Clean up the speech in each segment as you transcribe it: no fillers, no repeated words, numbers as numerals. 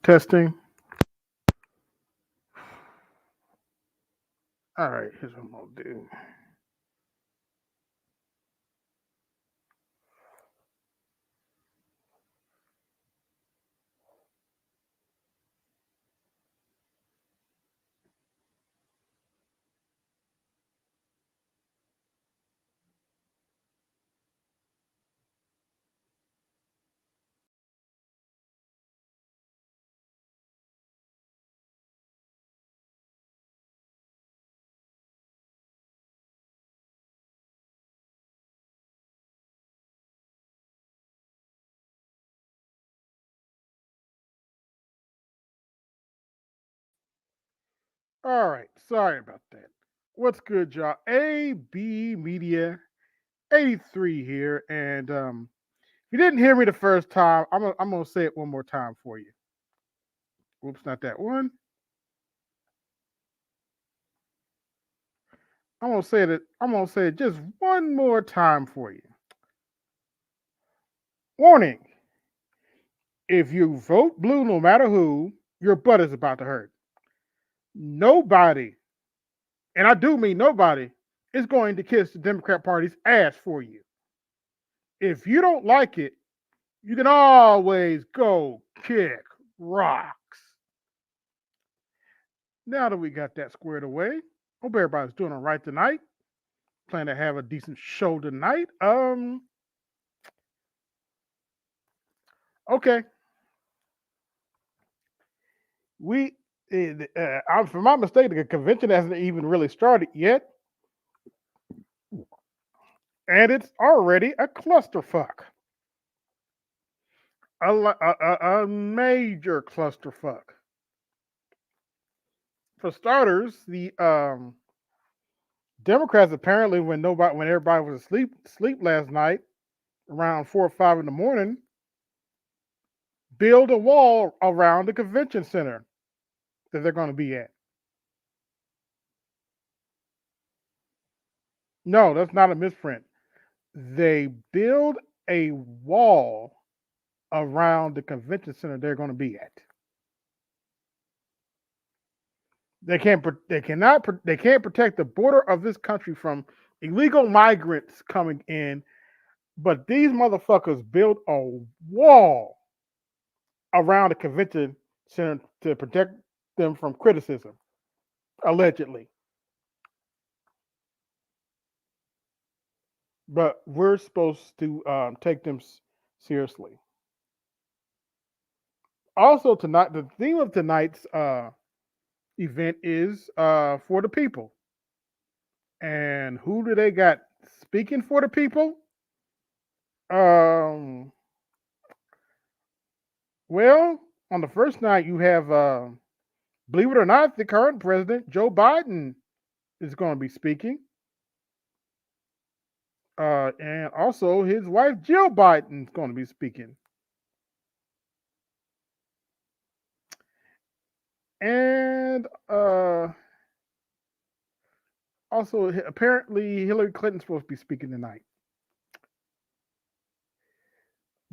Testing. All right, here's what I'm gonna do. All right, sorry about that. What's good, y'all? AB Media 83 here, and if you didn't hear me the first time, I'm gonna say it one more time for you. Whoops, not that one. I'm gonna say it. I'm gonna say it just one more time for you. Warning: if you vote blue, no matter who, your butt is about to hurt. Nobody, and I do mean nobody, is going to kiss the Democrat Party's ass for you. If you don't like it, you can always go kick rocks. Now that we got that squared away, hope everybody's doing all right tonight. Plan to have a decent show tonight. Okay. If I'm not mistaken, the convention hasn't even really started yet, and it's already a clusterfuck. A major clusterfuck. For starters, the Democrats apparently, when everybody was asleep last night, around 4 or 5 in the morning, build a wall around the convention center that they're going to be at. No, that's not a misprint. They build a wall around the convention center they're going to be at. They can't protect the border of this country from illegal migrants coming in, but these motherfuckers built a wall around the convention center to protect them from criticism, allegedly. But we're supposed to take them seriously. Also, tonight, the theme of tonight's event is for the people. And who do they got speaking for the people? Well, on the first night, you have, believe it or not, the current president, Joe Biden, is going to be speaking. And also his wife, Jill Biden, is going to be speaking. And also, apparently, Hillary Clinton's supposed to be speaking tonight.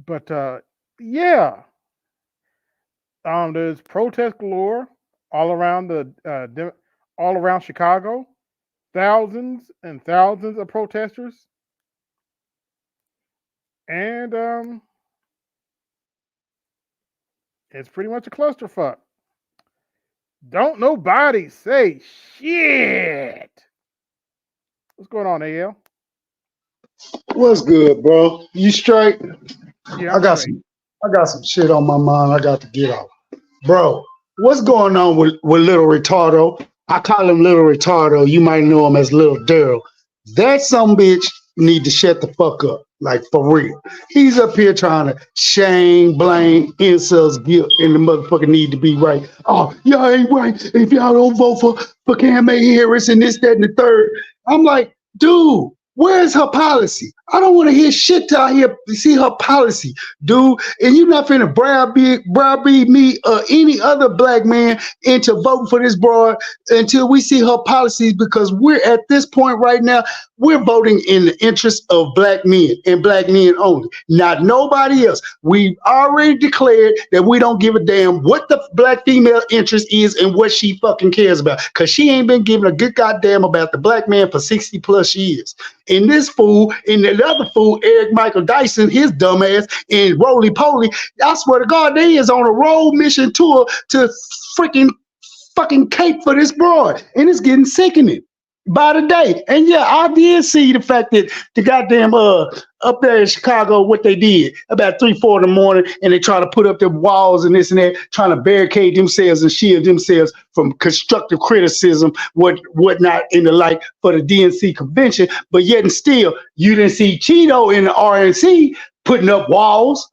But yeah, there's protest galore all around all around Chicago. Thousands and thousands of protesters, and it's pretty much a clusterfuck. Don't nobody say shit. What's going on, AL? What's good, bro? You straight? Yeah, I got some shit on my mind I got to get off. Bro, what's going on with Little Retardo? I call him Little Retardo. You might know him as Little Daryl. That some bitch need to shut the fuck up. Like, for real. He's up here trying to shame, blame, incels, guilt, and the motherfucker need to be right. Oh, y'all ain't right if y'all don't vote for Cam Harris and this, that, and the third. I'm like, dude, Where's her policy? I don't want to hear shit till I see her policy, dude. And you're not finna browbeat me or any other black man into voting for this broad until we see her policies, because we're at this point right now, we're voting in the interest of black men and black men only, not nobody else. We've already declared that we don't give a damn what the black female interest is and what she fucking cares about, because she ain't been giving a good goddamn about the black man for 60 plus years. And this fool and the other fool, Eric Michael Dyson, his dumbass, and Roly Poly, I swear to God, they is on a road mission tour to freaking fucking cape for this broad. And it's getting sickening by the day. And yeah, I did see the fact that the goddamn up there in Chicago, what they did about 3-4 in the morning, and they try to put up their walls and this and that, trying to barricade themselves and shield themselves from constructive criticism, whatnot in the like for the DNC convention. But yet and still, you didn't see Cheeto in the RNC putting up walls.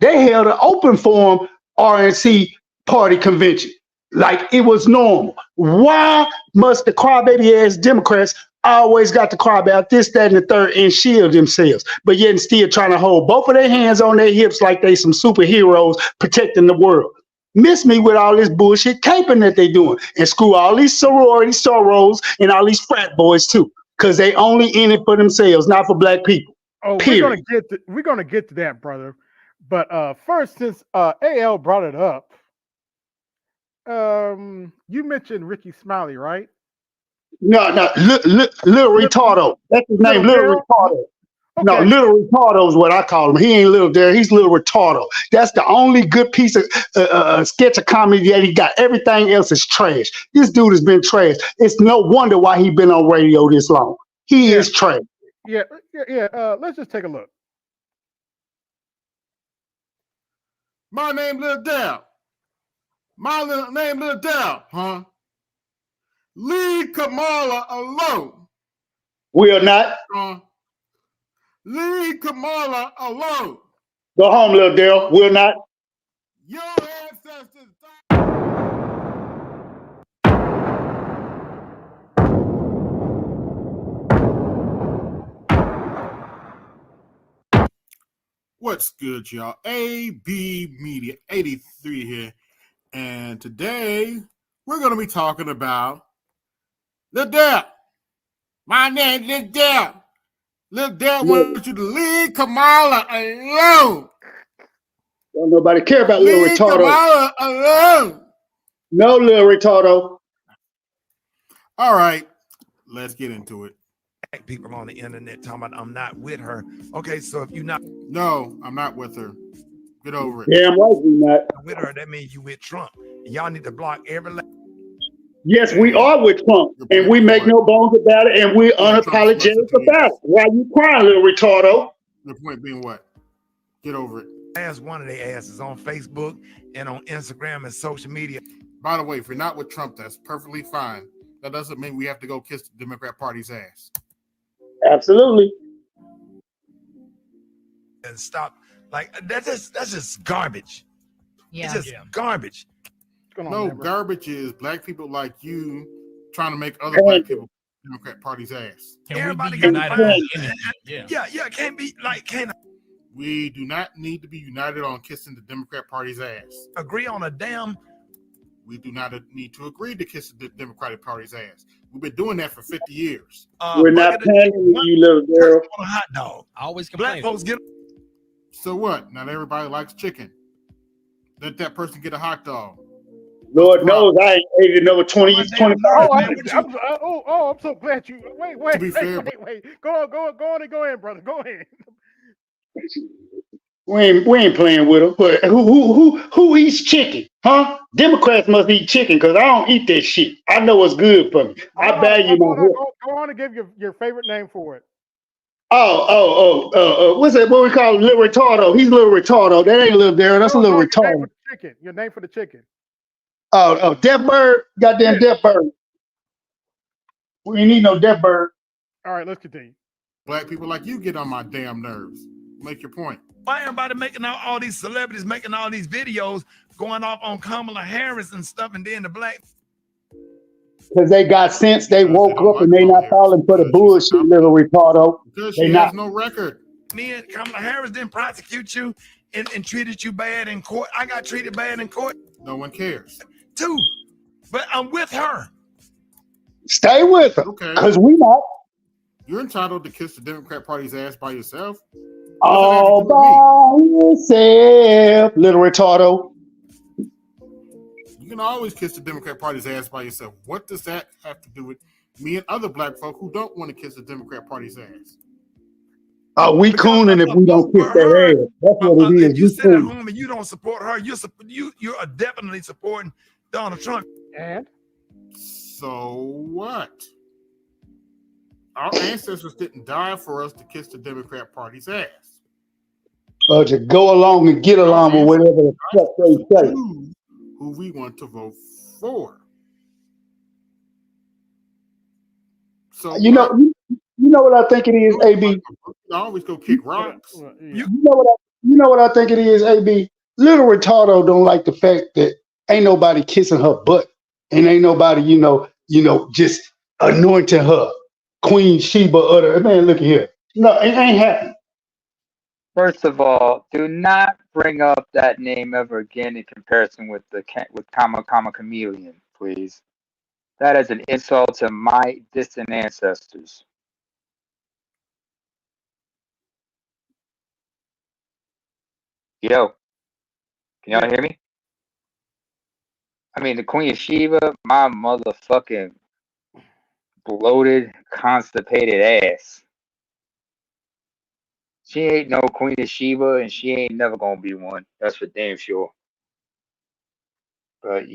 They held an open forum RNC party convention like it was normal. Why must the crybaby ass Democrats always got to cry about this, that, and the third and shield themselves, but yet and still trying to hold both of their hands on their hips like they some superheroes protecting the world? Miss me with all this bullshit caping that they doing, and screw all these sorority sorrows and all these frat boys too, because they only in it for themselves, not for black people. Oh, period. we're gonna get to that, brother. But first, since AL brought it up, you mentioned Ricky Smiley, right? No, Little Retardo. That's his name, Little Retardo. Okay. No, Little Retardo is what I call him. He ain't Little Dare. He's Little Retardo. That's the only good piece of sketch of comedy that he got. Everything else is trash. This dude has been trash. It's no wonder why he been on radio this long. He is trash. Yeah. Let's just take a look. My name Lil Dell. Name Lil Dell, huh? Leave Kamala alone. Will not. Leave Kamala alone. Go home, Lil Dell. Will not. Your ancestors What's good, y'all? AB Media 83 here. And today we're going to be talking about Lil Dell. My name is Lil Dell. Lil Dell wants you to leave Kamala alone. Don't nobody care about Lil Retardo. Leave Kamala alone. No, Lil Retardo. All right, let's get into it. People on the internet talking about I'm not with her. Okay, so if you're not, no, I'm not with her. Get over it. Damn right we not with her. That means you with Trump. Y'all need to block every. Yes, we are with Trump, and we make no bones about it, and we're unapologetic about it. Why you crying, Little Retardo? The point being what? Get over it. Ask one of their asses on Facebook and on Instagram and social media. By the way, if you're not with Trump, that's perfectly fine. That doesn't mean we have to go kiss the Democrat Party's ass. Absolutely. And stop. Like that's just garbage. Yeah. It's just garbage. No, garbage is black people like you trying to make other black people Democrat Party's ass. Everybody be united? Can't be like we do not need to be united on kissing the Democrat Party's ass. Agree on a damn. We do not need to agree to kiss the Democratic Party's ass. We've been doing that for 50 years. We're not paying you, little girl. On a hot dog. I always complain. Black folks get. So what? Not everybody likes chicken. Let that person get a hot dog. Lord knows I ain't ate another 20, 25. I'm so glad you. Wait. To be fair, Go on and go in, brother. Go in. We ain't playing with them. But who eats chicken? Huh? Democrats must eat chicken because I don't eat that shit. I know what's good for me. I value my health. Go on and give your favorite name for it. What's that? What we call Little Retardo? He's Little Retardo. That ain't Little Darren. That's a Little Retardo. Your name for the chicken. Oh, Deaf Bird. Goddamn Deaf Bird. We ain't need no Deaf Bird. All right, let's continue. Black people like you get on my damn nerves. Make your point. Why everybody making out all these celebrities making all these videos going off on Kamala Harris and stuff, and then the black Because they got sense. They Because they woke don't up and like they Kamala not Harris falling for the because she's bullshit, little incompetent. retardo. Because They she not. has no record. Me and Kamala Harris didn't prosecute you and treated you bad in court. I got treated bad in court No one cares. too. But I'm with her. Stay with them. Okay. Because we not. You're entitled to kiss the Democrat Party's ass by yourself. All by yourself, little retardo. You can always kiss the Democrat Party's ass by yourself. What does that have to do with me and other black folk who don't want to kiss the Democrat Party's ass? We Because cooning if a we don't vote kiss for their her, ass. That's what it is. if you We sit at cooning. home and you don't support her, you are definitely supporting Donald Trump. And So what? Our ancestors didn't die for us to kiss the Democrat Party's ass. To go along and get along with whatever the fuck they say. Choose who we want to vote for. So You know what I think it is, AB. I always go kick rocks. You know what I think it is, AB. Little retardo don't like the fact that ain't nobody kissing her butt, and ain't nobody, just anointing her Queen Sheba. Man, look at here. No, it ain't happening. First of all, do not bring up that name ever again in comparison with comma chameleon, please. That is an insult to my distant ancestors. Yo, can y'all hear me? I mean, the Queen of Sheba, my motherfucking bloated, constipated ass. She ain't no Queen of Sheba, and she ain't never gonna be one. That's for damn sure. But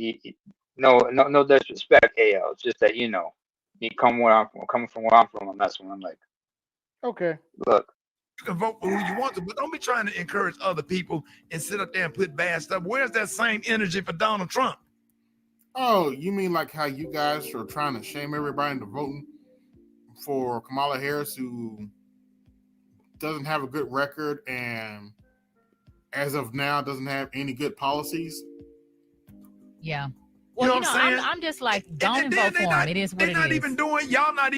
no disrespect, AL. It's just that you coming from where I'm from, and that's when I'm like, okay. look. You can vote for who you want to, but don't be trying to encourage other people and sit up there and put bad stuff. Where's that same energy for Donald Trump? Oh, you mean like how you guys are trying to shame everybody into voting for Kamala Harris, who doesn't have a good record and as of now doesn't have any good policies? Yeah. Well, you know what I'm saying? I'm just like, don't vote for him. It is what it is. They're not even doing, y'all not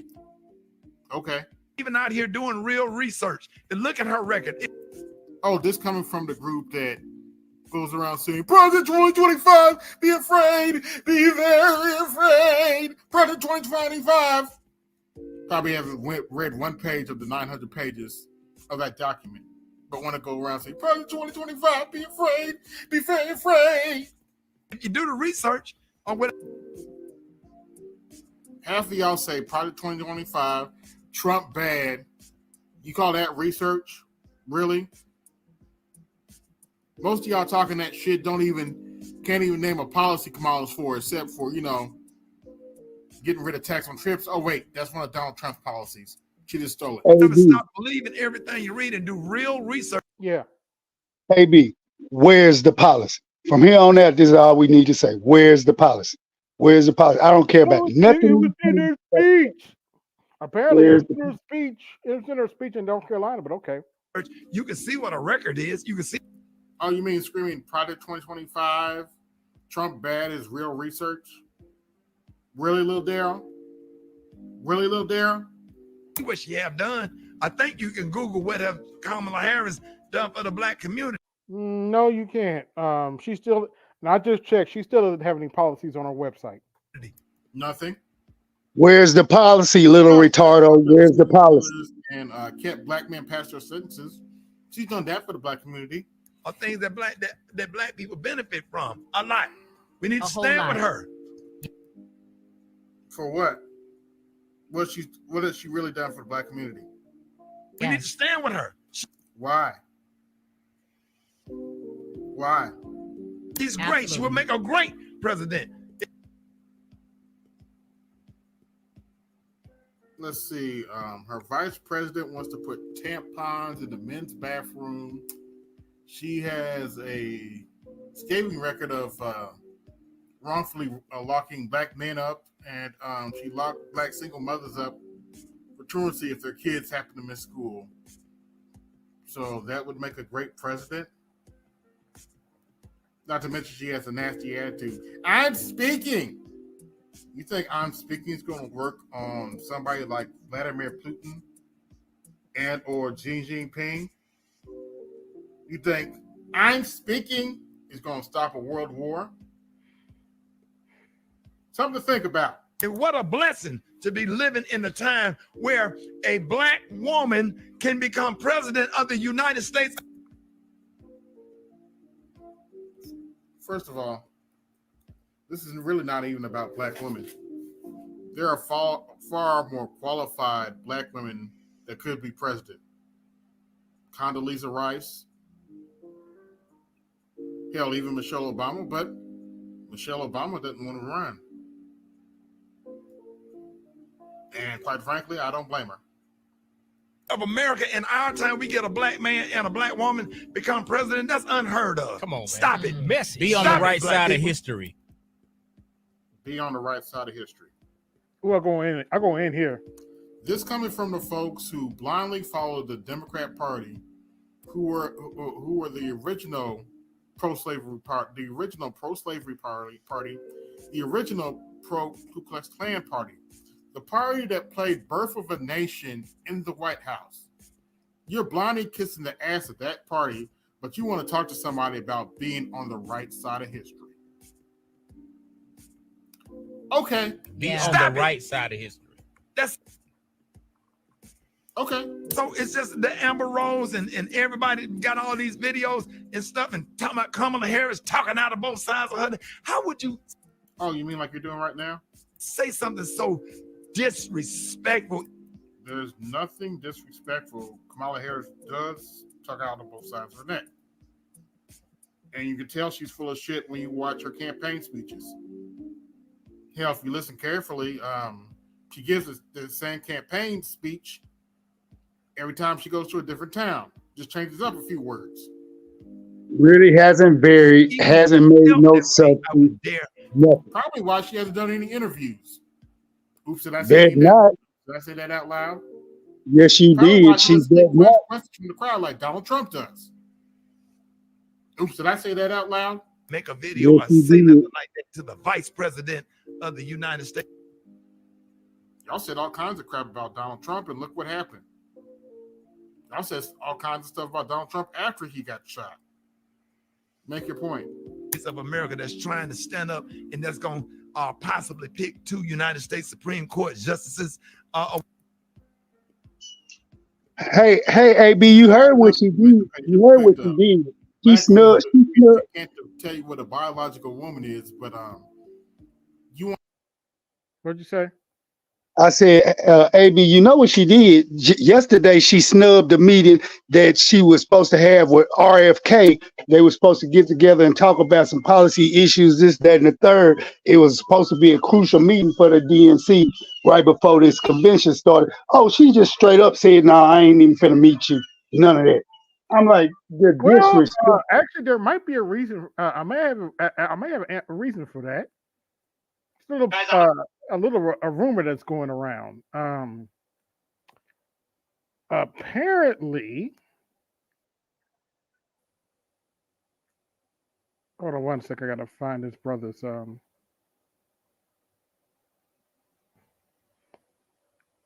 even out here doing real research. And look at her record. This coming from the group that goes around saying, President 2025, be afraid, be very afraid. President 2025. Probably haven't read one page of the 900 pages of that document, but want to go around saying, President 2025, be afraid, be very afraid. If you do the research on what half of y'all say Project 2025, Trump bad. You call that research? Really? Most of y'all talking that shit can't even name a policy Kamala's for, except for, getting rid of tax on trips. Oh, wait, that's one of Donald Trump's policies. She just stole it. Never stop believing everything you read and do real research. Yeah. AB, where's the policy? From here on out, this is all we need to say. Where's the policy? Where's the policy? I don't care about nothing. It was in her speech. Apparently, it was in her speech in North Carolina, but okay. You can see what a record is. You can see. Oh, you mean screaming Project 2025, Trump bad is real research? Really, Lil Daryl? Really, Lil Daryl? What she have done. I think you can Google what have Kamala Harris done for the black community. No, you can't. She still, and I just checked, she still doesn't have any policies on her website. Nothing. Where's the policy, little retardo? Where's the policy? And kept black men past their sentences. She's done that for the black community. Are things that black people benefit from a lot. We need to stand with her. For what? What has she really done for the black community? We need to stand with her. Why? Why? She's great. She will make a great president. Let's see. Her vice president wants to put tampons in the men's bathroom. She has a scathing record of wrongfully locking black men up, and she locked black single mothers up for truancy if their kids happen to miss school. So that would make a great president. Not to mention she has a nasty attitude. I'm speaking. You think I'm speaking is going to work on somebody like Vladimir Putin and or Xi Jinping? You think I'm speaking is going to stop a world war? Something to think about. And what a blessing to be living in a time where a black woman can become president of the United States. First of all, this is really not even about black women. There are far more qualified black women that could be president. Condoleezza Rice, hell, even Michelle Obama, but Michelle Obama doesn't want to run. And quite frankly, I don't blame her. Of America in our time, we get a black man and a black woman become president. That's unheard of. Come on, man. Stop it. Messy. Be on Stop the right it, black side of people. history. Be on the right side of history. Who I go in here? This coming from the folks who blindly followed the Democrat Party, who were the original pro-slavery party, the original pro-slavery party, the original pro-Ku Klux Klan party, the party that played Birth of a Nation in the White House. You're blindly kissing the ass of that party, but you want to talk to somebody about being on the right side of history. Okay. Be Yeah. on Stop the it. right side of history. That's Okay. so it's just the Amber Rose and everybody got all these videos and stuff and talking about Kamala Harris talking out of both sides of her. How would you Oh, you mean like you're doing right now? say something so disrespectful? There's nothing disrespectful. Kamala Harris does talk out on both sides of her neck. And you can tell she's full of shit when you watch her campaign speeches. Hell, if you listen carefully, she gives the same campaign speech every time she goes to a different town. Just changes up a few words. Really hasn't varied, hasn't made no I substance. would dare. Nothing. Probably why she hasn't done any interviews. Oops, did I Did say that? not. Did I say that out loud? Yes, you Probably why did. she She doesn't did take not. questions from the crowd like Donald Trump does. Oops, did I say that out loud? Make a video Yes, or you say did. nothing like that to the vice president of the United States. Y'all said all kinds of crap about Donald Trump, and look what happened. Y'all said all kinds of stuff about Donald Trump after he got shot. Make your point. Of America that's trying to stand up and that's going to possibly pick 2 United States Supreme Court justices. Hey, AB, you heard what she did. You heard what she did. She Black women, snubbed. She snubbed. I can't tell you what a biological woman is, but you want What'd you say? I said, AB, you know what she did? Yesterday, she snubbed the meeting that she was supposed to have with RFK. They were supposed to get together and talk about some policy issues, this, that, and the third. It was supposed to be a crucial meeting for the DNC right before this convention started. Oh, she just straight up said, "No, I ain't even finna meet you." None of that. I'm like, the Well, disrespect. actually, there might be a reason. I may have a reason for that. It's a rumor that's going around. Apparently, hold on one second. I gotta find this brother's.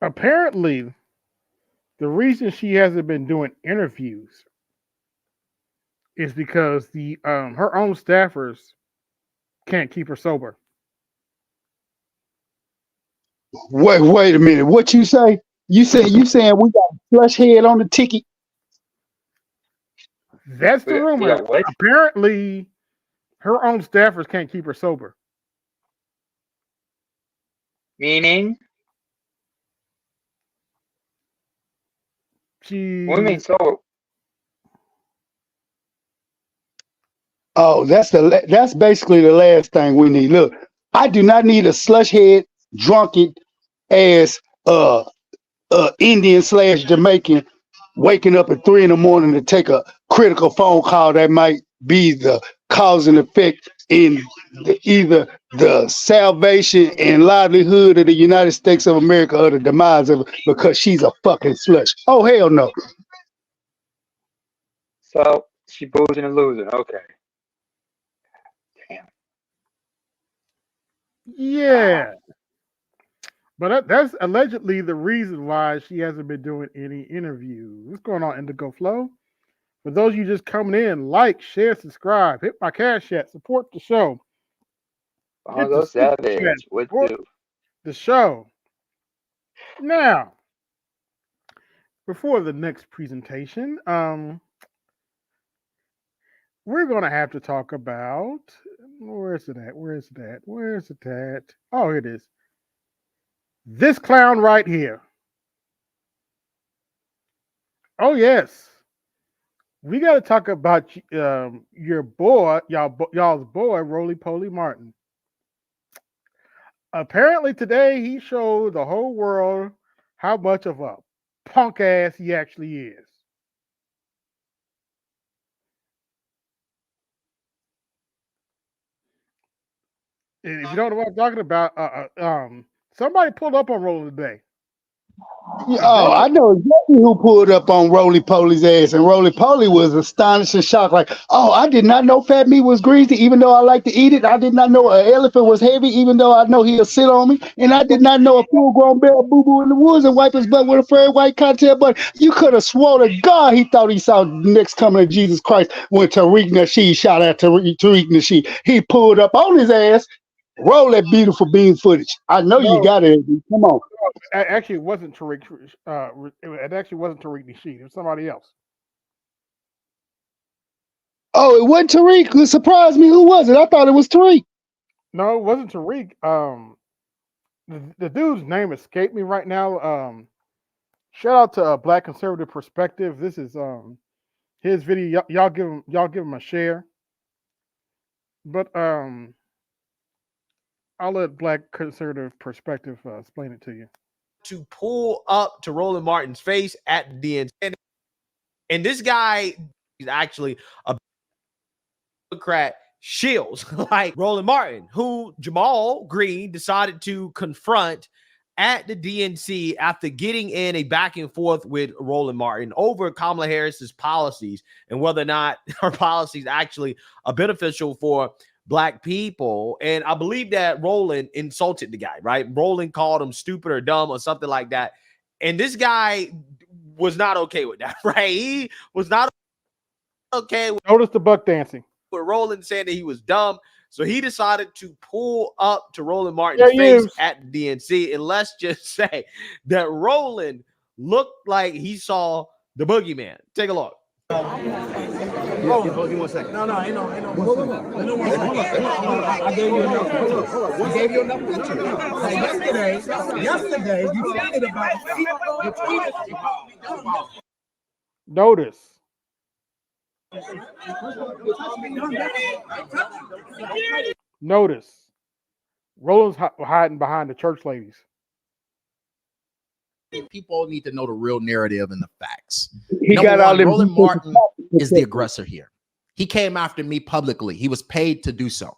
Apparently, the reason she hasn't been doing interviews is because the her own staffers can't keep her sober. Wait a minute. What you say? You saying we got a flush head on the ticket? That's the rumor. Yeah, what? Apparently, her own staffers can't keep her sober. Meaning? She. What do you mean so? Oh, that's basically the last thing we need. Look, I do not need a slush head, drunken ass Indian / Jamaican waking up at 3 a.m. to take a critical phone call that might be the cause and effect in either the salvation and livelihood of the United States of America or the demise of it because she's a fucking slush. Oh, hell no. So she boozing and losing. Okay. Damn. Yeah. But that's allegedly the reason why she hasn't been doing any interviews. What's going on, Indigo Flow? For those of you just coming in, like, share, subscribe, hit my cash app, support the show. Hit Bongo the super chat, Savage, what support do? the show. Now, before the next presentation, we're gonna have to talk about where's it at? Where's it at? Where's it at? Oh, here it is. This clown right here. Oh yes, we got to talk about your boy, y'all's boy, Roly Poly Martin. Apparently today he showed the whole world how much of a punk ass he actually is. And if you don't know what I'm talking about, somebody pulled up on Roly today. Oh, I know exactly who pulled up on Roly Poly's ass, and Roly Poly was astonished and shocked. Like, oh, I did not know fat meat was greasy, even though I like to eat it. I did not know an elephant was heavy, even though I know he'll sit on me. And I did not know a full-grown bear boo boo in the woods and wipe his butt with a furry white cottontail. But you could have swore to God he thought he saw next coming of Jesus Christ when Tariq Nasheed shot at Tariq Nasheed. He pulled up on his ass. Roll that beautiful bean footage. I know you No, got it. Come on. actually, it wasn't Tariq. It actually wasn't Tariq Nasheed. It was somebody else. Oh, it wasn't Tariq. It surprised me. Who was it? I thought it was Tariq. No, it wasn't Tariq. The dude's name escaped me right now. Shout out to Black Conservative Perspective. This is his video. Y'all give him a share. But I'll let Black Conservative Perspective explain it to you. To pull up to Roland Martin's face at the end. And this guy is actually a Democrat shields like Roland Martin, who Jamal Green decided to confront at the DNC after getting in a back and forth with Roland Martin over Kamala Harris's policies and whether or not her policies actually are beneficial for Black people. And I believe that Roland insulted the guy, right? Roland called him stupid or dumb or something like that. And this guy was not okay with that, right? He was not okay with Notice the buck dancing. Roland saying that he was dumb. So he decided to pull up to Roland Martin's face at the DNC. And let's just say that Roland looked like he saw the boogeyman. Take a look. Hold on, give me 1 second. No, ain't no. Hold on. I gave you enough. Hold on. I gave you enough pictures. Yesterday, you tweeted about. Notice. Notice. Roland's hiding behind the church ladies. People need to know the real narrative and the facts. He got all them. Roland Martin is the aggressor here. He came after me publicly. He was paid to do so.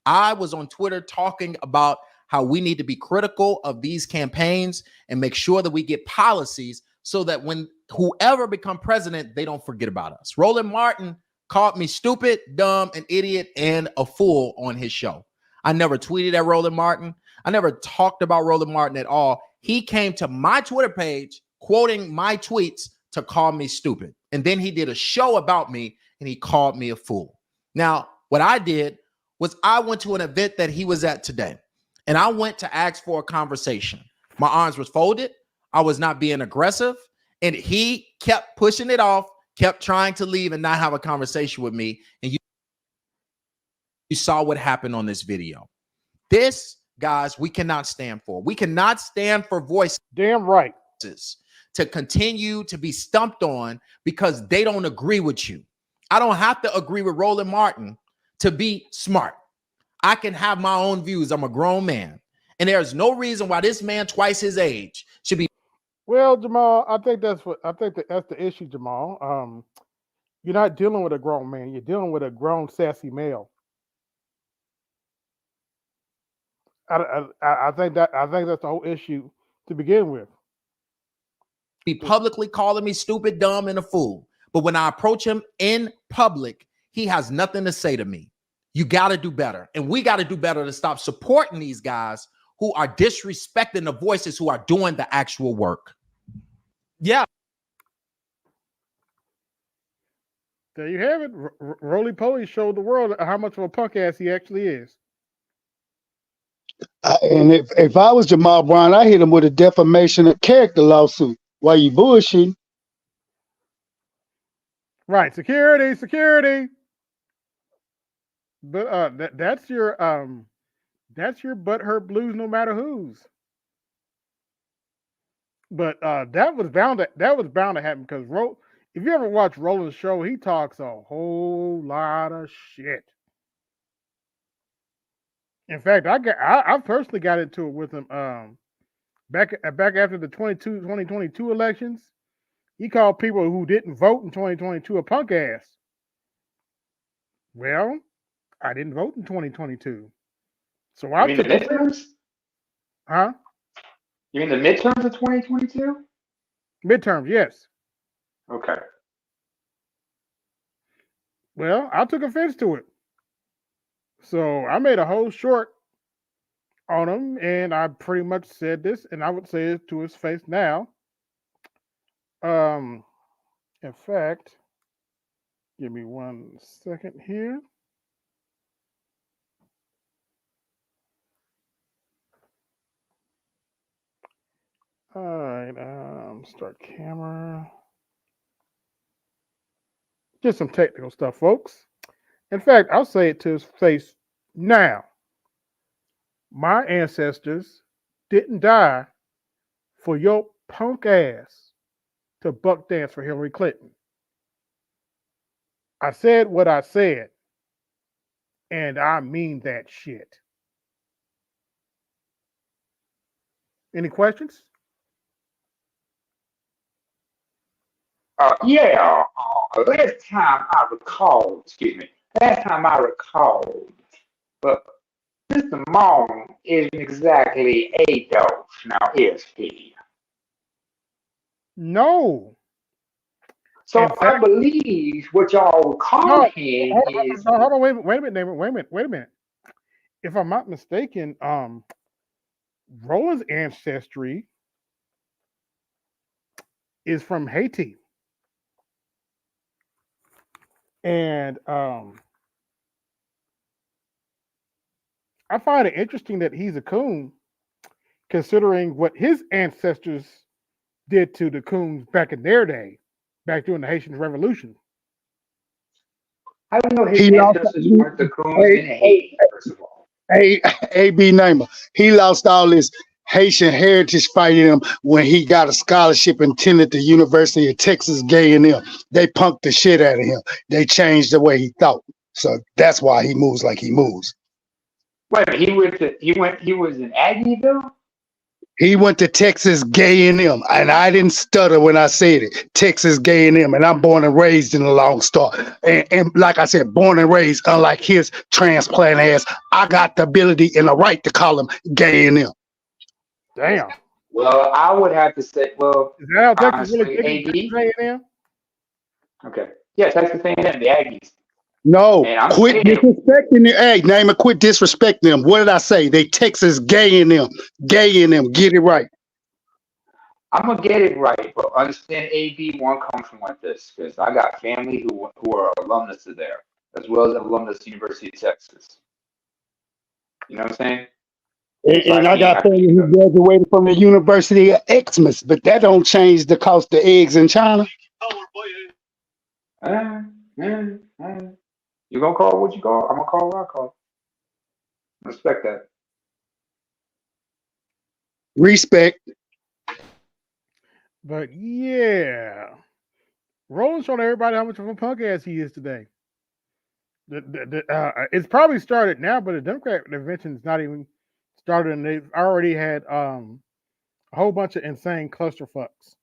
I was on Twitter talking about how we need to be critical of these campaigns and make sure that we get policies so that when whoever become president, they don't forget about us. Roland Martin called me stupid, dumb, an idiot, and a fool on his show. I never tweeted at Roland Martin. I never talked about Roland Martin at all. He came to my Twitter page quoting my tweets to call me stupid. And then he did a show about me and he called me a fool. Now, what I did was I went to an event that he was at today and I went to ask for a conversation. My arms were folded. I was not being aggressive. And he kept pushing it off, kept trying to leave and not have a conversation with me. And you saw what happened on this video. This, guys, we cannot stand for. We cannot stand for voices. Damn right. To continue to be stumped on because they don't agree with you. I don't have to agree with Roland Martin to be smart. I can have my own views. I'm a grown man. And there's no reason why this man twice his age should be. Well, Jamal, I think that's the issue, Jamal. You're not dealing with a grown man. You're dealing with a grown, sassy male. I think that's the whole issue to begin with. Be publicly calling me stupid, dumb, and a fool. But when I approach him in public, he has nothing to say to me. You got to do better. And we got to do better to stop supporting these guys who are disrespecting the voices who are doing the actual work. Yeah. There you have it. Roly Poly showed the world how much of a punk ass he actually is. And if I was Jamal Brown, I hit him with a defamation of character lawsuit. Why you bullshitting? Right, security. But that's your butthurt blues, no matter whose. But that was bound to happen because if you ever watch Roland's show, he talks a whole lot of shit. In fact, I personally got into it with him back after the 2022 elections. He called people who didn't vote in 2022 a punk ass. Well, I didn't vote in 2022, so I took the midterms. Huh? You mean the midterms of 2022? Midterms, yes. Okay. Well, I took offense to it. So I made a whole short on him, and I pretty much said this, and I would say it to his face now. In fact, give me 1 second here. All right, start camera. Just some technical stuff, folks. In fact, I'll say it to his face now. My ancestors didn't die for your punk ass to buck dance for Hillary Clinton. I said what I said, and I mean that shit. Any questions? Yeah. Last time I recalled, but Mr. Long isn't exactly Adolf, now is he? No. So In fact- I believe what y'all call him is. Hold on, wait a minute. If I'm not mistaken, Roland's ancestry is from Haiti. And I find it interesting that he's a coon, considering what his ancestors did to the coons back in their day, back during the Haitian Revolution. I don't know his He lost- ancestors weren't the coons in Haiti, first of all. A.B. Namer. He lost all his Haitian heritage fighting him when he got a scholarship and attended the University of Texas A&M. They punked the shit out of him. They changed the way he thought. So that's why he moves like he moves. Wait a minute, he was in Aggieville? He went to Texas A&M, and I didn't stutter when I said it. Texas A&M, and I'm born and raised in the Long Star. And like I said, born and raised, unlike his transplant ass, I got the ability and the right to call him A&M. Damn. Well, I would have to say, Is that how Texas really honestly, thinks AD? A&M? Okay. Yeah, Texas A&M, the Aggies. No, Man, I'm quit saying- disrespecting the egg. Name it, quit disrespecting them. What did I say? They Texas A&M. A&M. Get it right. I'm gonna get it right, but understand AB won't come from like this because I got family who are alumnus of there, as well as alumnus University of Texas. You know what I'm saying? And I got family who graduated from the University of Xmas, but that don't change the cost of eggs in China. You gonna call what you call? I'm gonna call what I call. Respect that. Respect. But yeah, Roland showed everybody how much of a punk ass he is today. It's probably started now, but the Democrat convention's not even started, and they've already had a whole bunch of insane clusterfucks.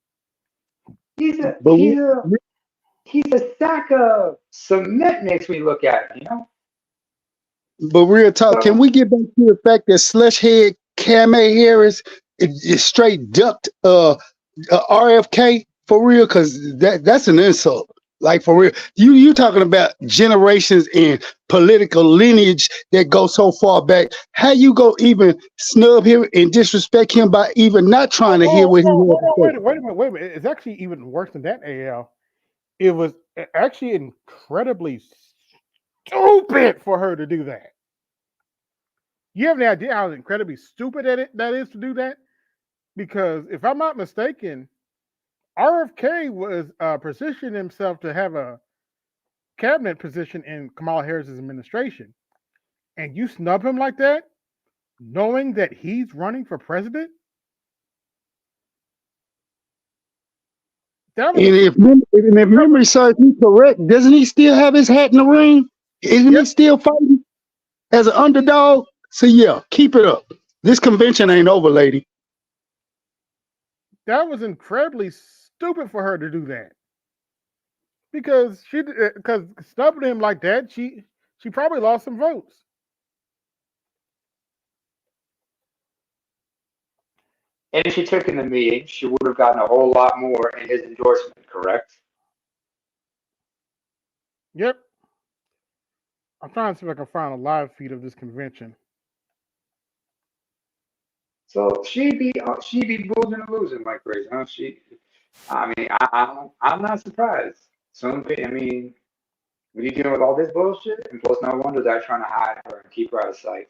He's a sack of cement makes me look at him, you know? But real talk, can we get back to the fact that slush head Kameh Harris is straight ducked RFK for real? Because that's an insult. Like for real, you talking about generations and political lineage that go so far back. How you go even snub him and disrespect him by even not trying to hear what he Hold had to on, say? wait a minute. It's actually even worse than that, AL. It was actually incredibly stupid for her to do that. You have any idea how incredibly stupid that is to do that? Because if I'm not mistaken, RFK was positioning himself to have a cabinet position in Kamala Harris's administration, and you snub him like that, knowing that he's running for president. That was And if memory serves me correct, doesn't he still have his hat in the ring? Isn't he yep, still fighting as an underdog? So yeah, keep it up. This convention ain't over, lady. that was incredibly stupid for her to do that because snubbing him like that, she probably lost some votes. And if she took in the meeting, she would have gotten a whole lot more in his endorsement, correct? Yep. I'm trying to see if I can find a live feed of this convention. So she'd be losing and losing like crazy, huh? I'm not surprised. I mean, when you're dealing with all this bullshit, and plus no wonder they're trying to hide her and keep her out of sight.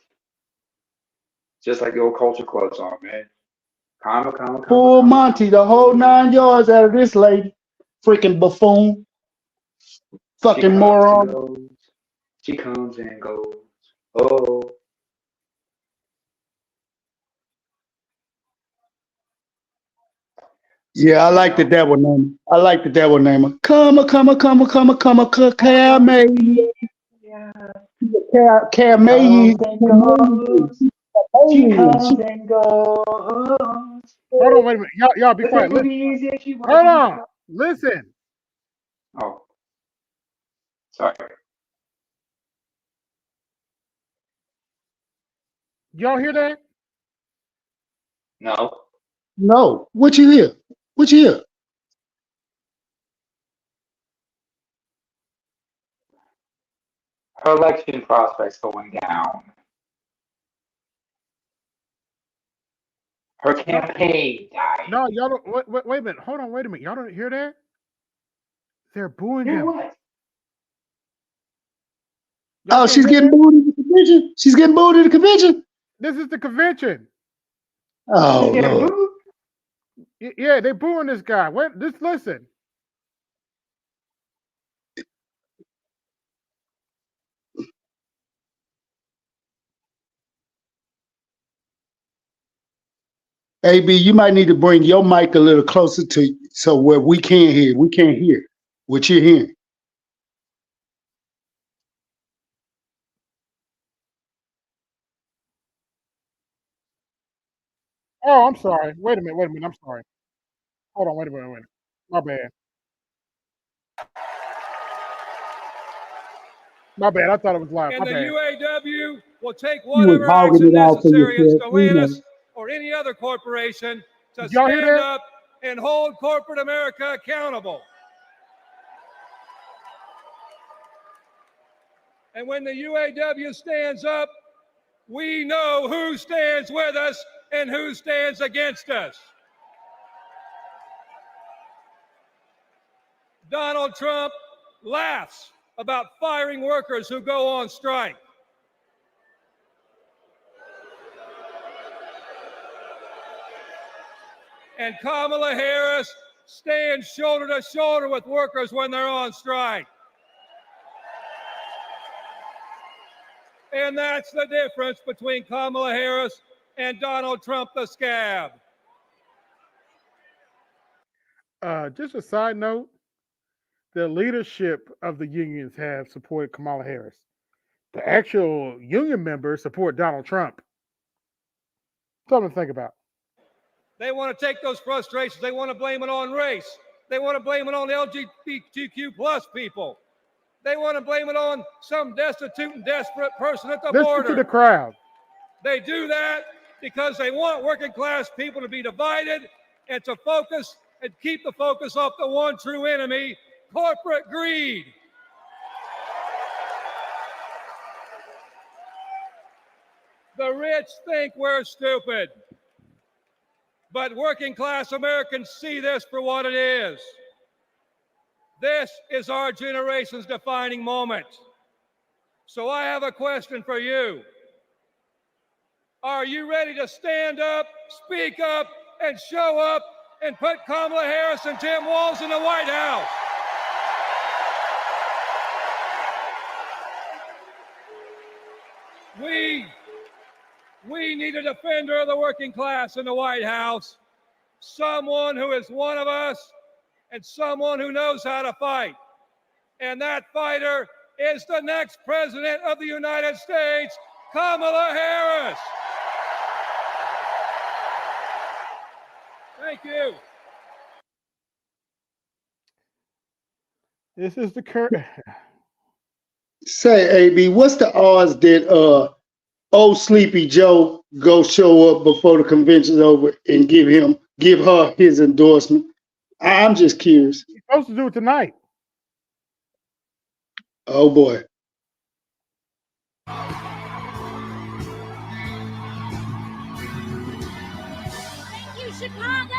Just like the old Culture Club song, man. Full Monty, the whole 9 yards out of this lady. Freaking buffoon. Fucking moron. She comes and goes. Oh. Yeah, I like the devil name. I like the devil name. Come, Yeah. Carmay. She comes and goes. Hold on, wait a minute. Y'all be quiet. Listen. Hold on. Listen. Oh. Sorry. Y'all hear that? No. No. What you hear? What you hear? Her election prospects going down. Her campaign died. No, y'all don't. Wait a minute. Hold on. Wait a minute. Y'all don't hear that? They're booing Hear him. what? Y'all Oh, can't she's hear getting that? booed at the convention? She's getting booed at the convention? This is the convention. Oh, She's getting Lord. booed? Yeah, they booing this guy. Wait, just listen. AB, you might need to bring your mic a little closer to so where we can't hear. We can't hear what you're hearing. Oh, I'm sorry. Wait a minute. I'm sorry. Hold on. Wait a minute. My bad. My bad. I thought it was live. And My the bad. UAW will take You was whatever hogging action it out for necessary at yourself. We know. Stellantis or any other corporation to Did y'all hear stand that? up and hold corporate America accountable. And when the UAW stands up, we know who stands with us and who stands against us. Donald Trump laughs about firing workers who go on strike. And Kamala Harris stands shoulder to shoulder with workers when they're on strike. And that's the difference between Kamala Harris and Donald Trump, the scab. Just a side note, the leadership of the unions have supported Kamala Harris. The actual union members support Donald Trump. Something to think about. They want to take those frustrations, they want to blame it on race. They want to blame it on LGBTQ plus people. They want to blame it on some destitute and desperate person at the border. Listen to the crowd. They do that because they want working class people to be divided and to focus and keep the focus off the one true enemy, corporate greed. The rich think we're stupid, but working class Americans see this for what it is. This is our generation's defining moment. So I have a question for you. Are you ready to stand up, speak up, and show up and put Kamala Harris and Tim Walz in the White House? We need a defender of the working class in the White House, someone who is one of us and someone who knows how to fight. And that fighter is the next president of the United States, Kamala Harris. Thank you. This is the current. Say, AB, what's the odds that old Sleepy Joe go show up before the convention's over and give her his endorsement? I'm just curious. You're supposed to do it tonight. Oh boy. Thank you, Chicago!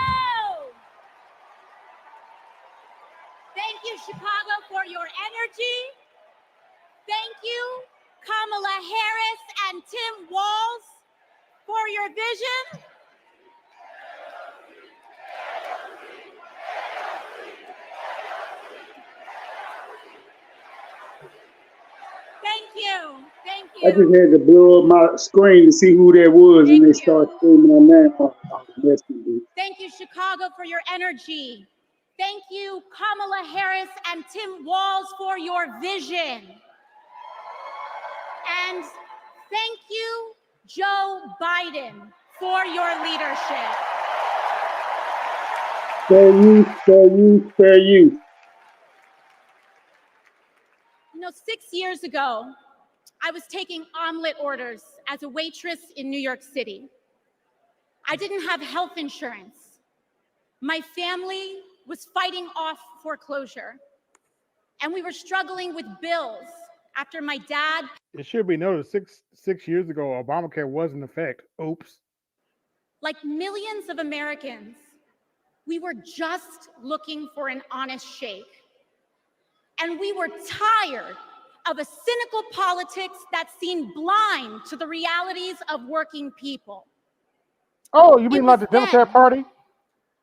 Thank you, Chicago, for your energy. Thank you, Kamala Harris and Tim Walz, for your vision. Thank you. Thank I you. just had to blow up my screen to see who that was, and they start screaming on that. Thank you, Chicago, for your energy. Thank you, Kamala Harris and Tim Walz, for your vision. And thank you, Joe Biden, for your leadership. Fair use. You know, 6 years ago, I was taking omelet orders as a waitress in New York City. I didn't have health insurance. My family was fighting off foreclosure, and we were struggling with bills after my dad. It should be noted 6 years ago, Obamacare was in effect. Oops. Like millions of Americans, we were just looking for an honest shake. And we were tired of a cynical politics that seemed blind to the realities of working people. Oh, you mean like the Democrat Party?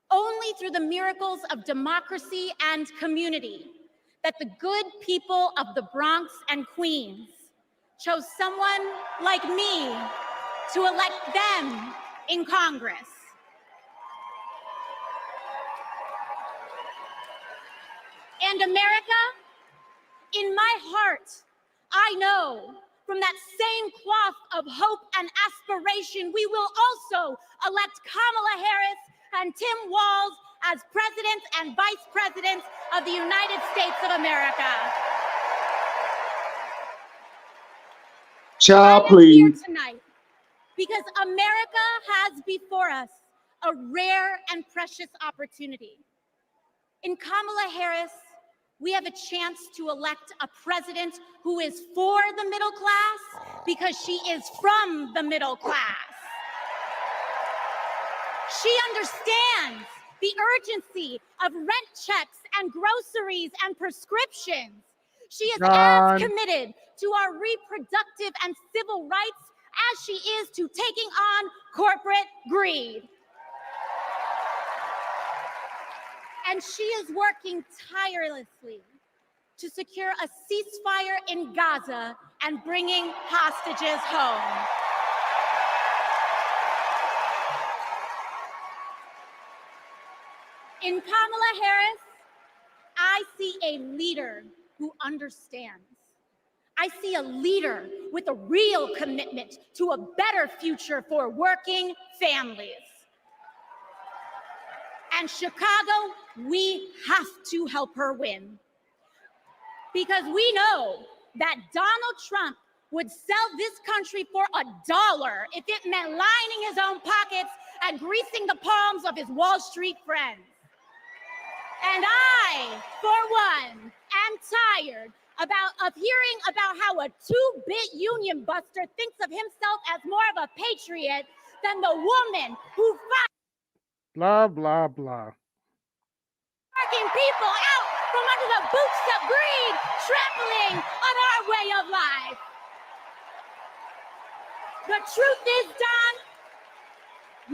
Only through the miracles of democracy and community that the good people of the Bronx and Queens chose someone like me to elect them in Congress. And America, in my heart, I know from that same cloth of hope and aspiration, we will also elect Kamala Harris and Tim Walz as presidents and vice presidents of the United States of America. Child, I'm here please. tonight because America has before us a rare and precious opportunity. In Kamala Harris, we have a chance to elect a president who is for the middle class because she is from the middle class. She understands the urgency of rent checks and groceries and prescriptions. She is as committed to our reproductive and civil rights as she is to taking on corporate greed. And she is working tirelessly to secure a ceasefire in Gaza and bringing hostages home. In Kamala Harris, I see a leader who understands. I see a leader with a real commitment to a better future for working families. And Chicago, we have to help her win. Because we know that Donald Trump would sell this country for $1 if it meant lining his own pockets and greasing the palms of his Wall Street friends. And I, for one, am tired of hearing about how a two-bit union buster thinks of himself as more of a patriot than the woman who fights Blah, blah, blah. working people out from under the boots of greed, trampling on our way of life. The truth is, Don,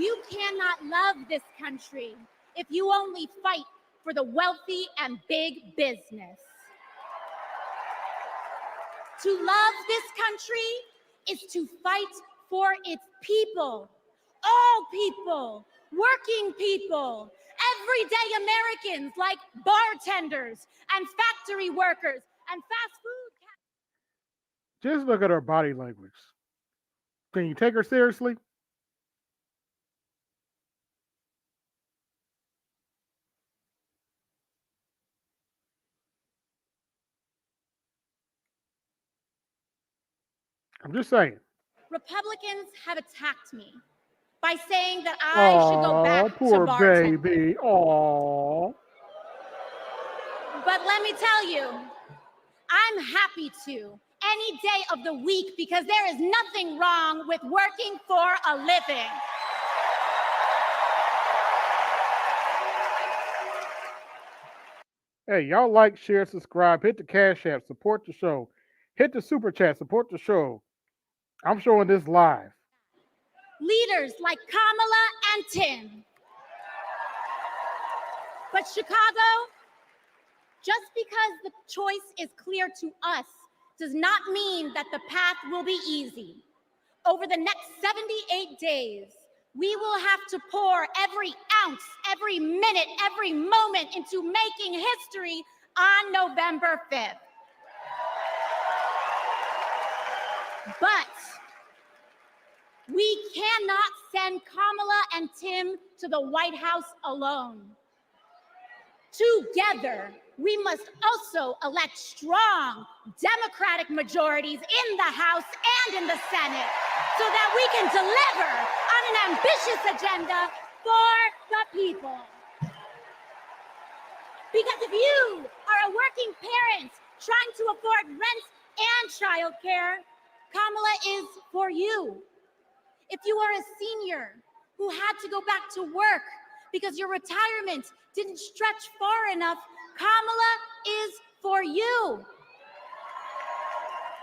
you cannot love this country if you only fight for the wealthy and big business. To love this country is to fight for its people, all people, working people, everyday Americans like bartenders and factory workers and fast food. Just look at her body language. Can you take her seriously? I'm just saying. Republicans have attacked me by saying that I should go back poor to bartending. baby. Aww. But let me tell you, I'm happy to any day of the week because there is nothing wrong with working for a living. Hey, y'all like, share, subscribe, hit the Cash App, support the show. Hit the Super Chat, support the show. I'm showing this live. Leaders like Kamala and Tim. But Chicago, just because the choice is clear to us does not mean that the path will be easy. Over the next 78 days, we will have to pour every ounce, every minute, every moment into making history on November 5th. But we cannot send Kamala and Tim to the White House alone. Together, we must also elect strong Democratic majorities in the House and in the Senate so that we can deliver on an ambitious agenda for the people. Because if you are a working parent trying to afford rent and childcare, Kamala is for you. If you are a senior who had to go back to work because your retirement didn't stretch far enough, Kamala is for you.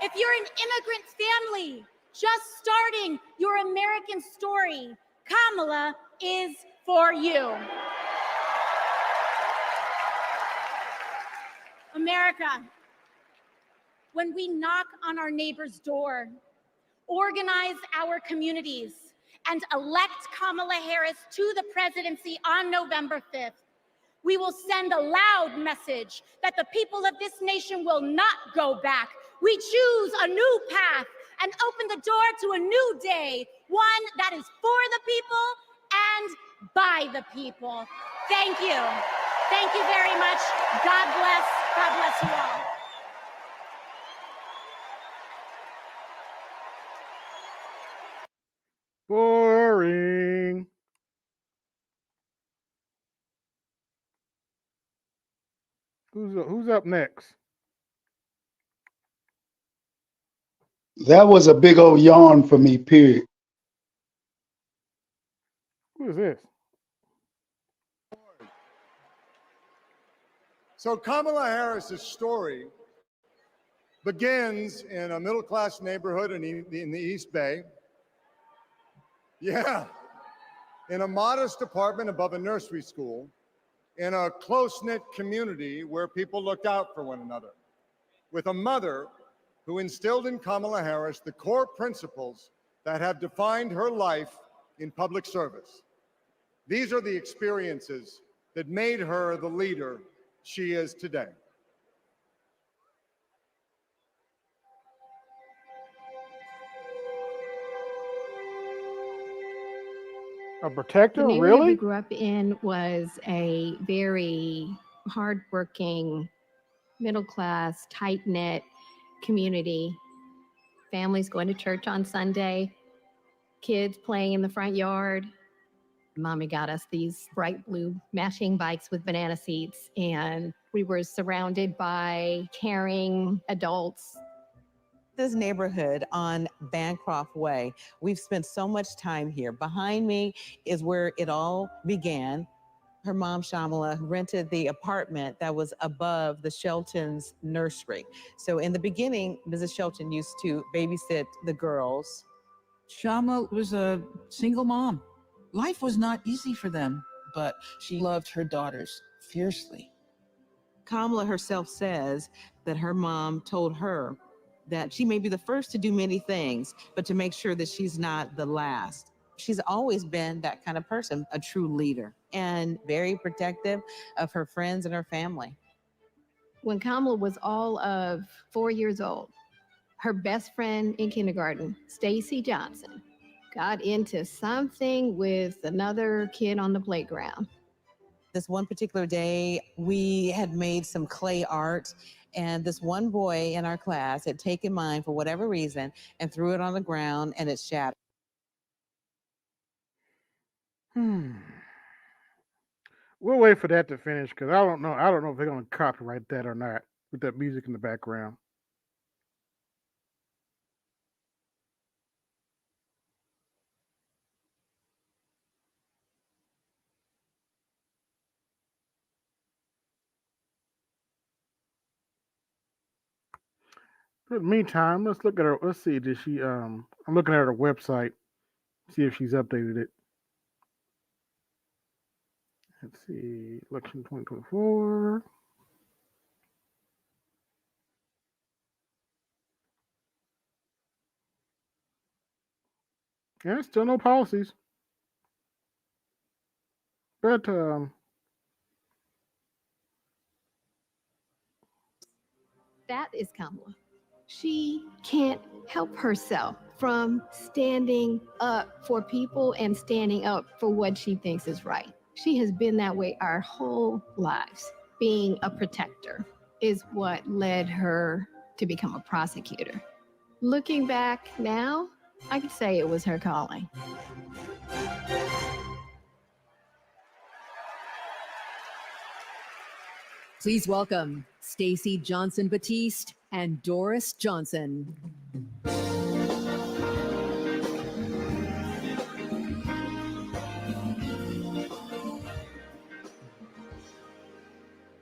If you're an immigrant family just starting your American story, Kamala is for you. America, when we knock on our neighbor's door, organize our communities, and elect Kamala Harris to the presidency on November 5th, we will send a loud message that the people of this nation will not go back. We choose a new path and open the door to a new day, one that is for the people and by the people. Thank you. Thank you very much. God bless. God bless you all. Boring. Who's up next? That was a big old yawn for me, period. Who is this? So Kamala Harris's story begins in a middle-class neighborhood in the East Bay. Yeah, in a modest apartment above a nursery school, in a close-knit community where people looked out for one another, with a mother who instilled in Kamala Harris the core principles that have defined her life in public service. These are the experiences that made her the leader she is today. A protector, The neighborhood really? we grew up in was a very hardworking, middle-class, tight-knit community. Families going to church on Sunday, kids playing in the front yard, Mommy got us these bright blue matching bikes with banana seats, and we were surrounded by caring adults. This neighborhood on Bancroft Way, we've spent so much time here. Behind me is where it all began. Her mom, Shamala, rented the apartment that was above the Shelton's nursery. So in the beginning, Mrs. Shelton used to babysit the girls. Shama was a single mom. Life was not easy for them, but she loved her daughters fiercely. Kamala herself says that her mom told her that she may be the first to do many things, but to make sure that she's not the last. She's always been that kind of person, a true leader, and very protective of her friends and her family. When Kamala was all of 4 years old, her best friend in kindergarten, Stacy Johnson, got into something with another kid on the playground. This one particular day, we had made some clay art, and this one boy in our class had taken mine for whatever reason and threw it on the ground, and it shattered. We'll wait for that to finish because I don't know. I don't know if they're gonna copyright that or not with that music in the background. In the meantime, let's look at her. Let's see. Did she? I'm looking at her website. See if she's updated it. Let's see. Election 2024. Yeah, still no policies. But That is Kamala. She can't help herself from standing up for people and standing up for what she thinks is right. She has been that way our whole lives. Being a protector is what led her to become a prosecutor. Looking back now, I could say it was her calling. Please welcome Stacey Johnson Batiste and Doris Johnson.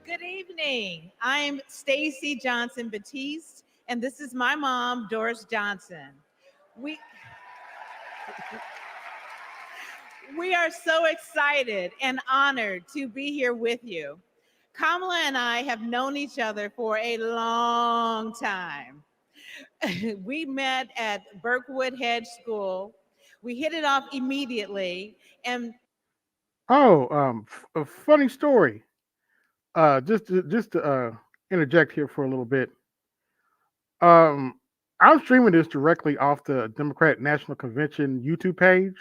Good evening. I'm Stacey Johnson Batiste, and this is my mom, Doris Johnson. We are so excited and honored to be here with you. Kamala and I have known each other for a long time. We met at Berkwood Hedge School. We hit it off immediately, and a funny story. Just to interject here for a little bit. I'm streaming this directly off the Democratic National Convention YouTube page,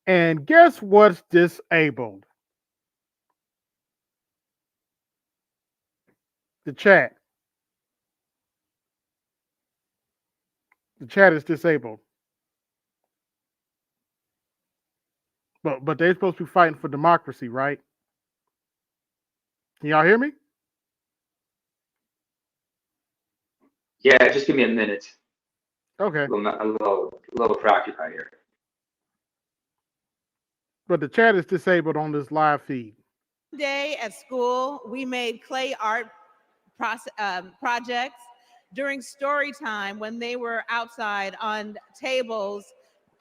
and guess what's disabled? The chat. The chat is disabled. But they're supposed to be fighting for democracy, right? Can y'all hear me? Yeah, just give me a minute. Okay. A little preoccupied here. But the chat is disabled on this live feed. day at school, we made clay art projects during story time when they were outside on tables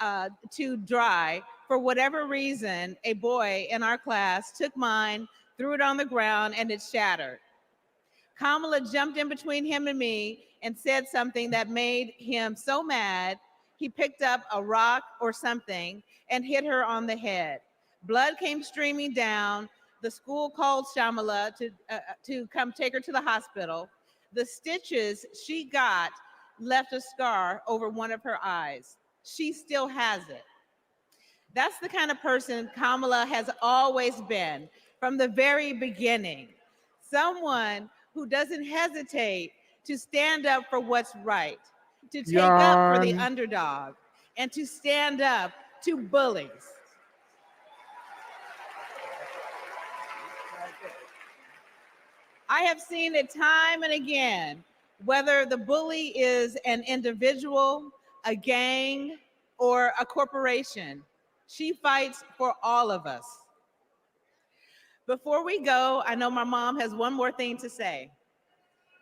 to dry. For whatever reason, a boy in our class took mine, threw it on the ground, and it shattered. Kamala jumped in between him and me and said something that made him so mad, he picked up a rock or something and hit her on the head. Blood came streaming down. The school called Shamala to come take her to the hospital. The stitches she got left a scar over one of her eyes. She still has it. That's the kind of person Kamala has always been from the very beginning. Someone who doesn't hesitate to stand up for what's right, to take up for the underdog, and to stand up to bullies. I have seen it time and again, whether the bully is an individual, a gang, or a corporation. She fights for all of us. Before we go, I know my mom has one more thing to say.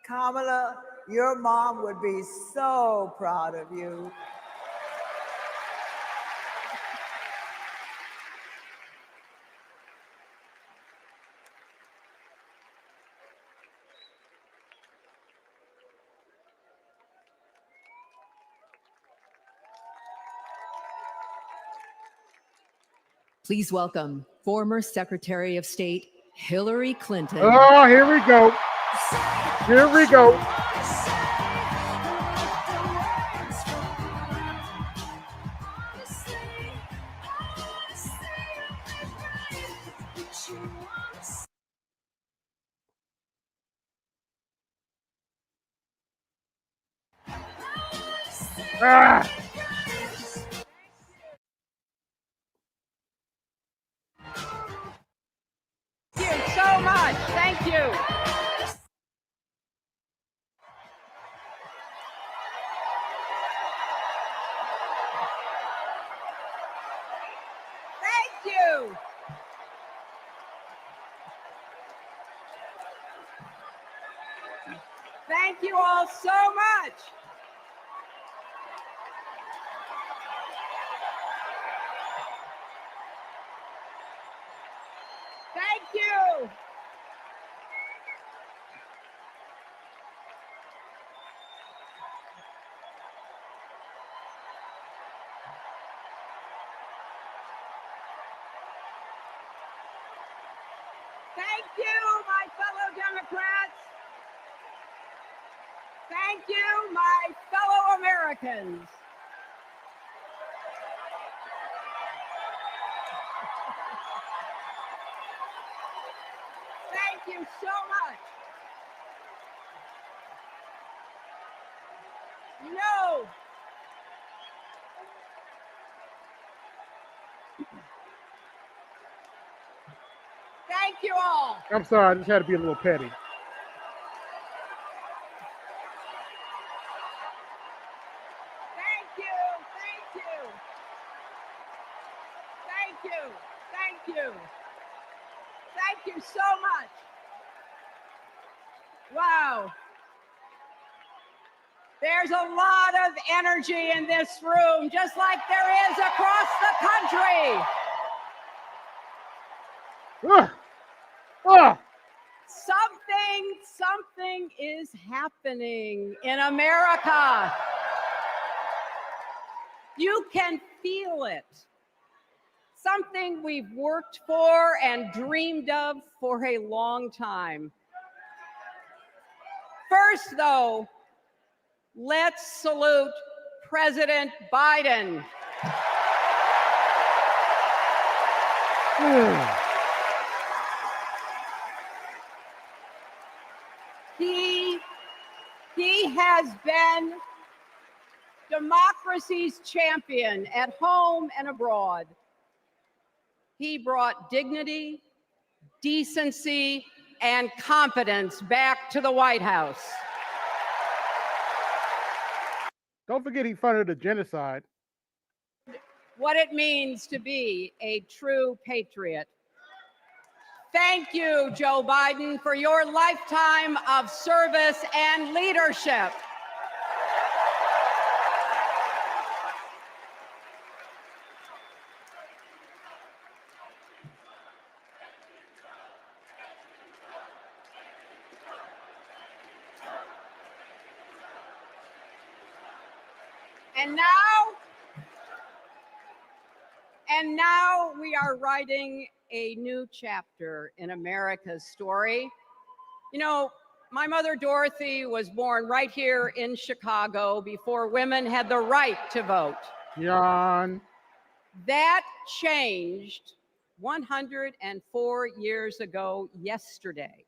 Kamala, your mom would be so proud of you. Please welcome former Secretary of State Hillary Clinton. Oh, here we go. Here we go. Ah. Thank you so much. Thank you. Thank you. Thank you all so much. Thank you. Thank you, my fellow Democrats. Thank you, my fellow Americans. Thank you so much. You know, thank you all. I'm sorry, I just had to be a little petty. Thank you. Thank you. Thank you. Thank you. Thank you so much. Wow. There's a lot of energy in this room, just like there is across the country. Something is happening in America. You can feel it. Something we've worked for and dreamed of for a long time. First, though, let's salute President Biden. He has been democracy's champion at home and abroad. He brought dignity, decency, and competence back to the White House. Don't forget he funded the genocide. What it means to be a true patriot. Thank you, Joe Biden, for your lifetime of service and leadership. And now we are writing a new chapter in America's story. You know, my mother Dorothy was born right here in Chicago before women had the right to vote. Yawn. That changed 104 years ago yesterday.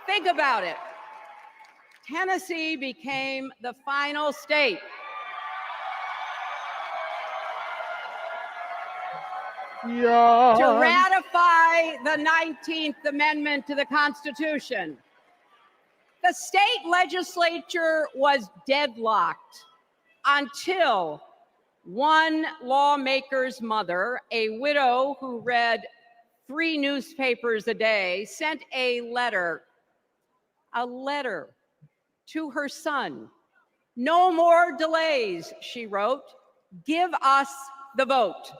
Think about it. Tennessee became the final state. Yeah. to ratify the 19th Amendment to the Constitution. The state legislature was deadlocked until one lawmaker's mother, a widow who read 3 newspapers a day, sent a letter to her son. "No more delays," she wrote. "Give us the vote."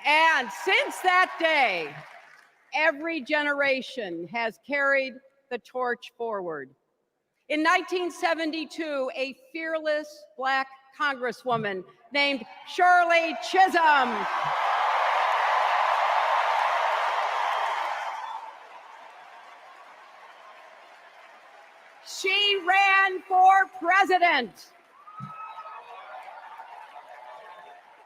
And since that day, every generation has carried the torch forward. In 1972, a fearless Black Congresswoman named Shirley Chisholm she ran for president.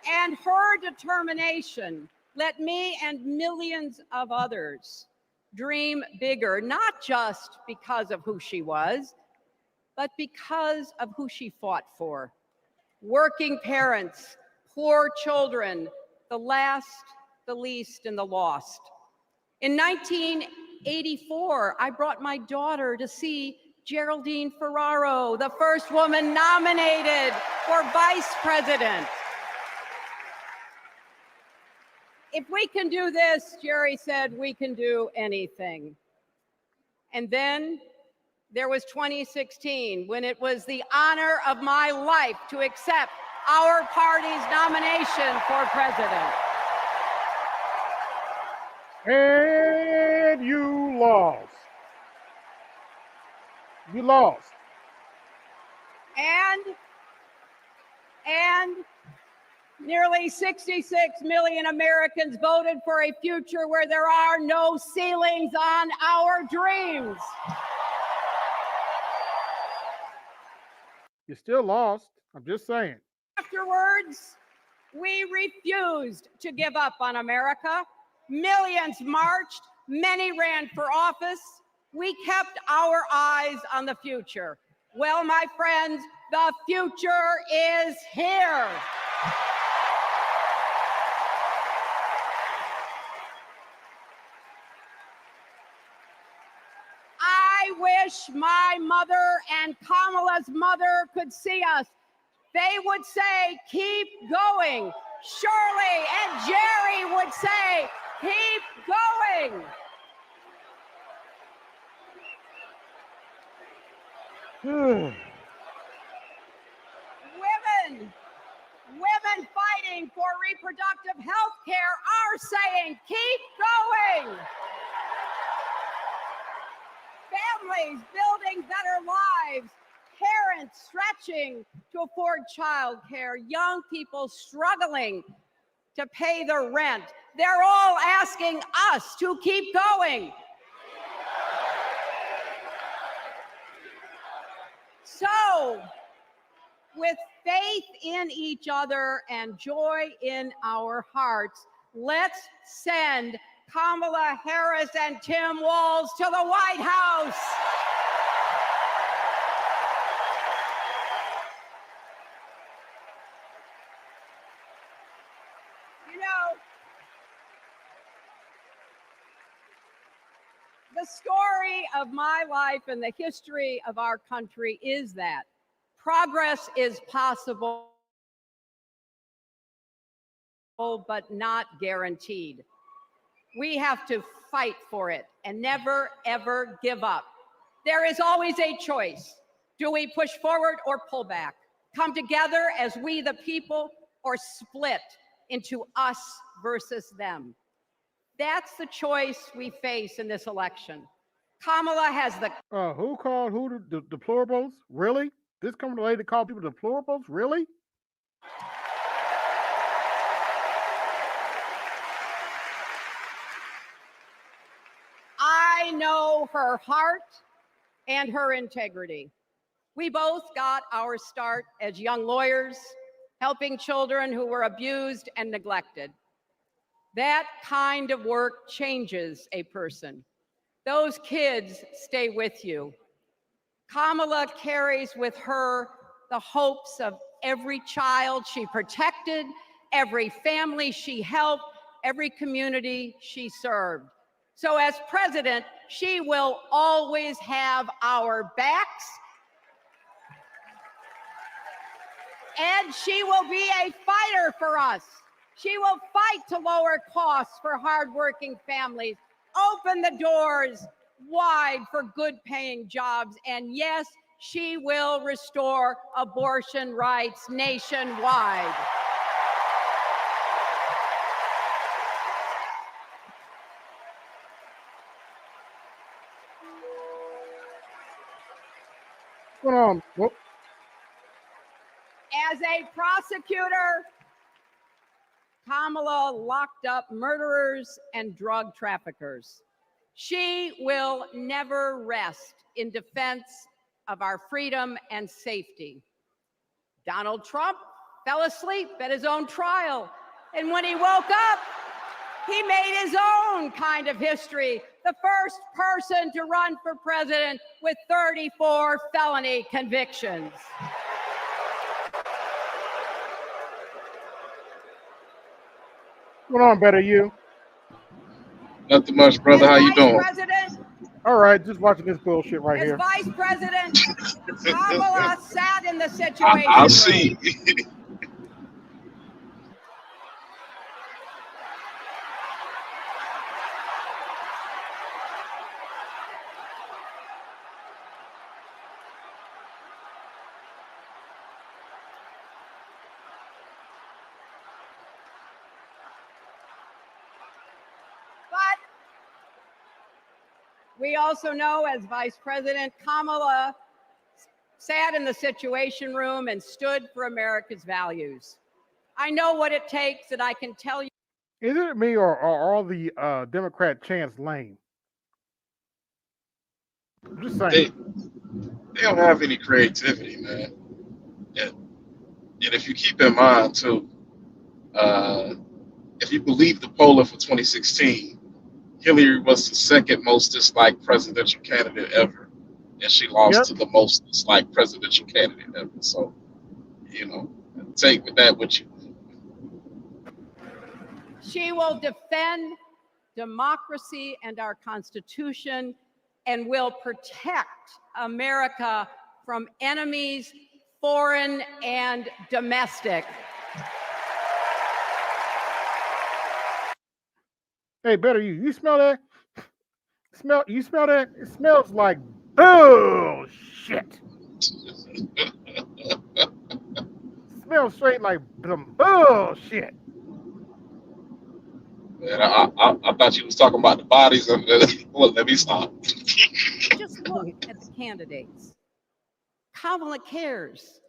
And her determination let me and millions of others dream bigger, not just because of who she was, but because of who she fought for. Working parents, poor children, the last, the least, and the lost. In 1984, I brought my daughter to see Geraldine Ferraro, the first woman nominated for vice president. If we can do this, Jerry said, we can do anything. And then there was 2016, when it was the honor of my life to accept our party's nomination for president. And you lost. You lost. And nearly 66 million Americans voted for a future where there are no ceilings on our dreams. You still lost. I'm just saying. Afterwards, we refused to give up on America. Millions marched, many ran for office. We kept our eyes on the future. Well, my friends, the future is here. I wish my mother and Kamala's mother could see us. They would say, keep going. Shirley and Jerry would say, keep going. Women fighting for reproductive health care are saying, keep going. Families building better lives, parents stretching to afford childcare, young people struggling to pay their rent. They're all asking us to keep going. So, with faith in each other and joy in our hearts, let's send Kamala Harris and Tim Walz to the White House. You know, the story of my life and the history of our country is that progress is possible, but not guaranteed. We have to fight for it and never, ever give up. There is always a choice. Do we push forward or pull back? Come together as we the people, or split into us versus them? That's the choice we face in this election. Kamala has the... Who called who the deplorables? Really? This coming lady to call people deplorables? Really? I know her heart and her integrity. We both got our start as young lawyers, helping children who were abused and neglected. That kind of work changes a person. Those kids stay with you. Kamala carries with her the hopes of every child she protected, every family she helped, every community she served. So as president, she will always have our backs, and she will be a fighter for us. She will fight to lower costs for hardworking families, open the doors wide for good-paying jobs, and yes, she will restore abortion rights nationwide. What's going on? Whoop. As a prosecutor, Kamala locked up murderers and drug traffickers. She will never rest in defense of our freedom and safety. Donald Trump fell asleep at his own trial, and when he woke up, he made his own kind of history, the first person to run for president with 34 felony convictions. What's going on, Better You? Nothing much, brother. How you doing? President, All right, just watching this bullshit right as here. vice president, Kamala sat in the situation I'll room. see. But we also know, as vice president, Kamala sat in the situation room and stood for America's values. I know what it takes, and I can tell you. Is it me or are all the Democrat chants lame? I'm just saying. They don't have any creativity, man. And if you keep in mind too, if you believe the polling for 2016, Hillary was the second most disliked presidential candidate ever, and she lost to the most disliked presidential candidate ever. So, take with that what you. She will defend democracy and our Constitution and will protect America from enemies, foreign and domestic. Hey, Better You. You smell that? You smell that? It smells like bullshit. Smells straight like some bullshit. Man, I thought you was talking about the bodies of the. Well, let me stop. Just look at the candidates. Kamala cares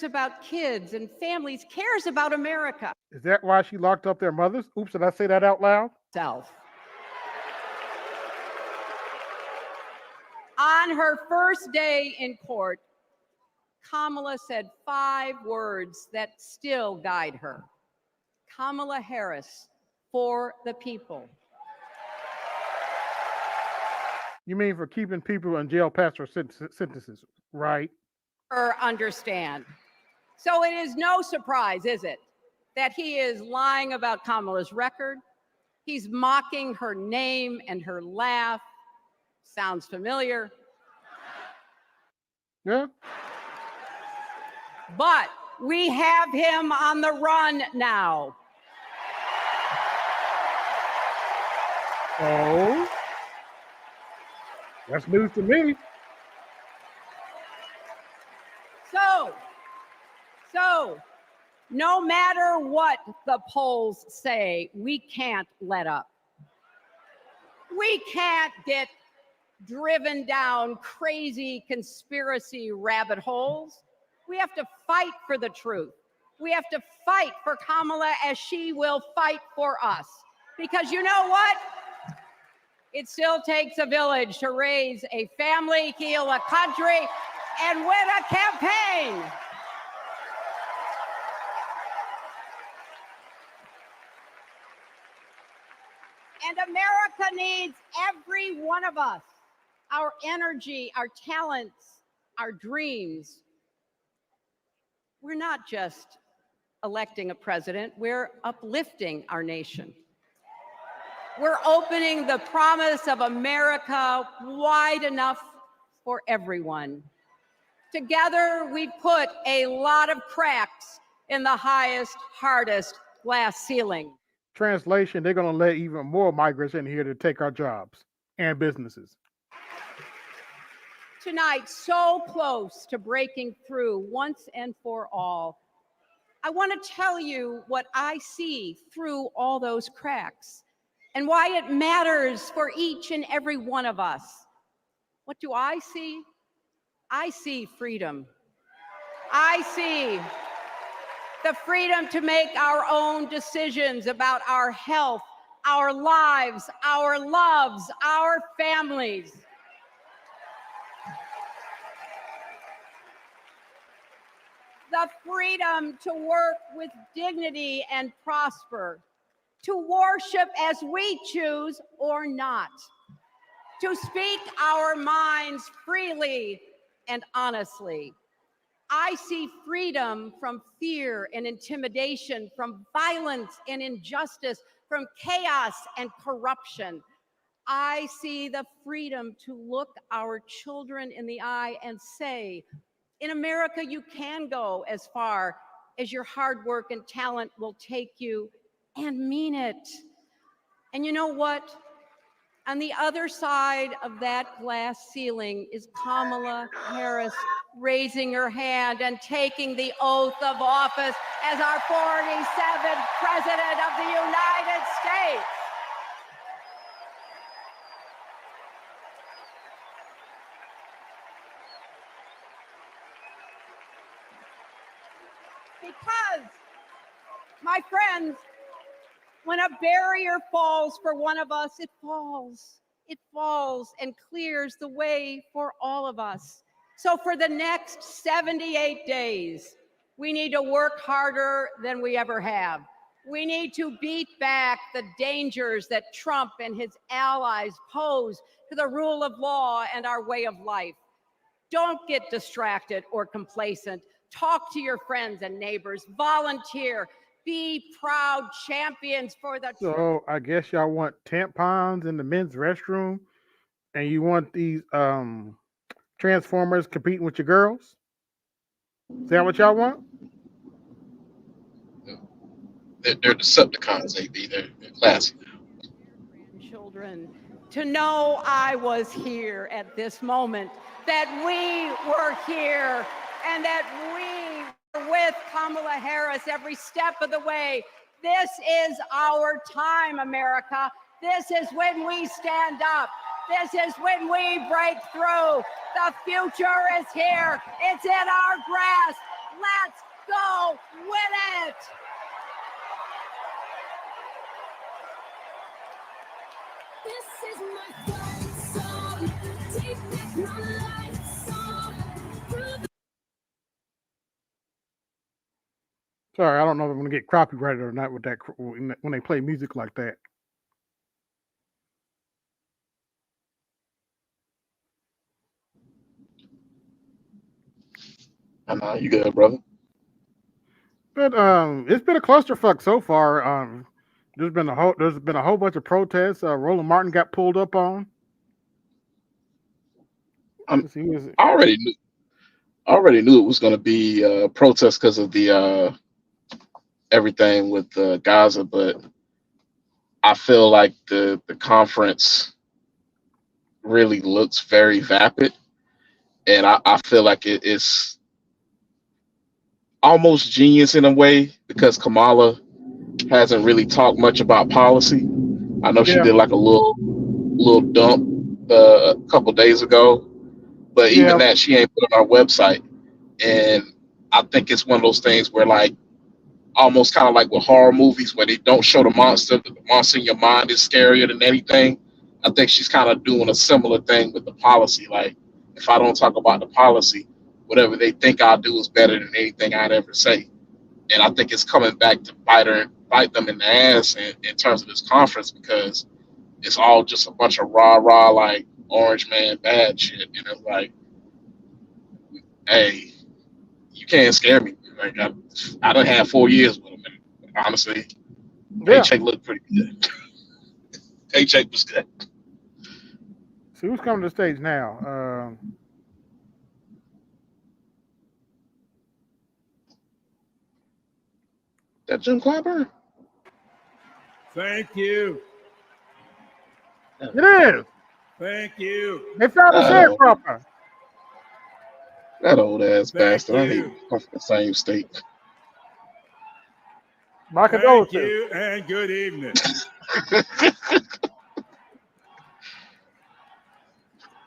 about kids and families, cares about America. Is that why she locked up their mothers? Oops, did I say that out loud? On her first day in court, Kamala said 5 words that still guide her. Kamala Harris, for the people. You mean for keeping people in jail past their sentences, right? Understand. So it is no surprise, is it, that he is lying about Kamala's record? He's mocking her name and her laugh. Sounds familiar. Yeah. But we have him on the run now. Oh, that's news to me. So, no matter what the polls say, we can't let up. We can't get driven down crazy conspiracy rabbit holes. We have to fight for the truth. We have to fight for Kamala as she will fight for us. Because you know what? It still takes a village to raise a family, heal a country, and win a campaign. And America needs every one of us, our energy, our talents, our dreams. We're not just electing a president, we're uplifting our nation. We're opening the promise of America wide enough for everyone. Together, we put a lot of cracks in the highest, hardest glass ceiling. Translation, they're going to let even more migrants in here to take our jobs and businesses. Tonight, so close to breaking through once and for all, I want to tell you what I see through all those cracks and why it matters for each and every one of us. What do I see? I see freedom. I see the freedom to make our own decisions about our health, our lives, our loves, our families. The freedom to work with dignity and prosper, to worship as we choose or not, to speak our minds freely and honestly. I see freedom from fear and intimidation, from violence and injustice, from chaos and corruption. I see the freedom to look our children in the eye and say, in America, you can go as far as your hard work and talent will take you, and mean it. And you know what? On the other side of that glass ceiling is Kamala Harris raising her hand and taking the oath of office as our 47th President of the United States. Because, my friends, when a barrier falls for one of us, it falls. It falls and clears the way for all of us. So for the next 78 days, we need to work harder than we ever have. We need to beat back the dangers that Trump and his allies pose to the rule of law and our way of life. Don't get distracted or complacent. Talk to your friends and neighbors. Volunteer. Be proud champions for the truth. So I guess y'all want tampons in the men's restroom, and you want these Transformers competing with your girls? Is that what y'all want? They're Decepticons, AB. They're classy. Children, to know I was here at this moment, that we were here, and that we were with Kamala Harris every step of the way. This is our time, America. This is when we stand up. This is when we break through. The future is here. It's in our grasp. Let's go win it. This is my fight song. Take back my life song. Sorry, I don't know if I'm going to get copyrighted or not with that when they play music like that. You good, brother? But it's been a clusterfuck so far. There's been a whole bunch of protests. Roland Martin got pulled up on. I already knew it was going to be a protest because of the everything with Gaza, but I feel like the conference really looks very vapid, and I feel like it's almost genius in a way because Kamala hasn't really talked much about policy. I know she did like a little dump a couple days ago, but even that she ain't put on our website. And I think it's one of those things where like almost kind of like with horror movies where they don't show the monster, but the monster in your mind is scarier than anything. I think she's kind of doing a similar thing with the policy. Like if I don't talk about the policy, whatever they think I'll do is better than anything I'd ever say. And I think it's coming back to bite them in the ass in terms of this conference because it's all just a bunch of rah like orange man bad shit. And it's like, hey, you can't scare me. Like I done had 4 years with him, and honestly, paycheck looked pretty good. Hey, Jake was good. See who's coming to the stage now. That Jim Clyburn? Thank you. It is. Thank you. They found a sharecropper. That old ass Thank bastard. I hate you. I'm from the same state. My Thank condolences. you and good evening.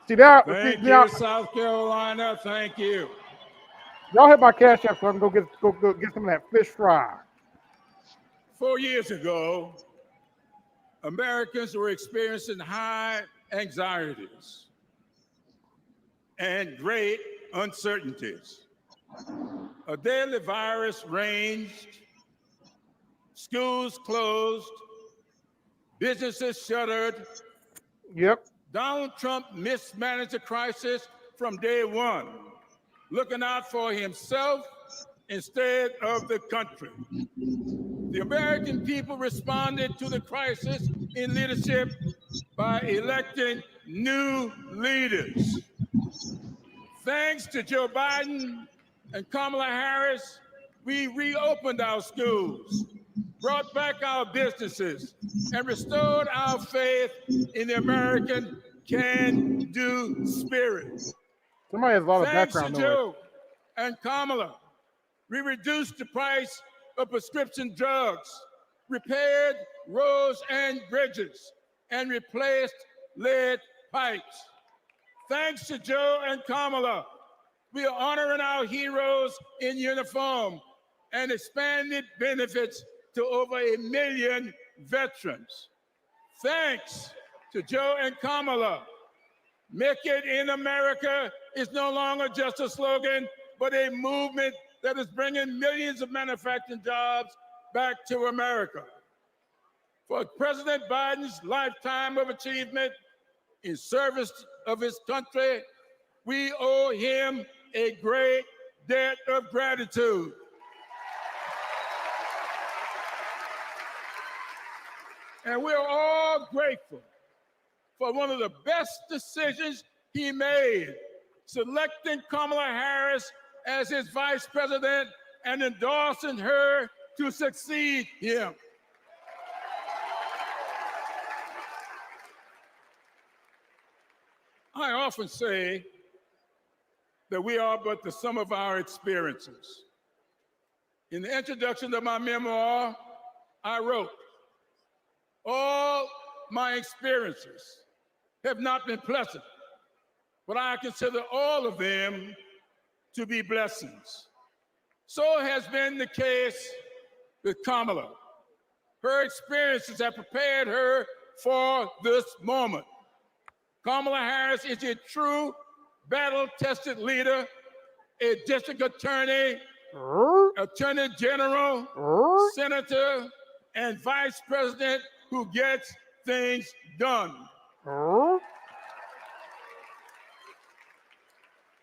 See that? Thank Now, you, South Carolina. Thank you. y'all hit my cash app so I can go get some of that fish fry. 4 years ago, Americans were experiencing high anxieties and great uncertainties. A deadly virus raged, schools closed, businesses shuttered. Yep. Donald Trump mismanaged the crisis from day one, looking out for himself instead of the country. The American people responded to the crisis in leadership by electing new leaders. Thanks to Joe Biden and Kamala Harris, we reopened our schools, brought back our businesses, and restored our faith in the American can-do spirit. Somebody has a lot of Thanks to background noise. Joe and Kamala, we reduced the price of prescription drugs, repaired roads and bridges, and replaced lead pipes. Thanks to Joe and Kamala, we are honoring our heroes in uniform and expanded benefits to over 1 million veterans. Thanks to Joe and Kamala, Make It in America is no longer just a slogan, but a movement that is bringing millions of manufacturing jobs back to America. For President Biden's lifetime of achievement in service of his country, we owe him a great debt of gratitude. And we're all grateful for one of the best decisions he made, selecting Kamala Harris as his vice president and endorsing her to succeed him. I often say that we are but the sum of our experiences. In the introduction of my memoir, I wrote, all my experiences have not been pleasant, but I consider all of them to be blessings. So has been the case with Kamala. Her experiences have prepared her for this moment. Kamala Harris is a true battle-tested leader, a district attorney, attorney general, senator, and vice president who gets things done.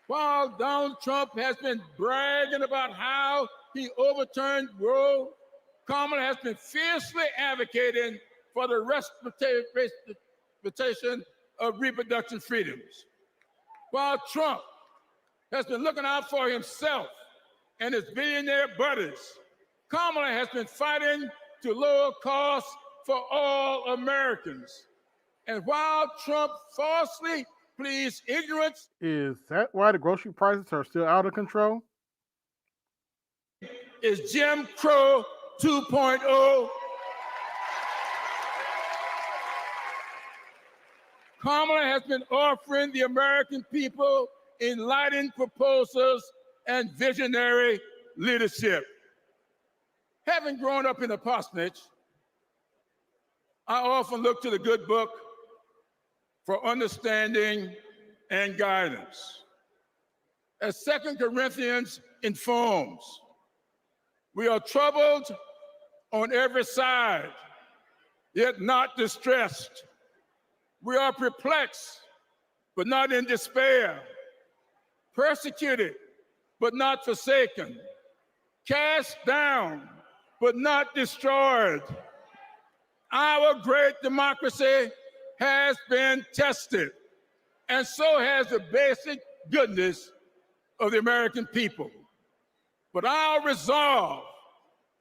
While Donald Trump has been bragging about how he overturned Roe, Kamala has been fiercely advocating for the respectation of reproductive freedoms. While Trump has been looking out for himself and his billionaire buddies, Kamala has been fighting to lower costs for all Americans. And while Trump falsely pleads ignorance, Is that why the grocery prices are still out of control? is Jim Crow 2.0. Kamala has been offering the American people enlightened proposals and visionary leadership. Having grown up in a parsonage, I often look to the good book for understanding and guidance. As 2 Corinthians informs, we are troubled on every side, yet not distressed. We are perplexed, but not in despair, persecuted, but not forsaken, cast down, but not destroyed, Our great democracy has been tested, and so has the basic goodness of the American people. But our resolve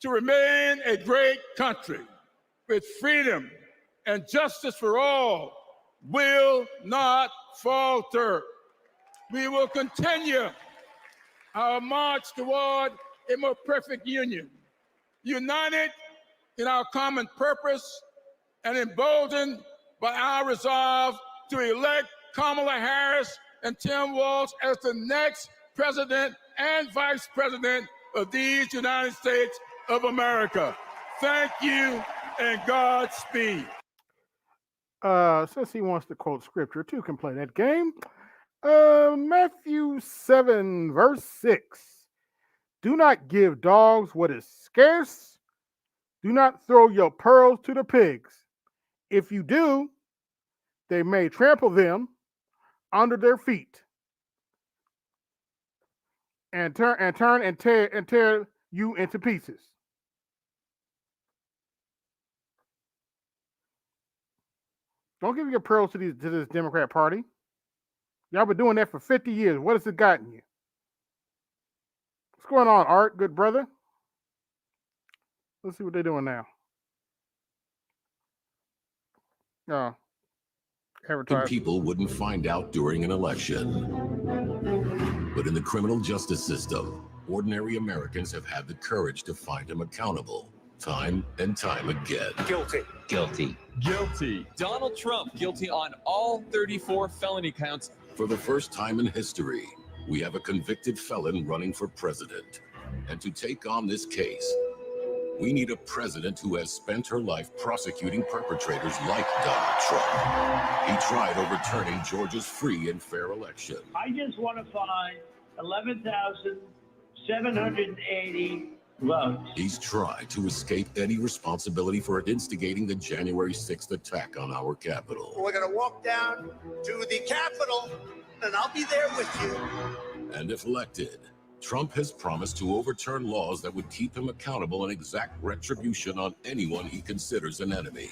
to remain a great country with freedom and justice for all will not falter. We will continue our march toward a more perfect union, united in our common purpose and emboldened by our resolve to elect Kamala Harris and Tim Walz as the next president and vice president of these United States of America. Thank you and Godspeed. Since he wants to quote scripture, two can play that game. Matthew 7, verse 6. Do not give dogs what is scarce. Do not throw your pearls to the pigs. If you do, they may trample them under their feet and tear you into pieces. Don't give your pearls to this Democrat Party. Y'all been doing that for 50 years. What has it gotten you? What's going on, Art, good brother? Let's see what they're doing now. People wouldn't find out during an election. But in the criminal justice system, ordinary Americans have had the courage to find him accountable time and time again. Guilty. Guilty. Guilty. Donald Trump guilty on all 34 felony counts. For the first time in history, we have a convicted felon running for president. And to take on this case, we need a president who has spent her life prosecuting perpetrators like Donald Trump. He tried overturning Georgia's free and fair election. I just want to find 11,780 votes. He's tried to escape any responsibility for instigating the January 6th attack on our Capitol. We're going to walk down to the Capitol, and I'll be there with you. And if elected, Trump has promised to overturn laws that would keep him accountable and exact retribution on anyone he considers an enemy,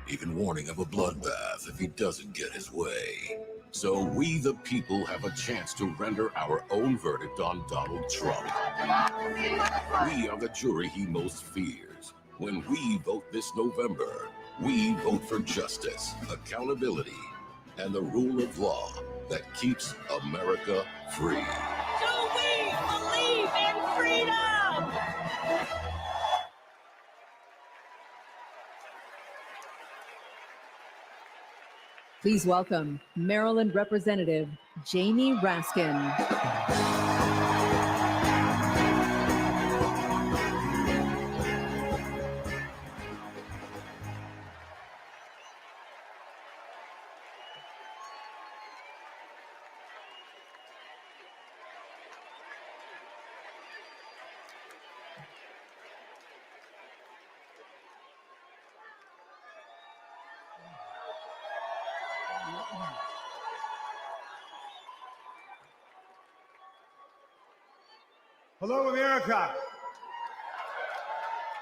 even warning of a bloodbath if he doesn't get his way. So we, the people, have a chance to render our own verdict on Donald Trump. We are the jury he most fears. When we vote this November, we vote for justice, accountability, and the rule of law that keeps America free. Do we believe in freedom? Please welcome Maryland Representative Jamie Raskin. Hello, America.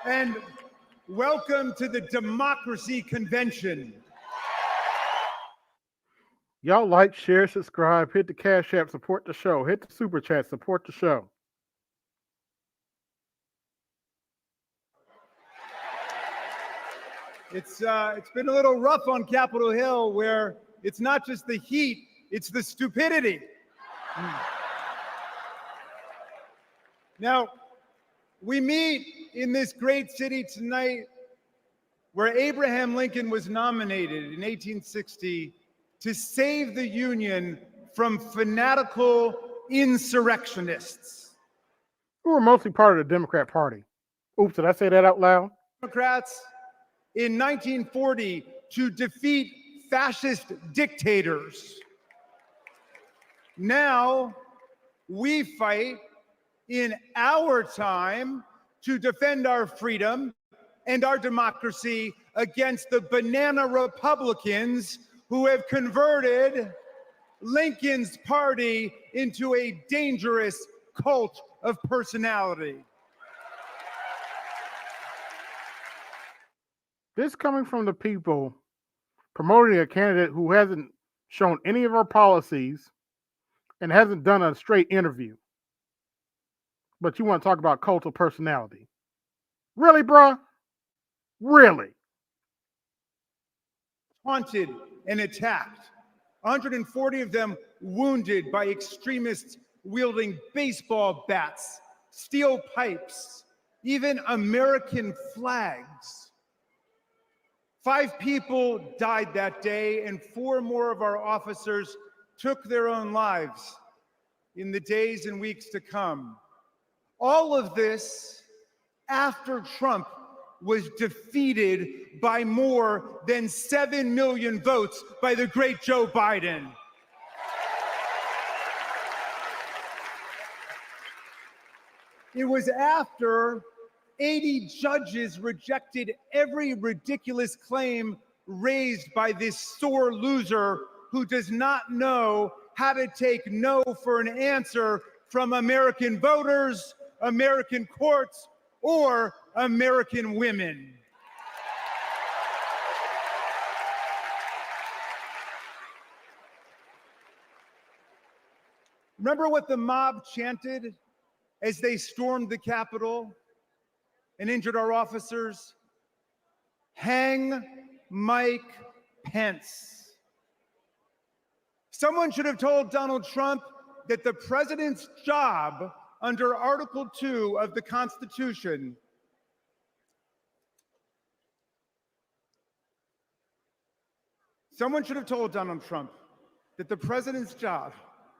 And welcome to the Democracy Convention. Y'all like, share, subscribe, hit the Cash App, support the show, hit the Super Chat, support the show. It's been a little rough on Capitol Hill, where it's not just the heat, it's the stupidity. Now, we meet in this great city tonight where Abraham Lincoln was nominated in 1860 to save the Union from fanatical insurrectionists. Who were mostly part of the Democrat Party. Oops, did I say that out loud? Democrats in 1940 to defeat fascist dictators. Now, we fight in our time to defend our freedom and our democracy against the banana Republicans who have converted Lincoln's party into a dangerous cult of personality. This coming from the people promoting a candidate who hasn't shown any of our policies and hasn't done a straight interview. But you want to talk about cult of personality. Really, bruh? Really? Taunted and attacked. 140 of them wounded by extremists wielding baseball bats, steel pipes, even American flags. 5 people died that day, and 4 more of our officers took their own lives in the days and weeks to come. All of this after Trump was defeated by more than 7 million votes by the great Joe Biden. It was after 80 judges rejected every ridiculous claim raised by this sore loser who does not know how to take no for an answer from American voters, American courts, or American women. Remember what the mob chanted as they stormed the Capitol and injured our officers? Hang Mike Pence. Someone should have told Donald Trump that the president's job under Article 2 of the Constitution Someone should have told Donald Trump that the president's job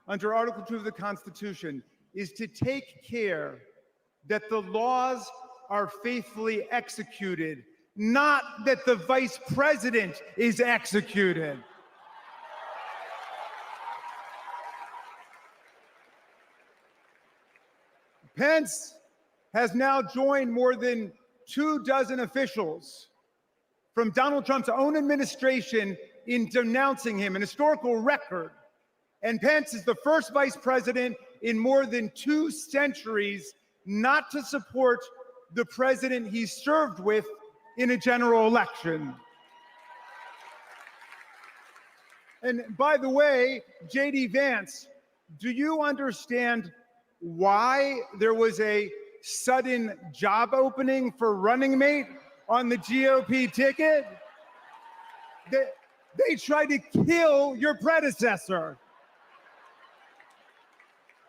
under Article 2 of the Constitution is to take care that the laws are faithfully executed, not that the vice president is executed. Pence has now joined more than 24 officials from Donald Trump's own administration in denouncing him, an historical record. And Pence is the first vice president in more than 2 centuries not to support the president he served with in a general election. And by the way, J.D. Vance, do you understand why there was a sudden job opening for running mate on the GOP ticket? They tried to kill your predecessor.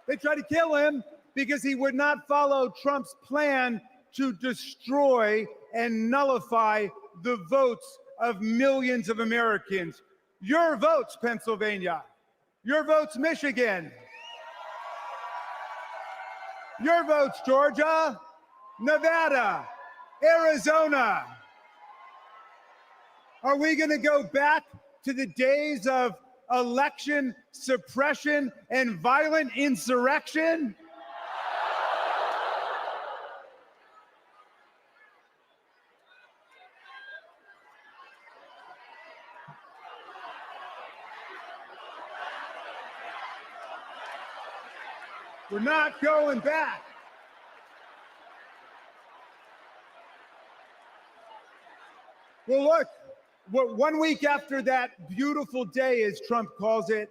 They tried to kill him because he would not follow Trump's plan to destroy and nullify the votes of millions of Americans. Your votes, Pennsylvania. Your votes, Michigan. Your votes, Georgia, Nevada, Arizona. Are we going to go back to the days of election suppression and violent insurrection? We're not going back. Well, look, 1 week after that beautiful day, as Trump calls it,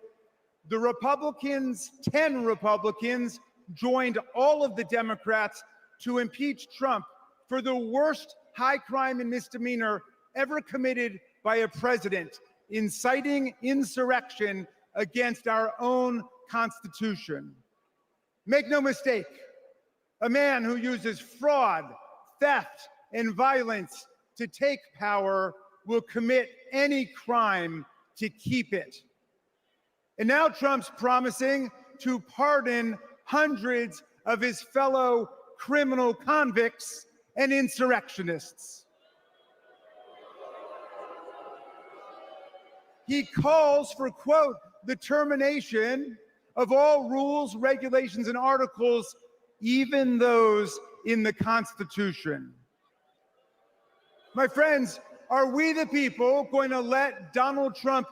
the Republicans, 10 Republicans, joined all of the Democrats to impeach Trump for the worst high crime and misdemeanor ever committed by a president, inciting insurrection against our own Constitution. Make no mistake, a man who uses fraud, theft, and violence to take power will commit any crime to keep it. And now Trump's promising to pardon hundreds of his fellow criminal convicts and insurrectionists. He calls for, quote, the termination of all rules, regulations, and articles, even those in the Constitution. My friends, are we the people going to let Donald Trump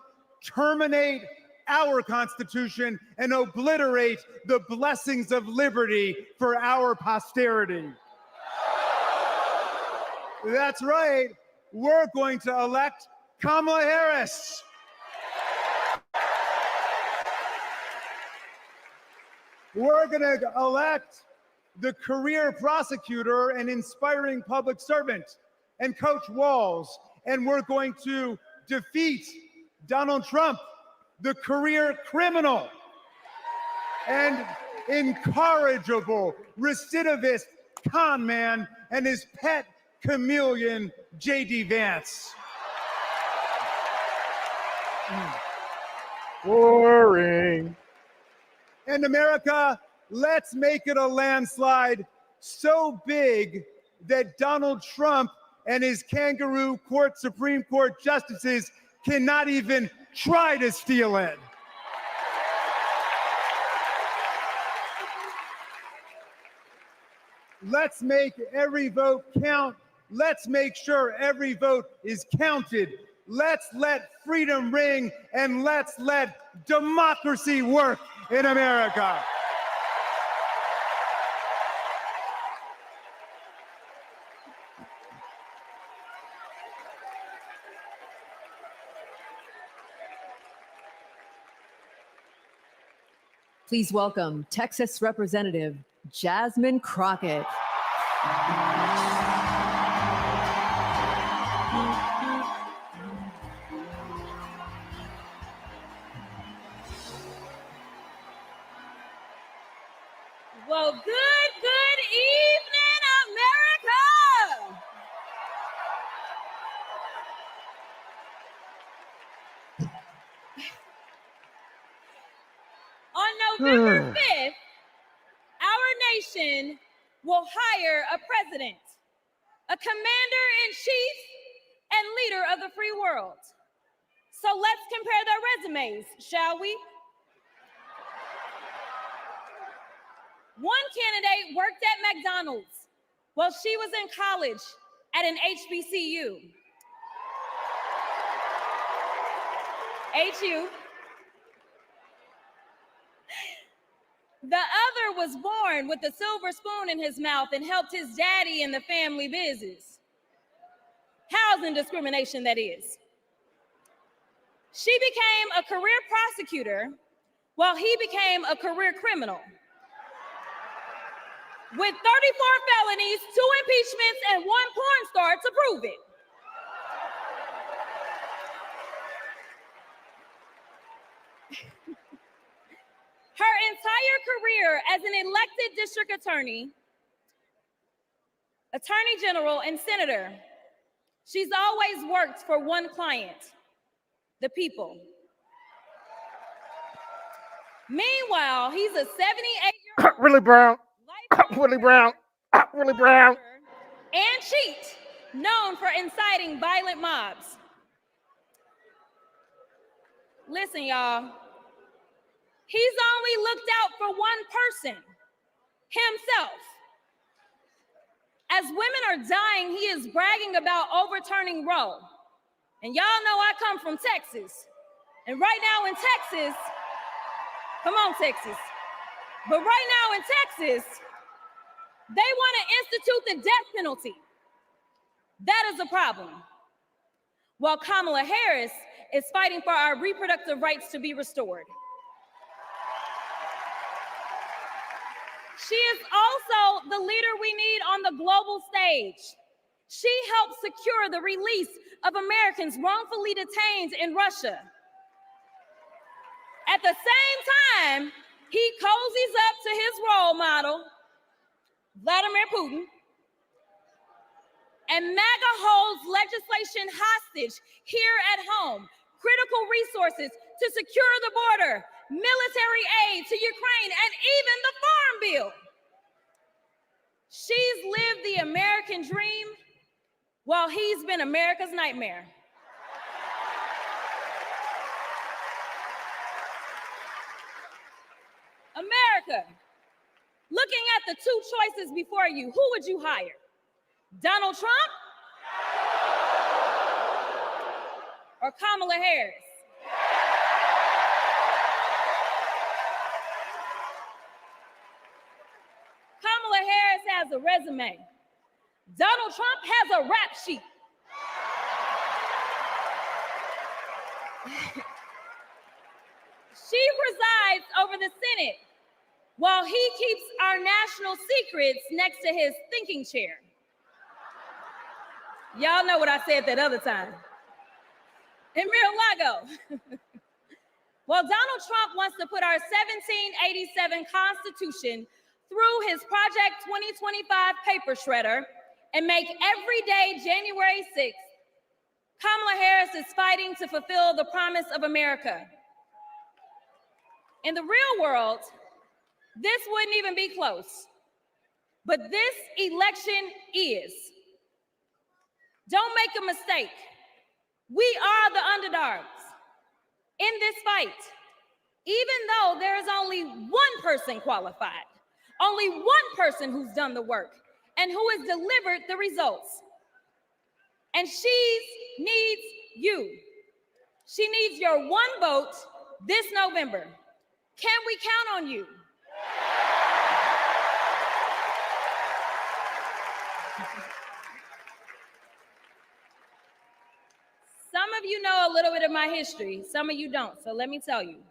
terminate our Constitution and obliterate the blessings of liberty for our posterity? That's right. we're going to elect Kamala Harris. We're going to elect the career prosecutor and inspiring public servant and Coach Walls. And we're going to defeat Donald Trump, the career criminal and incorrigible recidivist con man, and his pet chameleon, J.D. Vance. Boring. And America, let's make it a landslide so big that Donald Trump and his kangaroo court Supreme Court justices cannot even try to steal it. Let's make every vote count. Let's make sure every vote is counted. Let's let freedom ring, and let's let democracy work in America. Please welcome Texas Representative Jasmine Crockett. Well, good evening, America! On November 5th, our nation will hire a president, a commander-in-chief, and leader of the free world. So let's compare their resumes, shall we? One candidate worked at McDonald's while she was in college at an HBCU. HU. The other was born with a silver spoon in his mouth and helped his daddy in the family business. Housing discrimination, that is. She became a career prosecutor while he became a career criminal. With 34 felonies, 2 impeachments, and 1 porn star to prove it. Her entire career as an elected district attorney, attorney general, and senator, she's always worked for one client, the people. Meanwhile, he's a 78-year-old Willie Brown. Willie Brown. Willie Brown. and cheat, known for inciting violent mobs. Listen, y'all. He's only looked out for one person, himself. As women are dying, he is bragging about overturning Roe. And y'all know I come from Texas. And right now in Texas, come on, Texas. But right now in Texas, they want to institute the death penalty. That is a problem. While Kamala Harris is fighting for our reproductive rights to be restored. She is also the leader we need on the global stage. She helped secure the release of Americans wrongfully detained in Russia. At the same time, he cozies up to his role model, Vladimir Putin, and MAGA holds legislation hostage here at home, critical resources to secure the border, military aid to Ukraine, and even the Farm Bill. She's lived the American dream while he's been America's nightmare. America, looking at the 2 choices before you, who would you hire? Donald Trump or Kamala Harris? Kamala Harris has a resume. Donald Trump has a rap sheet. She presides over the Senate while he keeps our national secrets next to his thinking chair. Y'all know what I said that other time. In Mar-a-Lago. Well, Donald Trump wants to put our 1787 Constitution through his Project 2025 paper shredder and make every day January 6th, Kamala Harris is fighting to fulfill the promise of America. In the real world, this wouldn't even be close. But this election is. Don't make a mistake. We are the underdogs in this fight, even though there is only one person qualified, only one person who's done the work and who has delivered the results. And she needs you. She needs your one vote this November. Can we count on you? Some of you know a little bit of my history, some of you don't, so let me tell you.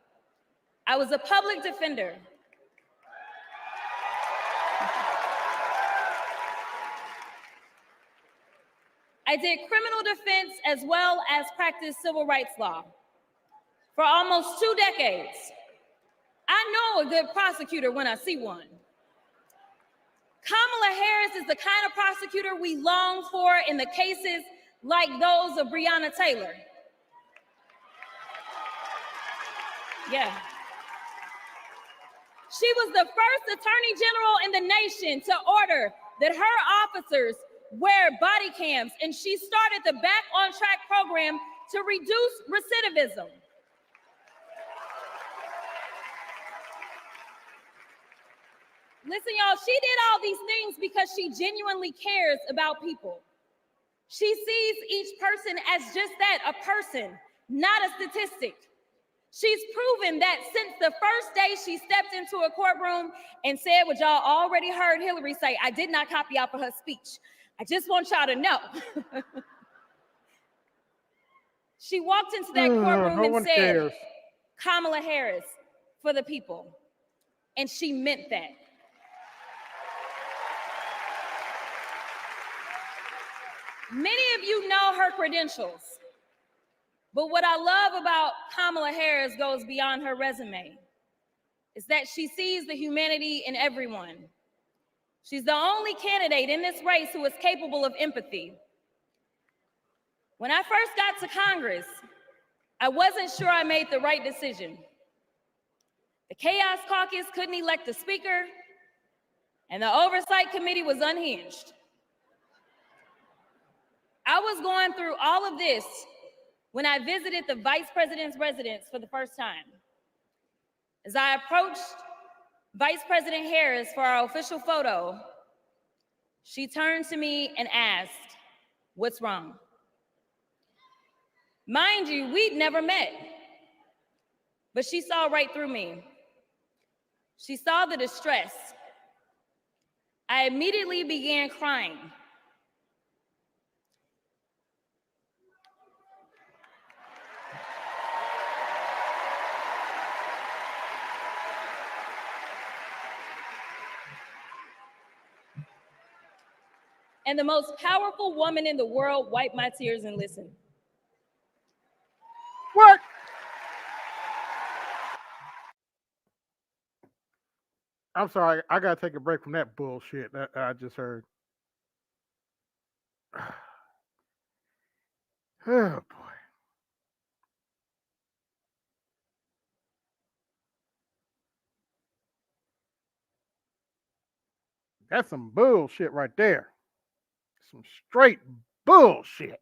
I was a public defender. I did criminal defense as well as practiced civil rights law for almost 2 decades. I know a good prosecutor when I see one. Kamala Harris is the kind of prosecutor we long for in the cases like those of Breonna Taylor. Yeah. She was the first attorney general in the nation to order that her officers wear body cams, and she started the Back on Track program to reduce recidivism. Listen, y'all, she did all these things because she genuinely cares about people. She sees each person as just that, a person, not a statistic. She's proven that since the first day she stepped into a courtroom and said what y'all already heard Hillary say, I did not copy out for her speech. I just want y'all to know. She walked into that courtroom and said, Kamala Harris for the people. And she meant that. Many of you know her credentials, but what I love about Kamala Harris goes beyond her resume, is that she sees the humanity in everyone. She's the only candidate in this race who is capable of empathy. When I first got to Congress, I wasn't sure I made the right decision. The Chaos Caucus couldn't elect a speaker, and the Oversight Committee was unhinged. I was going through all of this when I visited the Vice President's residence for the first time. As I approached Vice President Harris for our official photo, she turned to me and asked, "What's wrong?" Mind you, we'd never met, but she saw right through me. She saw the distress. I immediately began crying. And the most powerful woman in the world wiped my tears and listened. What? I'm sorry, I gotta take a break from that bullshit that I just heard. Oh boy. That's some bullshit right there. Some straight bullshit.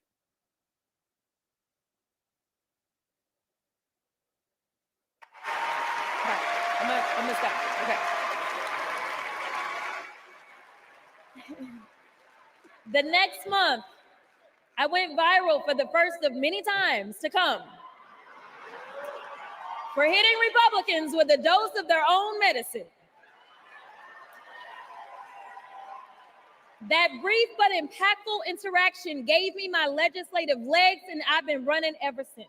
I'm gonna stop. Okay. The next month, I went viral for the first of many times to come for hitting Republicans with a dose of their own medicine. That brief but impactful interaction gave me my legislative legs, and I've been running ever since.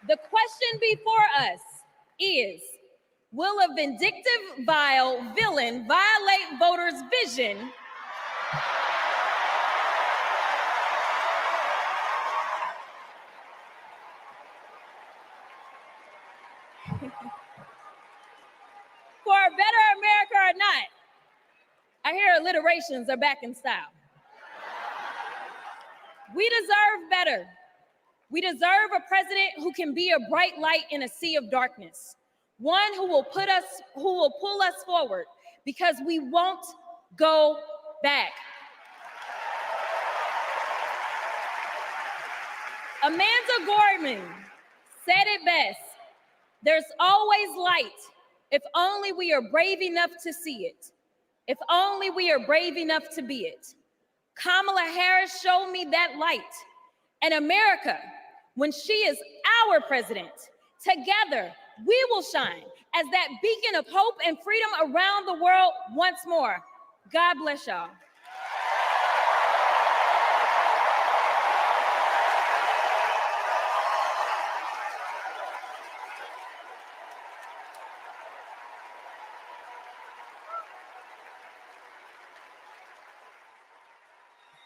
The question before us is, will a vindictive, vile villain violate voters' vision for a better America or not? I hear alliterations are back in style. We deserve better. We deserve a president who can be a bright light in a sea of darkness, one who will pull us forward, because we won't go back. Amanda Gorman said it best: there's always light if only we are brave enough to see it, if only we are brave enough to be it. Kamala Harris showed me that light. And America, when she is our president, together we will shine as that beacon of hope and freedom around the world once more. God bless y'all.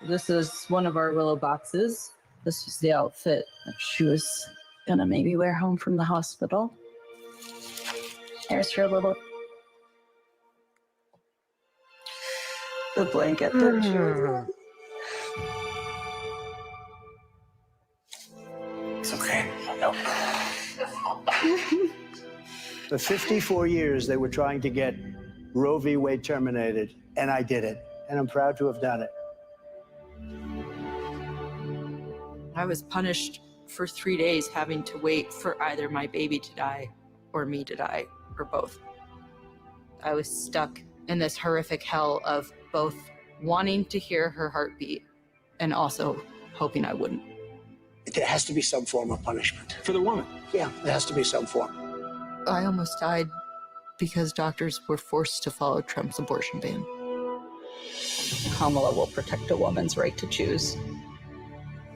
This is one of our willow boxes. This was the outfit that she was gonna maybe wear home from the hospital. Here's her little the blanket that she was in. It's okay. No. For 54 years, they were trying to get Roe v. Wade terminated, and I did it, and I'm proud to have done it. I was punished for 3 days having to wait for either my baby to die or me to die, or both. I was stuck in this horrific hell of both wanting to hear her heartbeat and also hoping I wouldn't. There has to be some form of punishment. For the woman? Yeah, there has to be some form. I almost died because doctors were forced to follow Trump's abortion ban. Kamala will protect a woman's right to choose.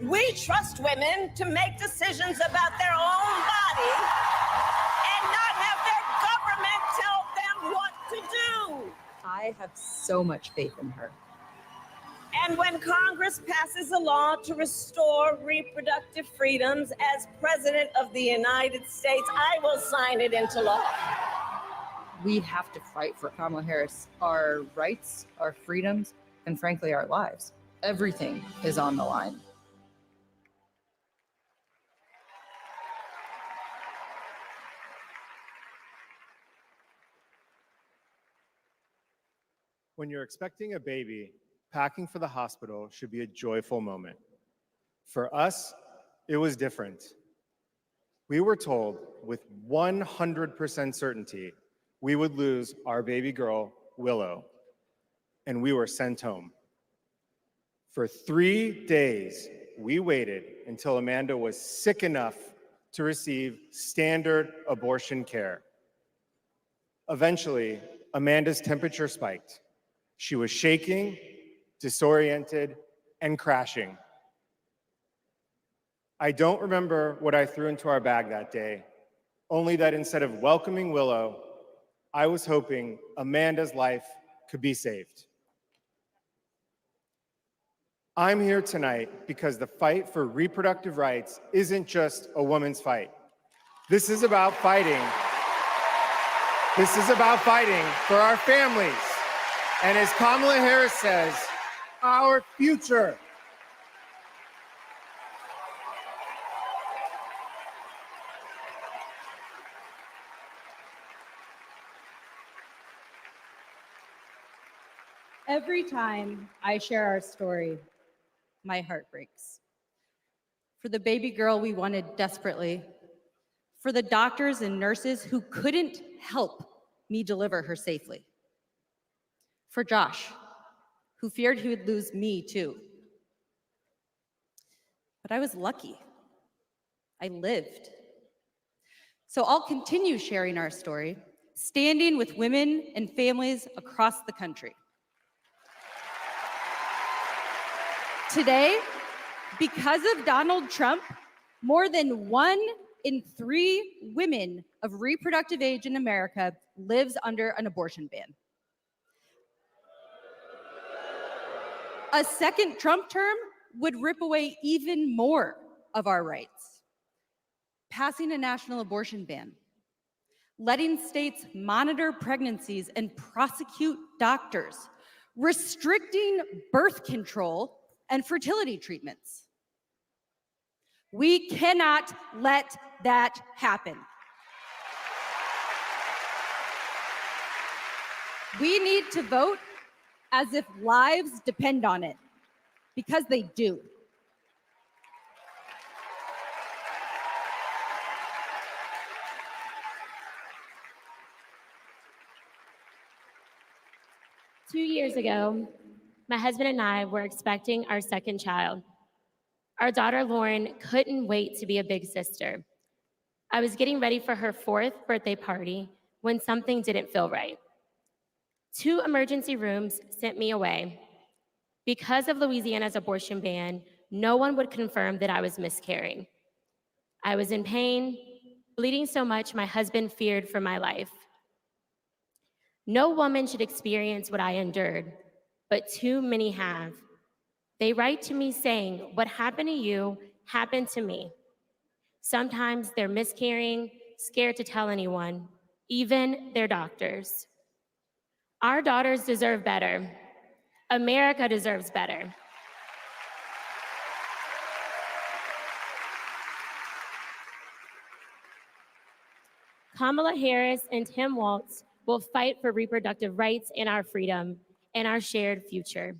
We trust women to make decisions about their own body and not have their government tell them what to do. I have so much faith in her. And when Congress passes a law to restore reproductive freedoms as President of the United States, I will sign it into law. We have to fight for Kamala Harris, our rights, our freedoms, and frankly, our lives. Everything is on the line. When you're expecting a baby, packing for the hospital should be a joyful moment. For us, it was different. We were told with 100% certainty we would lose our baby girl, Willow, and we were sent home. For 3 days, we waited until Amanda was sick enough to receive standard abortion care. Eventually, Amanda's temperature spiked. She was shaking, disoriented, and crashing. I don't remember what I threw into our bag that day, only that instead of welcoming Willow, I was hoping Amanda's life could be saved. I'm here tonight because the fight for reproductive rights isn't just a woman's fight. This is about fighting. This is about fighting for our families. And as Kamala Harris says, our future. Every time I share our story, my heart breaks. For the baby girl we wanted desperately, for the doctors and nurses who couldn't help me deliver her safely, for Josh, who feared he would lose me too. But I was lucky. I lived. So I'll continue sharing our story, standing with women and families across the country. Today, because of Donald Trump, more than 1 in 3 women of reproductive age in America lives under an abortion ban. A second Trump term would rip away even more of our rights. Passing a national abortion ban, letting states monitor pregnancies and prosecute doctors, restricting birth control and fertility treatments. We cannot let that happen. We need to vote as if lives depend on it, because they do. Two years ago, my husband and I were expecting our second child. Our daughter, Lauren, couldn't wait to be a big sister. I was getting ready for her 4th birthday party when something didn't feel right. 2 emergency rooms sent me away. Because of Louisiana's abortion ban, no one would confirm that I was miscarrying. I was in pain, bleeding so much my husband feared for my life. No woman should experience what I endured, but too many have. They write to me saying, "What happened to you happened to me." Sometimes they're miscarrying, scared to tell anyone, even their doctors. Our daughters deserve better. America deserves better. Kamala Harris and Tim Walz will fight for reproductive rights and our freedom and our shared future.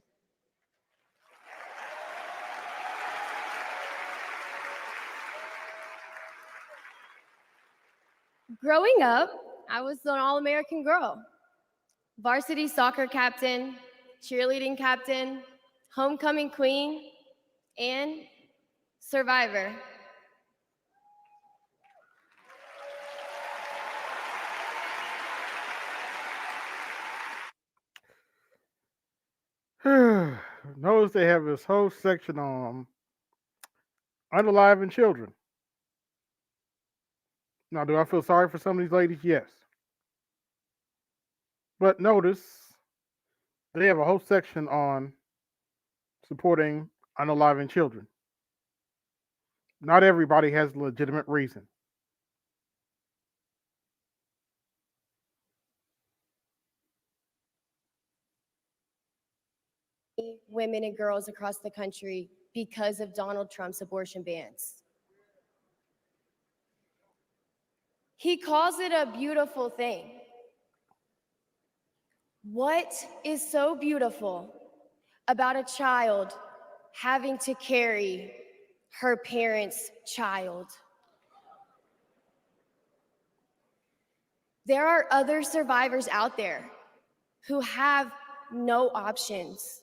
Growing up, I was an all-American girl. Varsity soccer captain, cheerleading captain, homecoming queen, and survivor. Notice they have this whole section on unaliving children. Now, do I feel sorry for some of these ladies? Yes. But notice they have a whole section on supporting unaliving children. Not everybody has a legitimate reason. Women and girls across the country because of Donald Trump's abortion bans. He calls it a beautiful thing. What is so beautiful about a child having to carry her parents' child? There are other survivors out there who have no options.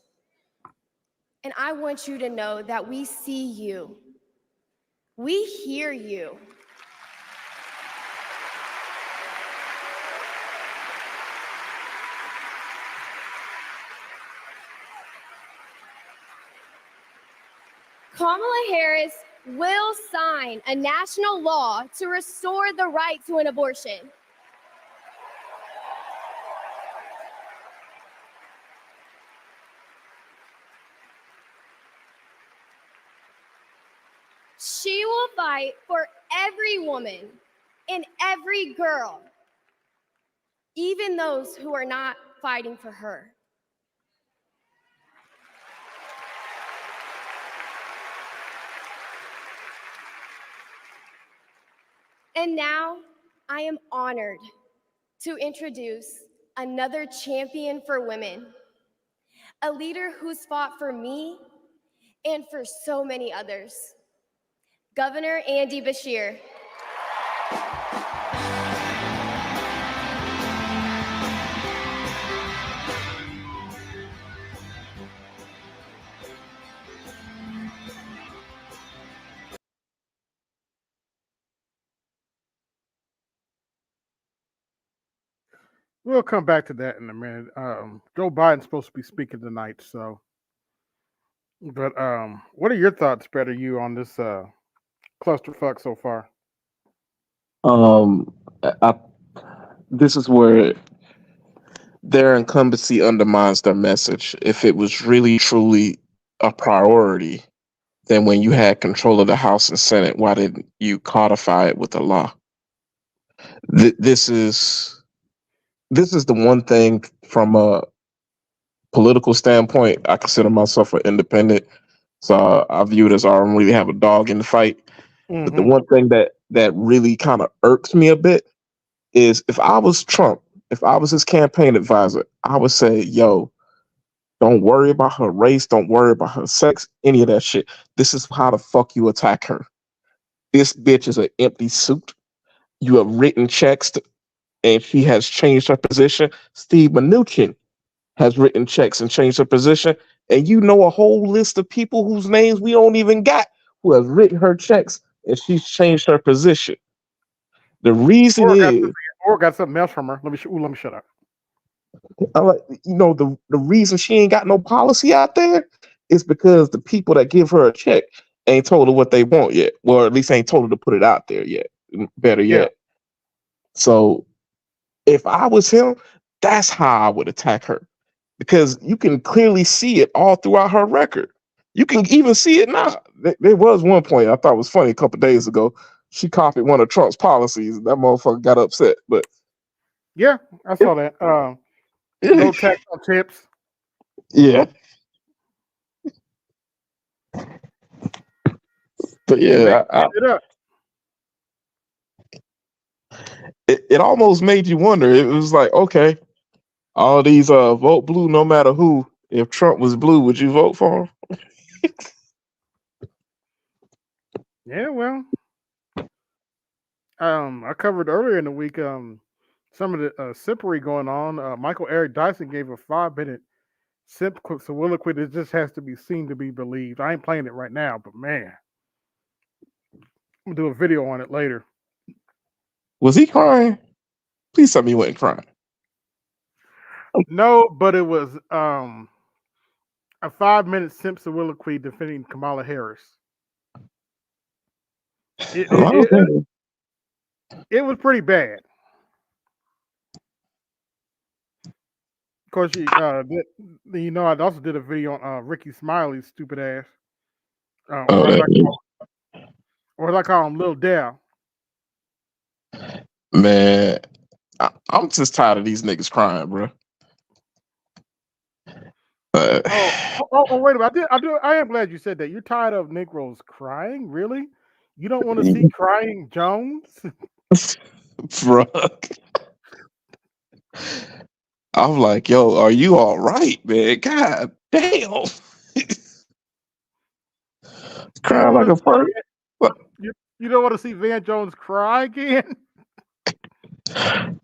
And I want you to know that we see you. We hear you. Kamala Harris will sign a national law to restore the right to an abortion. She will fight for every woman and every girl, even those who are not fighting for her. And now I am honored to introduce another champion for women, a leader who's fought for me and for so many others, Governor Andy Beshear. We'll come back to that in a minute. Joe Biden's supposed to be speaking tonight, so. But what are your thoughts, Better You, on this clusterfuck so far? I, this is where their incumbency undermines their message. If it was really truly a priority, then when you had control of the House and Senate, why didn't you codify it with a law? This is the one thing from a political standpoint. I consider myself an independent, so I view it as I don't really have a dog in the fight. But the one thing that really kind of irks me a bit is if I was Trump, if I was his campaign advisor, I would say, yo, don't worry about her race, don't worry about her sex, any of that shit. This is how the fuck you attack her. This bitch is an empty suit. You have written checks and she has changed her position. Steve Mnuchin has written checks and changed her position. And you know a whole list of people whose names we don't even got who have written her checks and she's changed her position. The reason or got something else from her. Let me shut up. The reason she ain't got no policy out there is because the people that give her a check ain't told her what they want yet. Well, at least ain't told her to put it out there yet. Better yet. So if I was him, that's how I would attack her. Because you can clearly see it all throughout her record. You can even see it now. There was one point I thought was funny a couple days ago. She copied one of Trump's policies, and that motherfucker got upset. But yeah, I saw that. No tax on tips. Yeah. But yeah, it almost made you wonder. It was like, okay, all these vote blue no matter who. If Trump was blue, would you vote for him? Yeah, well, I covered earlier in the week some of the simpery going on. Michael Eric Dyson gave a 5-minute soliloquy that just has to be seen to be believed. I ain't playing it right now, but man, I'm gonna do a video on it later. Was he crying? Please tell me he wasn't crying. No, but it was a 5-minute simp soliloquy defending Kamala Harris. It was pretty bad. Of course, I also did a video on Ricky Smiley's stupid ass. Or as I call him, Lil Dell. Man, I'm just tired of these niggas crying, bro. Wait a minute. I am glad you said that. You're tired of Negroes crying? Really? You don't want to see crying Jones? Bro. I'm like, yo, are you all right, man? God damn. Crying like a person. You don't want to see Van Jones cry again?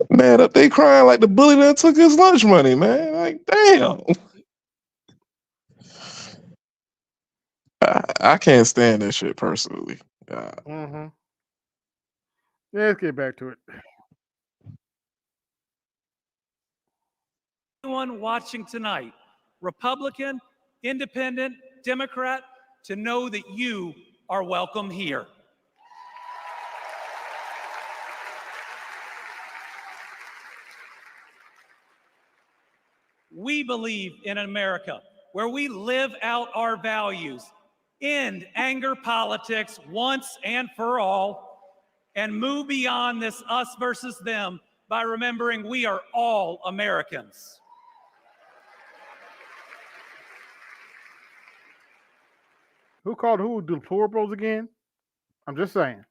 Man, they crying like the bully that took his lunch money, man. Like, damn. I can't stand that shit personally. Mm-hmm. Yeah, let's get back to it. Anyone watching tonight, Republican, Independent, Democrat, to know that you are welcome here. We believe in America where we live out our values, end anger politics once and for all, and move beyond this us versus them by remembering we are all Americans. Who called who deplorables again? I'm just saying.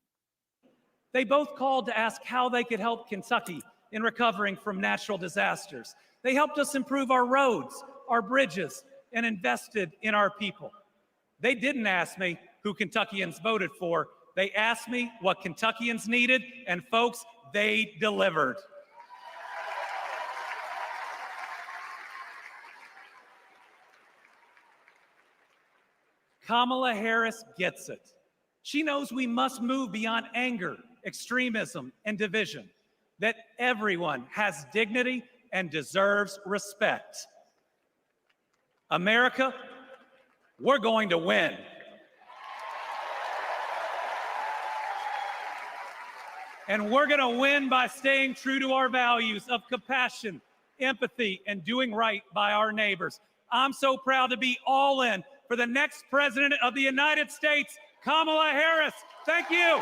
They both called to ask how they could help Kentucky in recovering from natural disasters. They helped us improve our roads, our bridges, and invested in our people. They didn't ask me who Kentuckians voted for. They asked me what Kentuckians needed, and folks, they delivered. Kamala Harris gets it. She knows we must move beyond anger, extremism, and division, that everyone has dignity and deserves respect. America, we're going to win. And we're going to win by staying true to our values of compassion, empathy, and doing right by our neighbors. I'm so proud to be all in for the next president of the United States, Kamala Harris. Thank you.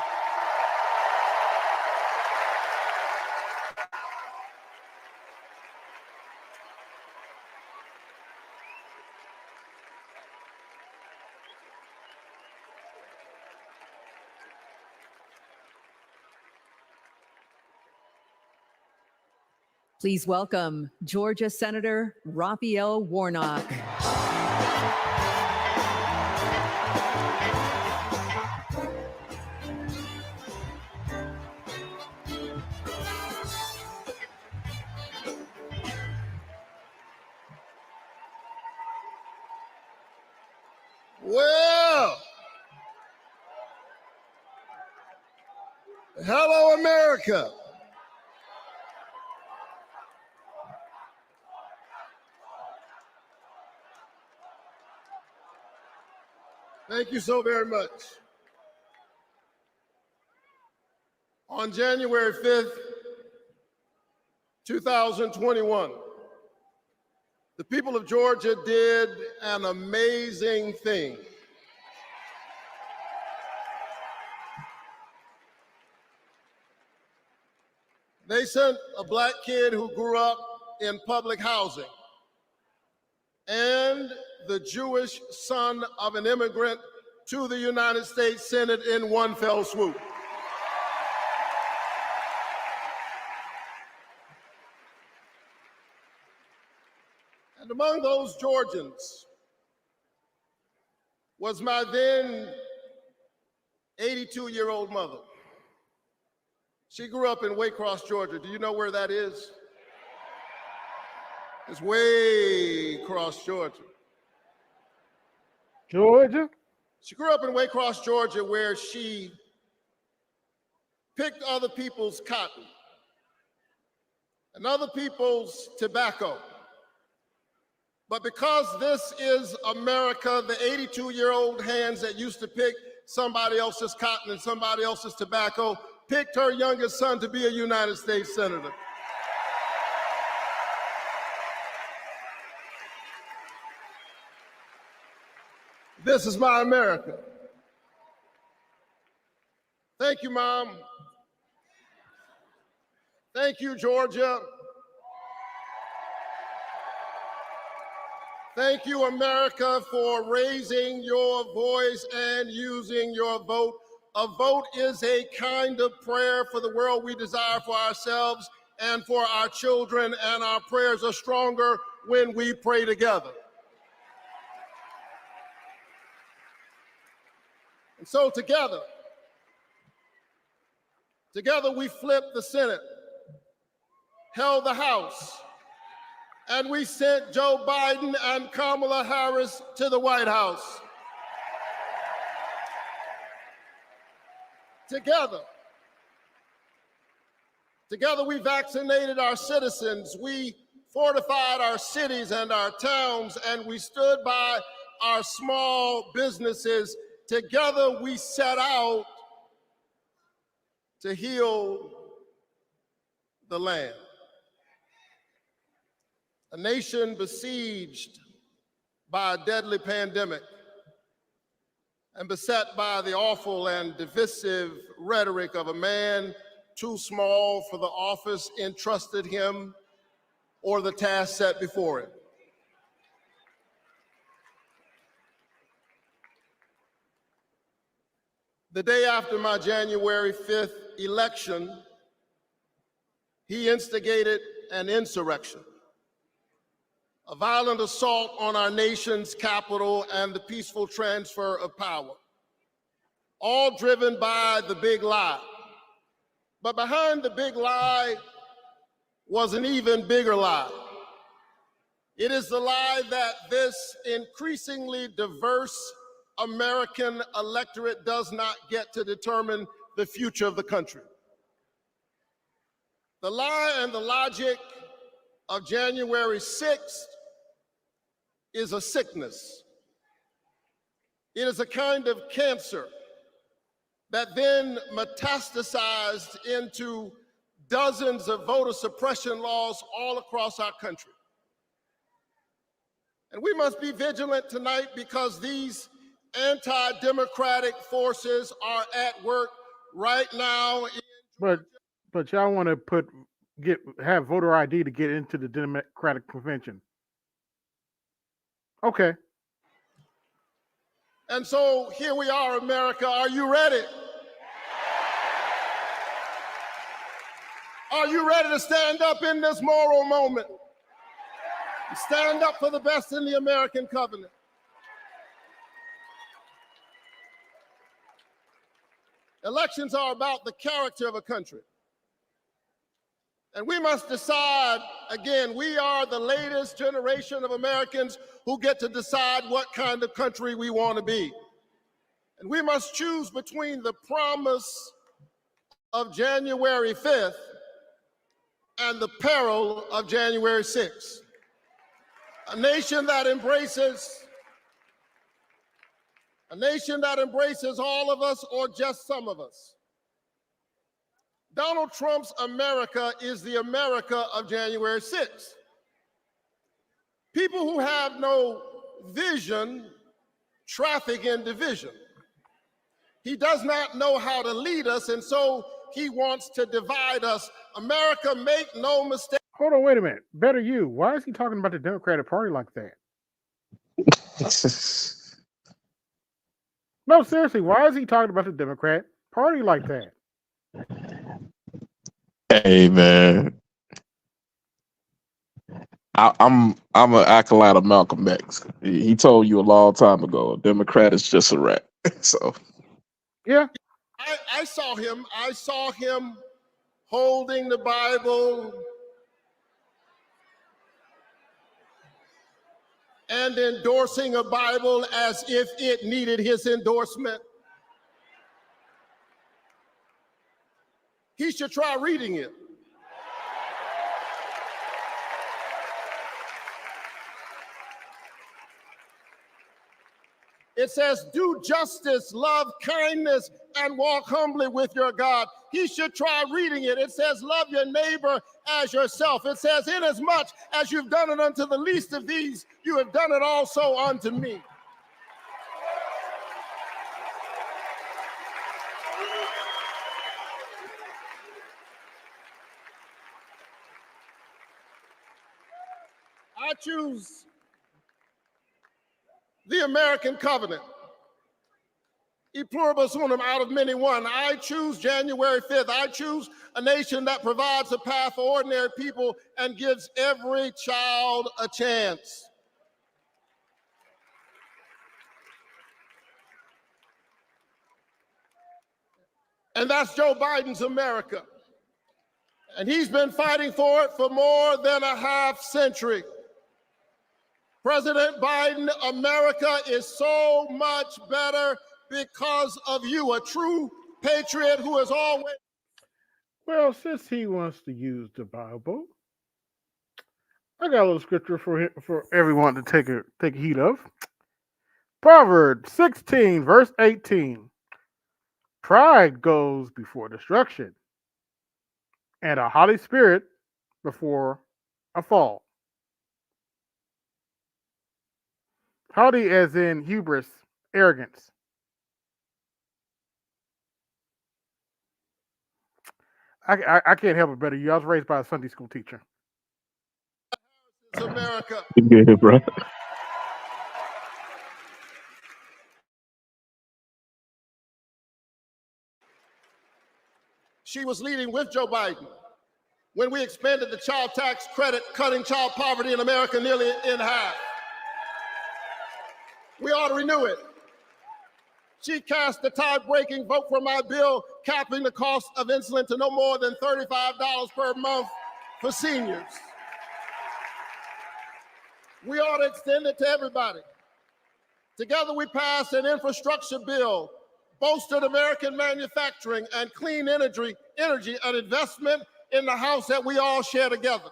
Please welcome Georgia Senator Raphael Warnock. Well, hello, America. Thank you so very much. On January 5th, 2021, the people of Georgia did an amazing thing. They sent a black kid who grew up in public housing and the Jewish son of an immigrant to the United States Senate in one fell swoop. And among those Georgians was my then 82-year-old mother. She grew up in Waycross, Georgia. Do you know where that is? It's way across Georgia. Georgia? She grew up in Waycross, Georgia, where she picked other people's cotton and other people's tobacco. But because this is America, the 82-year-old hands that used to pick somebody else's cotton and somebody else's tobacco picked her youngest son to be a United States Senator. This is my America. Thank you, Mom. Thank you, Georgia. Thank you, America, for raising your voice and using your vote. A vote is a kind of prayer for the world we desire for ourselves and for our children, and our prayers are stronger when we pray together. And so together we flipped the Senate, held the House, and we sent Joe Biden and Kamala Harris to the White House. Together we vaccinated our citizens, we fortified our cities and our towns, and we stood by our small businesses. Together we set out to heal the land. A nation besieged by a deadly pandemic and beset by the awful and divisive rhetoric of a man too small for the office entrusted him or the task set before him. The day after my January 5th election, he instigated an insurrection, a violent assault on our nation's capital and the peaceful transfer of power, all driven by the big lie. But behind the big lie was an even bigger lie. It is the lie that this increasingly diverse American electorate does not get to determine the future of the country. The lie and the logic of January 6th is a sickness. It is a kind of cancer that then metastasized into dozens of voter suppression laws all across our country. And we must be vigilant tonight because these anti-democratic forces are at work right now. But y'all want to have voter ID to get into the Democratic Convention. Okay. And so here we are, America. Are you ready? Are you ready to stand up in this moral moment? Stand up for the best in the American covenant. Elections are about the character of a country. And we must decide, again, we are the latest generation of Americans who get to decide what kind of country we want to be. And we must choose between the promise of January 5th and the peril of January 6th. A nation that embraces all of us or just some of us. Donald Trump's America is the America of January 6th. People who have no vision traffic in division. He does not know how to lead us, and so he wants to divide us. America, make no mistake. Hold on, wait a minute. Better you. Why is he talking about the Democratic Party like that? No, seriously, why is he talking about the Democrat Party like that? Hey man, I'm an acolyte of Malcolm X. He told you a long time ago, a Democrat is just a rat. So yeah, I saw him holding the Bible and endorsing a Bible as if it needed his endorsement. He should try reading it. It says, do justice, love kindness, and walk humbly with your God. He should try reading it. It says, love your neighbor as yourself. It says, inasmuch as you've done it unto the least of these, you have done it also unto me. I choose the American covenant. E pluribus unum, out of many one. I choose January 5th. I choose a nation that provides a path for ordinary people and gives every child a chance. And that's Joe Biden's America. And he's been fighting for it for more than a half century. President Biden, America is so much better because of you, a true patriot who has always... Well, since he wants to use the Bible, I got a little scripture for everyone to take heed of. Proverbs 16, verse 18. Pride goes before destruction, and a haughty spirit before a fall. Haughty as in hubris, arrogance. I can't help it better. I was raised by a Sunday school teacher. It's America. yeah, bro. She was leading with Joe Biden when we expanded the child tax credit, cutting child poverty in America nearly in half. We ought to renew it. She cast the tie-breaking vote for my bill, capping the cost of insulin to no more than $35 per month for seniors. We ought to extend it to everybody. Together we passed an infrastructure bill, boosted American manufacturing and clean energy, an investment in the house that we all share together.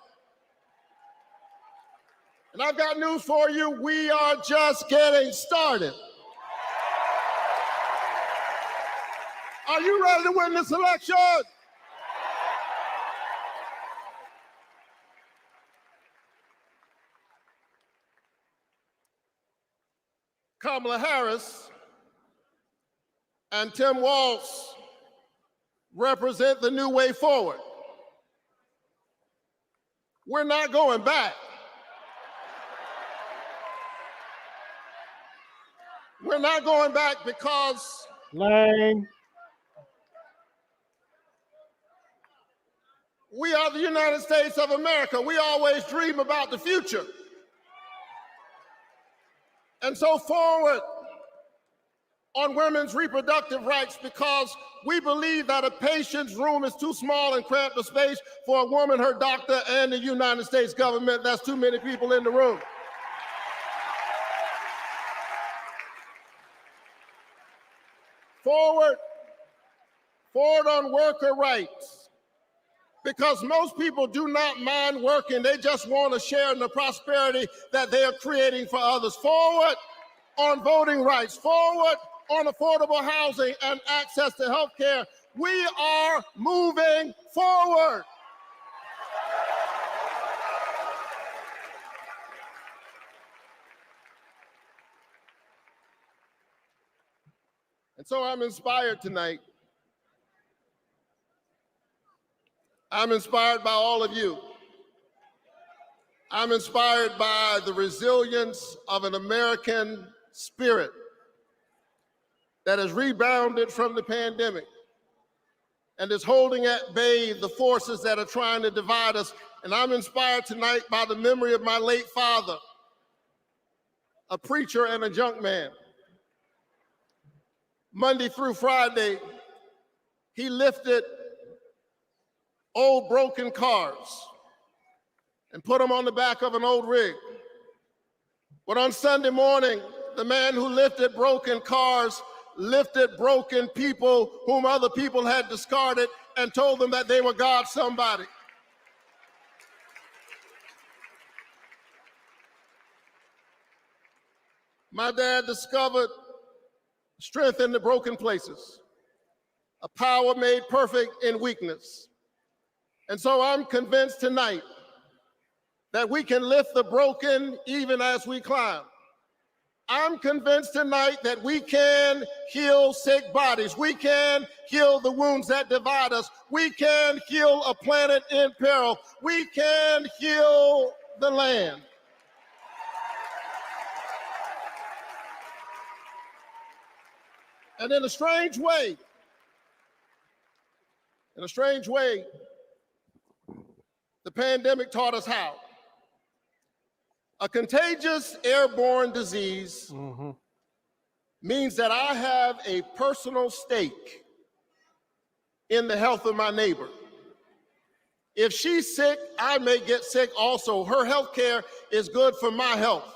And I've got news for you, we are just getting started. Are you ready to win this election? Kamala Harris and Tim Walz represent the new way forward. We're not going back. We're not going back because Lame. we are the United States of America. We always dream about the future. And so forward on women's reproductive rights, because we believe that a patient's room is too small and cramped a space for a woman, her doctor, and the United States government. That's too many people in the room. Forward on worker rights, because most people do not mind working. They just want to share in the prosperity that they are creating for others. Forward on voting rights, forward on affordable housing and access to health care. We are moving forward. And so I'm inspired tonight. I'm inspired by all of you. I'm inspired by the resilience of an American spirit that has rebounded from the pandemic and is holding at bay the forces that are trying to divide us. And I'm inspired tonight by the memory of my late father, a preacher and a junk man. Monday through Friday, he lifted old broken cars and put them on the back of an old rig. But on Sunday morning, the man who lifted broken cars lifted broken people whom other people had discarded and told them that they were God's somebody. My dad discovered strength in the broken places, a power made perfect in weakness. And so I'm convinced tonight that we can lift the broken even as we climb. I'm convinced tonight that we can heal sick bodies. We can heal the wounds that divide us. We can heal a planet in peril. We can heal the land. And in a strange way, the pandemic taught us how. A contagious airborne disease means that I have a personal stake in the health of my neighbor. If she's sick, I may get sick also. Her health care is good for my health.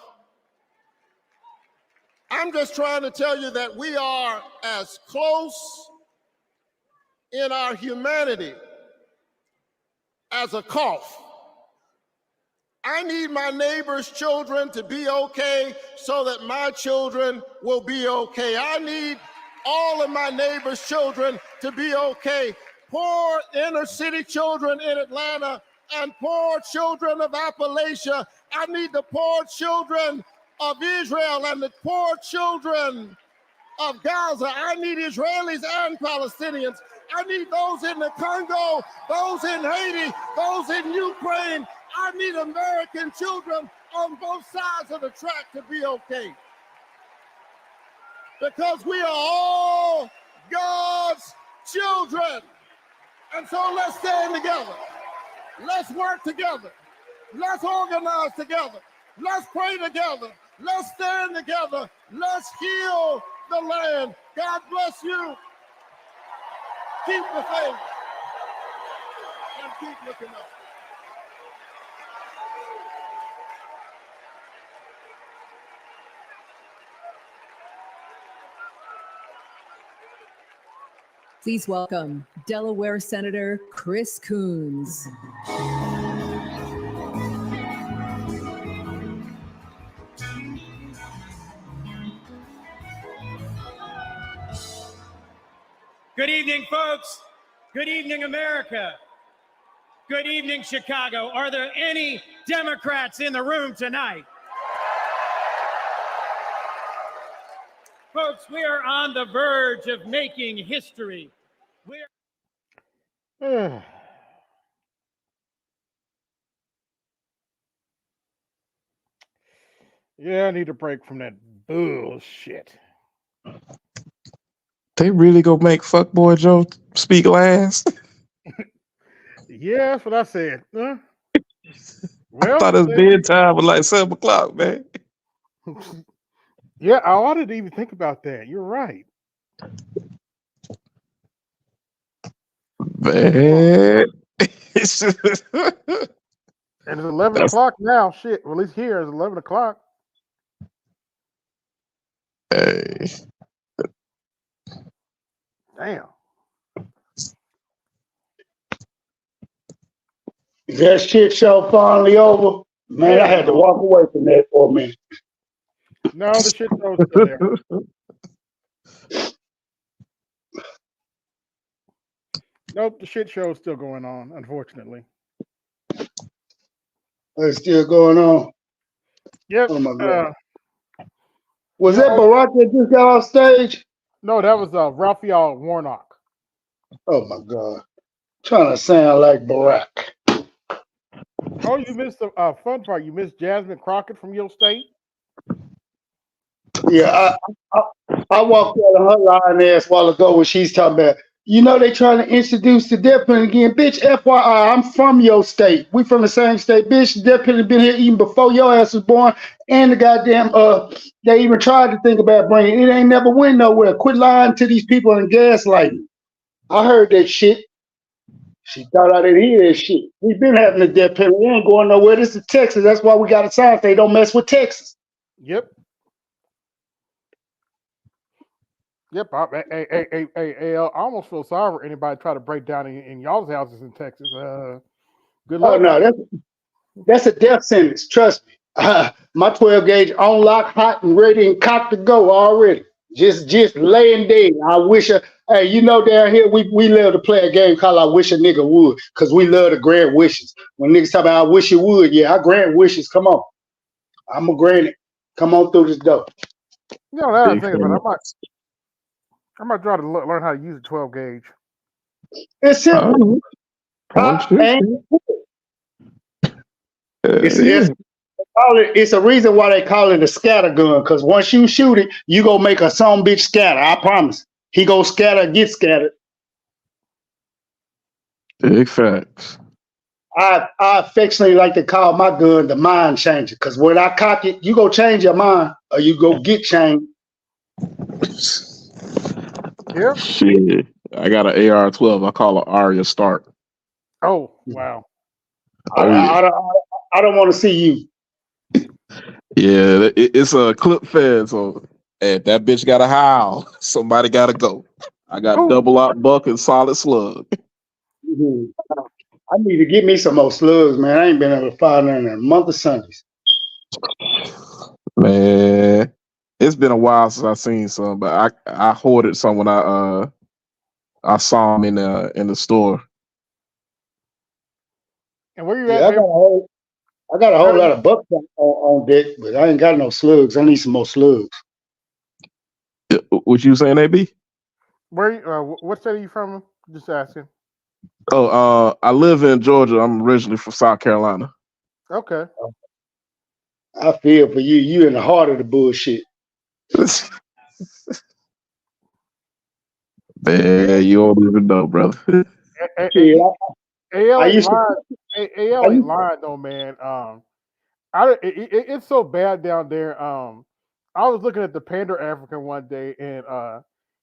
I'm just trying to tell you that we are as close in our humanity as a cough. I need my neighbor's children to be okay so that my children will be okay. I need all of my neighbor's children to be okay. Poor inner city children in Atlanta and poor children of Appalachia. I need the poor children of Israel and the poor children of Gaza. I need Israelis and Palestinians. I need those in the Congo, those in Haiti, those in Ukraine. I need American children on both sides of the track to be okay. Because we are all God's children. And so let's stand together. Let's work together. Let's organize together. Let's pray together. Let's stand together. Let's heal the land. God bless you. Keep the faith and keep looking up. Please welcome Delaware Senator Chris Coons. Good evening, folks. Good evening, America. Good evening, Chicago. Are there any Democrats in the room tonight? Folks, we are on the verge of making history. Yeah, I need a break from that bullshit. They really gonna make Fuckboy Joe speak last? Yeah, that's what I said. Huh? I Well, thought his bedtime was like 7 o'clock, man. yeah, I ought to even think about that. You're right. Man. And it's 11 o'clock now. Shit, well, at least here it's 11 o'clock. Hey. Damn. That shit show finally over. Man, I had to walk away from that for a minute. No, the shit show's still there. Nope, the shit show's still going on, unfortunately. It's still going on. Yep. Oh my God. Was that Barack that just got off stage? No, that was Raphael Warnock. Oh my God. Trying to sound like Barack. Oh, you missed the fun part. You missed Jasmine Crockett from your state. Yeah, I walked out of her lying ass a while ago when she's talking about, you know, they trying to introduce the death penalty again. Bitch, FYI, I'm from your state. We from the same state. Bitch, the death penalty been here even before your ass was born. And the goddamn, they even tried to think about bringing it. It ain't never went nowhere. Quit lying to these people and gaslighting. I heard that shit. She thought I didn't hear that shit. We've been having the death penalty. We ain't going nowhere. This is Texas. That's why we got a sign say don't mess with Texas. Yep. Yep. I almost feel sorry for anybody try to break down in y'all's houses in Texas. Good luck. Oh no, that's a death sentence. Trust me. My 12 gauge on lock, hot and ready and cocked to go already. Just laying dead. I wish. Hey, you know, down here we love to play a game called I Wish a Nigga Would, because we love to grant wishes. When niggas talk about I wish you would, yeah, I grant wishes. Come on, I'm gonna grant it. Come on through this door. You know, that's the thing about it. I might try to learn how to use a 12 gauge. It's simple. It's a reason why they call it a scatter gun, because once you shoot it, you gonna make a some bitch scatter. I promise. He gonna scatter, get scattered. Big facts. I affectionately like to call my gun the mind changer, because when I cock it, you go change your mind or you go get changed. Yeah. Shit. I got an AR-12. I call it Arya Stark. Oh, wow. I don't want to see you. Yeah, it's a clip fed, so hey, that bitch got to howl. Somebody got to go. I got double out buck and solid slug. I need to get me some more slugs, man. I ain't been able to find none in a month of Sundays. Man, it's been a while since I seen some, but I hoarded some when I saw them in the store. And where you Yeah, at, man? I got a whole lot of bucks on deck, but I ain't got no slugs. I need some more slugs. What you saying, AB? Where? What state are you from? Just asking. Oh, I live in Georgia. I'm originally from South Carolina. Okay. I feel for you. You in the heart of the bullshit. Man, you don't even know, brother. AL ain't lying though, man. It's so bad down there. I was looking at the Pander African one day, and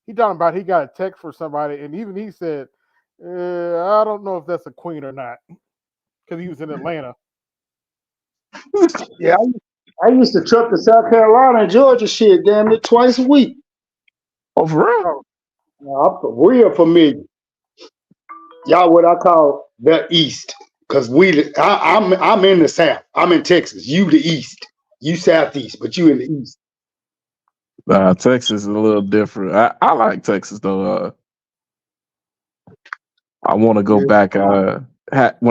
he talking about he got a text for somebody, and even he said, "I don't know if that's a queen or not," because he was in Atlanta. Yeah, I used to truck to South Carolina and Georgia shit damn it twice a week. Oh, for real? I'm real familiar. Y'all what I call the East, because I'm in the South. I'm in Texas. You the East. You Southeast, but you in the East. Texas is a little different. I like Texas though. I want to go back when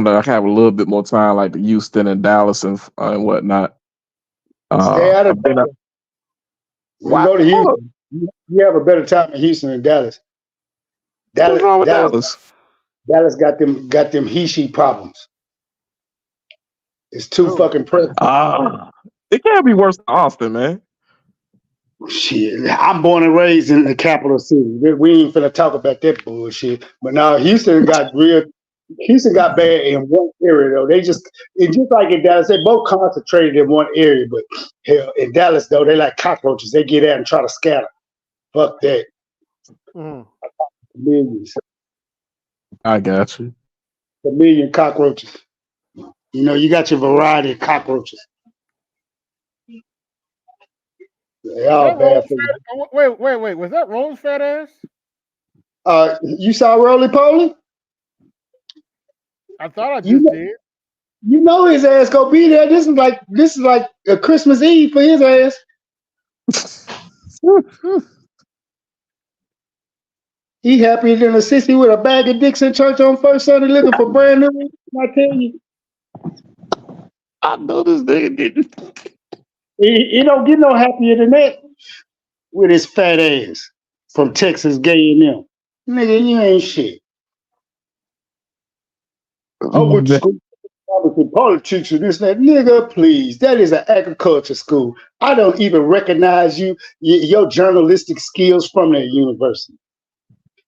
I have a little bit more time, like to Houston and Dallas and whatnot. Stay out of I've been Dallas. You Why? go to Houston. You have a better time in Houston than Dallas. What's wrong with Dallas? Dallas got them he-she problems. It's too fucking present. It can't be worse than Austin, man. Shit, I'm born and raised in the capital city. We ain't finna talk about that bullshit. But now Houston got bad in one area though. It's just like in Dallas, they both concentrated in one area. But hell, in Dallas though, they like cockroaches. They get out and try to scatter. Fuck that. Millions. I got you. A million cockroaches. You know, you got your variety of cockroaches. They all bad for you. Wait. Was that Rome's fat ass? You saw Roly Poly? I thought I just did. You know his ass gonna be there. This is like a Christmas Eve for his ass. He happier than a sissy with a bag of dicks in church on first Sunday looking for brand new. I tell you. I know this nigga didn't. He don't get no happier than that with his fat ass from Texas gay and them. Nigga, you ain't shit. I went to school for politics and this and that. Nigga, please. That is an agriculture school. I don't even recognize your journalistic skills from that university.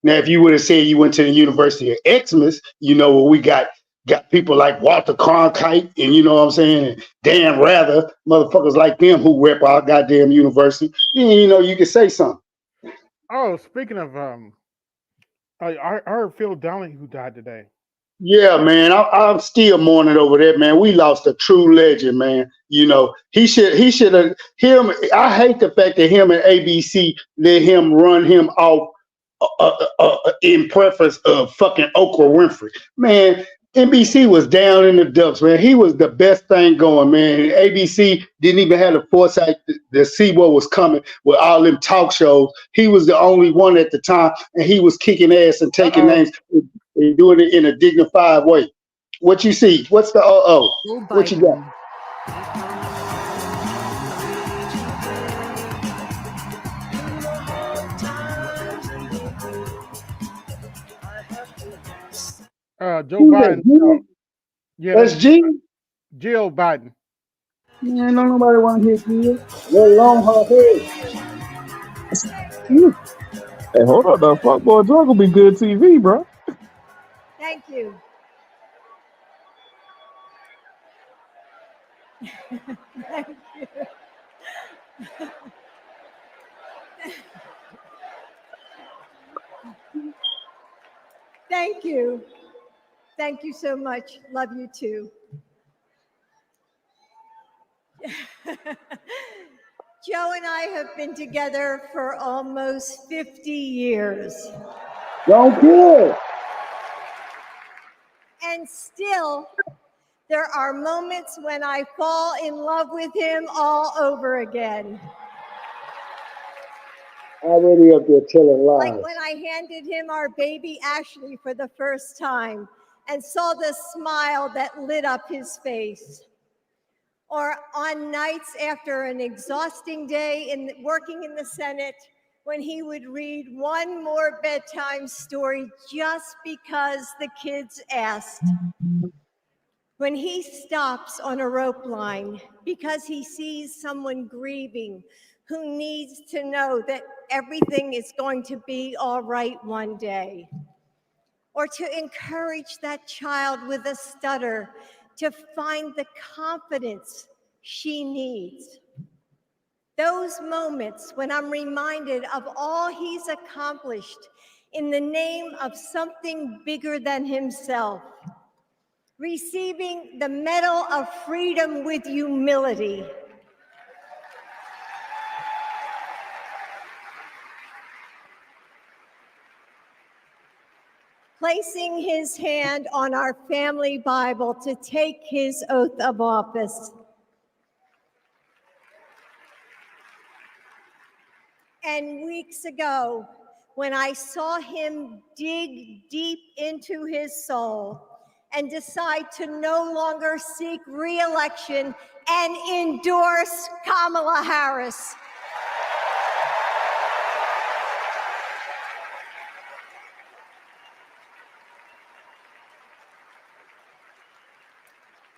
Now, if you would have said you went to the University of Xmas, you know where we got people like Walter Cronkite and you know what I'm saying, and Dan Rather, motherfuckers like them who rep our goddamn university, then you know you can say something. Oh, speaking of I heard Phil Donnelly who died today. Yeah, man, I'm still mourning over that, man. We lost a true legend, man. You know, he should have him. I hate the fact that him and ABC let him run him off in preference of fucking Oprah Winfrey. Man, NBC was down in the dumps, man. He was the best thing going, man. And ABC didn't even have the foresight to see what was coming with all them talk shows. He was the only one at the time, and he was kicking ass and taking names and doing it in a dignified way. What you see? What's the What you got? Joe Who's Biden. that? Yeah, That's G. Jill Biden. Man, don't nobody want to hear Jill. Let alone her head. Hey, hold on, though. Fuck Boy Drug will be good TV, bro. Thank you. Thank you. Thank you. Thank you so much. Love you too. Joe and I have been together for almost 50 years. Don't care. And still, there are moments when I fall in love with him all over again. Already up there telling lies. Like when I handed him our baby Ashley for the first time and saw the smile that lit up his face. Or on nights after an exhausting day working in the Senate, when he would read one more bedtime story just because the kids asked. When he stops on a rope line because he sees someone grieving who needs to know that everything is going to be all right one day. Or to encourage that child with a stutter to find the confidence she needs. Those moments when I'm reminded of all he's accomplished in the name of something bigger than himself. Receiving the Medal of Freedom with humility. Placing his hand on our family Bible to take his oath of office. And weeks ago, when I saw him dig deep into his soul and decide to no longer seek re-election and endorse Kamala Harris.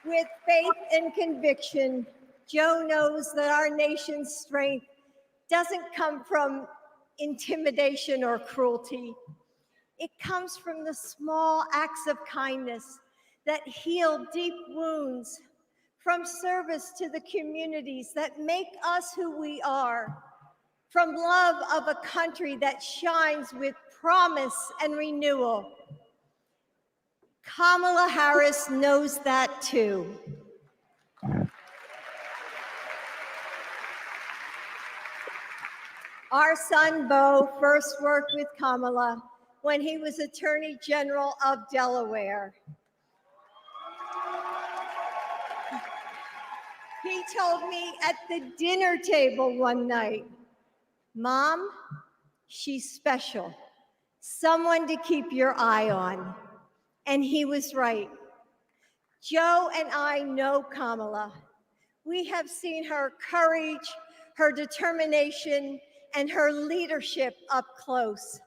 With faith and conviction, Joe knows that our nation's strength doesn't come from intimidation or cruelty. It comes from the small acts of kindness that heal deep wounds, from service to the communities that make us who we are, from love of a country that shines with promise and renewal. Kamala Harris knows that too. Our son, Beau, first worked with Kamala when he was Attorney General of Delaware. He told me at the dinner table one night, "Mom, she's special, someone to keep your eye on." And he was right. Joe and I know Kamala. We have seen her courage, her determination, and her leadership up close.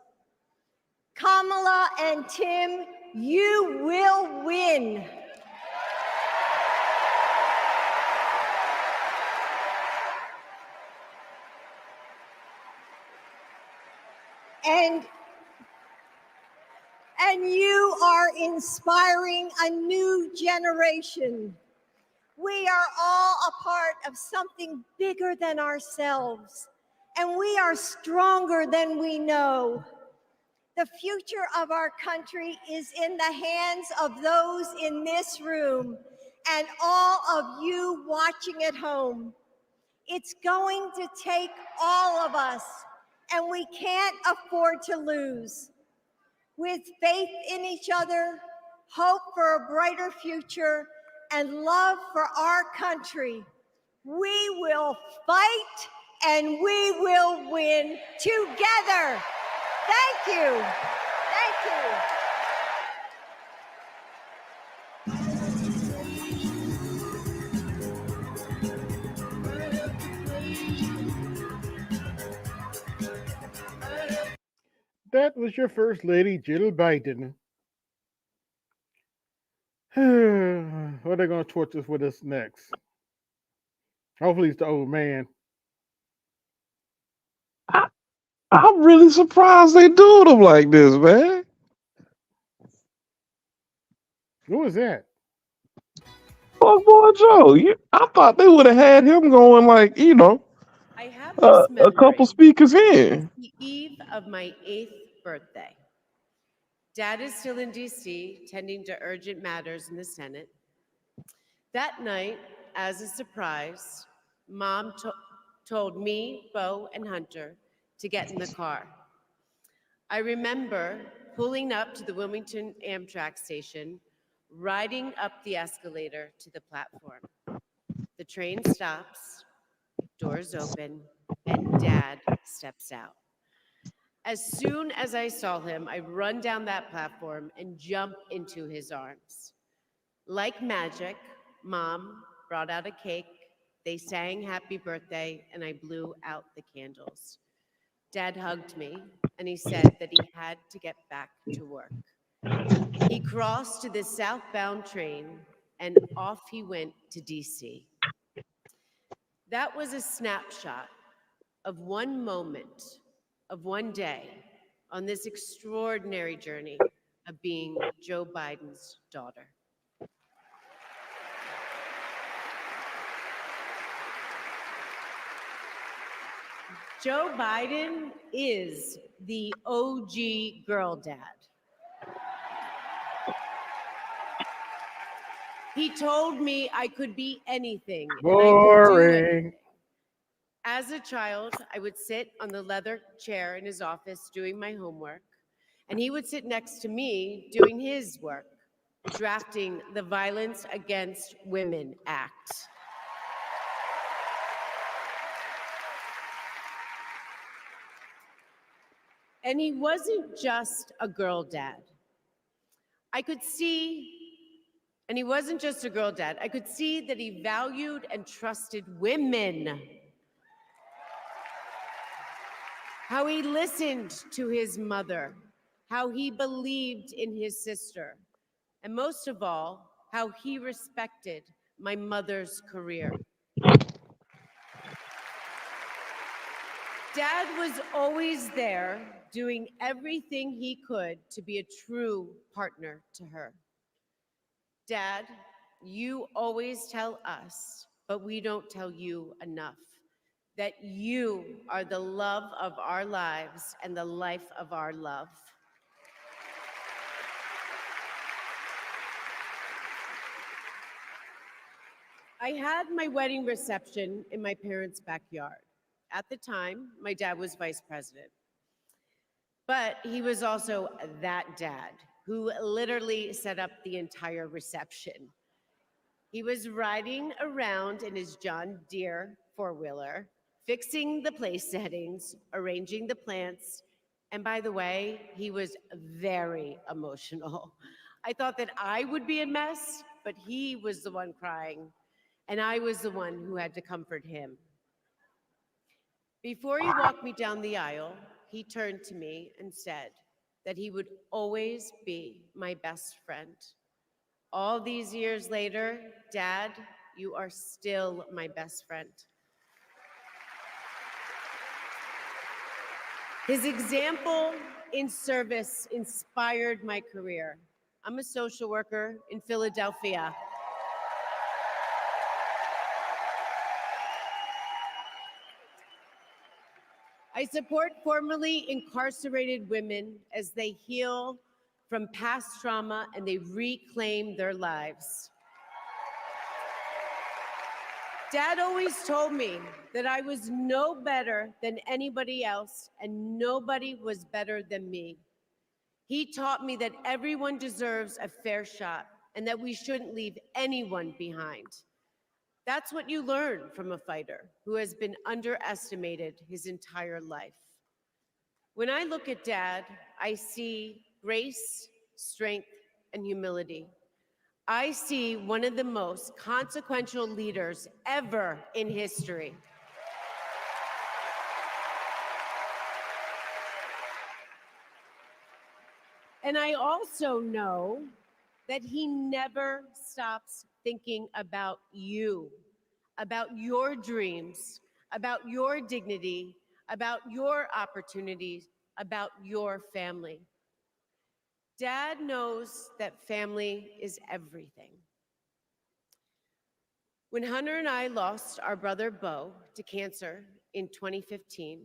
Kamala and Tim, you will win. And you are inspiring a new generation. We are all a part of something bigger than ourselves, and we are stronger than we know. The future of our country is in the hands of those in this room and all of you watching at home. It's going to take all of us, and we can't afford to lose. With faith in each other, hope for a brighter future, and love for our country, we will fight and we will win together. Thank you. Thank you. That was your First Lady, Jill Biden. What are they going to torture us with us next? Hopefully, it's the old man. I'm really surprised they do them like this, man. Who was that? Fuck boy Joe. I thought they would have had him going like, I have this a couple memory. speakers in. The eve of my 8th birthday. Dad is still in DC, tending to urgent matters in the Senate. That night, as a surprise, Mom told me, Beau, and Hunter to get in the car. I remember pulling up to the Wilmington Amtrak station, riding up the escalator to the platform. The train stops, doors open, and Dad steps out. As soon as I saw him, I run down that platform and jump into his arms. Like magic, Mom brought out a cake, they sang happy birthday, and I blew out the candles. Dad hugged me, and he said that he had to get back to work. He crossed to the southbound train, and off he went to DC. That was a snapshot of one moment, of one day, on this extraordinary journey of being Joe Biden's daughter. Joe Biden is the OG girl dad. He told me I could be anything. And I could do Boring. anything. As a child, I would sit on the leather chair in his office doing my homework, and he would sit next to me doing his work, drafting the Violence Against Women Act. And he wasn't just a girl dad. I could see, and he wasn't just a girl dad, I could see that he valued and trusted women. How he listened to his mother, how he believed in his sister, and most of all, how he respected my mother's career. Dad was always there, doing everything he could to be a true partner to her. Dad, you always tell us, but we don't tell you enough, that you are the love of our lives and the life of our love. I had my wedding reception in my parents' backyard. At the time, my dad was vice president. But he was also that dad who literally set up the entire reception. He was riding around in his John Deere four-wheeler, fixing the place settings, arranging the plants, and by the way, he was very emotional. I thought that I would be a mess, but he was the one crying, and I was the one who had to comfort him. Before he walked me down the aisle, he turned to me and said that he would always be my best friend. All these years later, Dad, you are still my best friend. His example in service inspired my career. I'm a social worker in Philadelphia. I support formerly incarcerated women as they heal from past trauma and they reclaim their lives. Dad always told me that I was no better than anybody else and nobody was better than me. He taught me that everyone deserves a fair shot and that we shouldn't leave anyone behind. That's what you learn from a fighter who has been underestimated his entire life. When I look at Dad, I see grace, strength, and humility. I see one of the most consequential leaders ever in history. And I also know that he never stops thinking about you, about your dreams, about your dignity, about your opportunities, about your family. Dad knows that family is everything. When Hunter and I lost our brother Bo to cancer in 2015,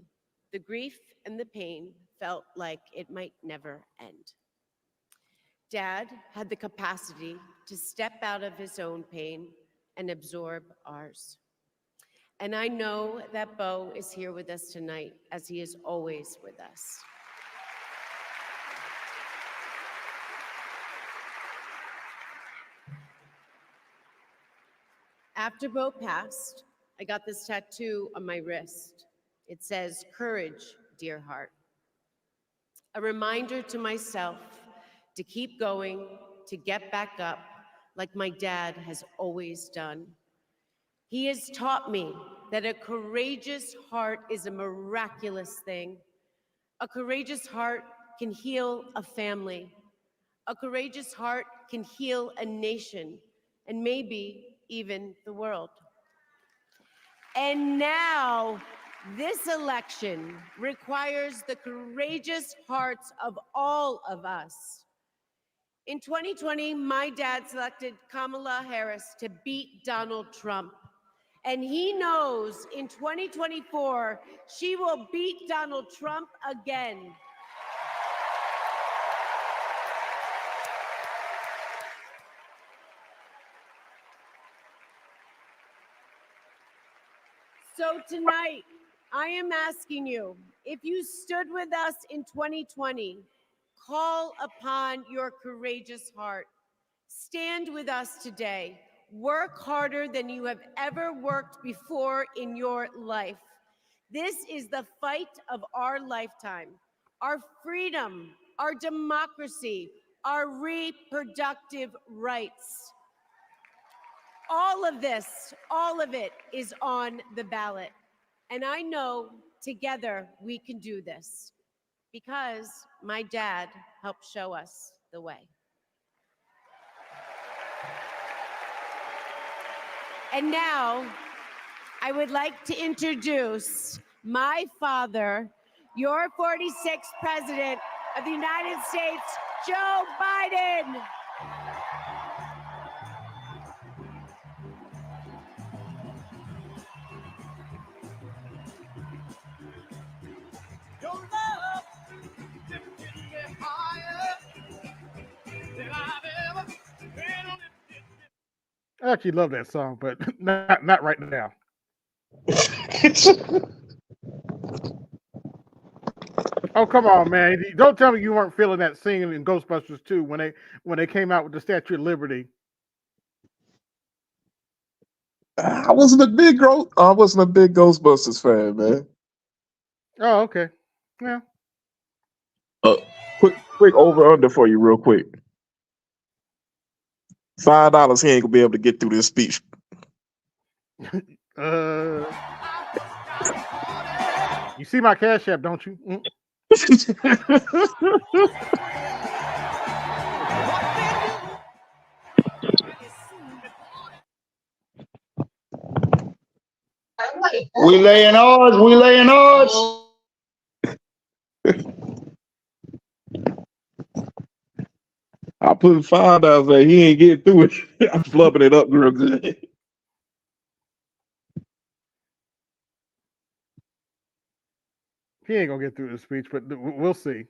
the grief and the pain felt like it might never end. Dad had the capacity to step out of his own pain and absorb ours. And I know that Bo is here with us tonight, as he is always with us. After Bo passed, I got this tattoo on my wrist. It says, "Courage, dear heart." A reminder to myself to keep going, to get back up, like my dad has always done. He has taught me that a courageous heart is a miraculous thing. A courageous heart can heal a family. A courageous heart can heal a nation, and maybe even the world. And now, this election requires the courageous hearts of all of us. In 2020, my dad selected Kamala Harris to beat Donald Trump. And he knows in 2024, she will beat Donald Trump again. So tonight, I am asking you, if you stood with us in 2020, call upon your courageous heart. Stand with us today. Work harder than you have ever worked before in your life. This is the fight of our lifetime. our freedom, our democracy, our reproductive rights. All of it is on the ballot. And I know together we can do this because my dad helped show us the way. And now I would like to introduce my father, your 46th President of the United States, Joe Biden. Your love lifted me higher than I've ever been on I actually love that song, but not right now. Oh, come on, man! Don't tell me you weren't feeling that singing in Ghostbusters 2 when they came out with the Statue of Liberty. I wasn't a big Ghostbusters fan, man. Oh, okay. Yeah. Quick over under for you, real quick. $5. He ain't gonna be able to get through this speech. You see my Cash App, don't you? We laying odds. We laying odds. I put $5 there. He ain't getting through it. I'm flubbing it up real good. He ain't gonna get through the speech, but we'll see.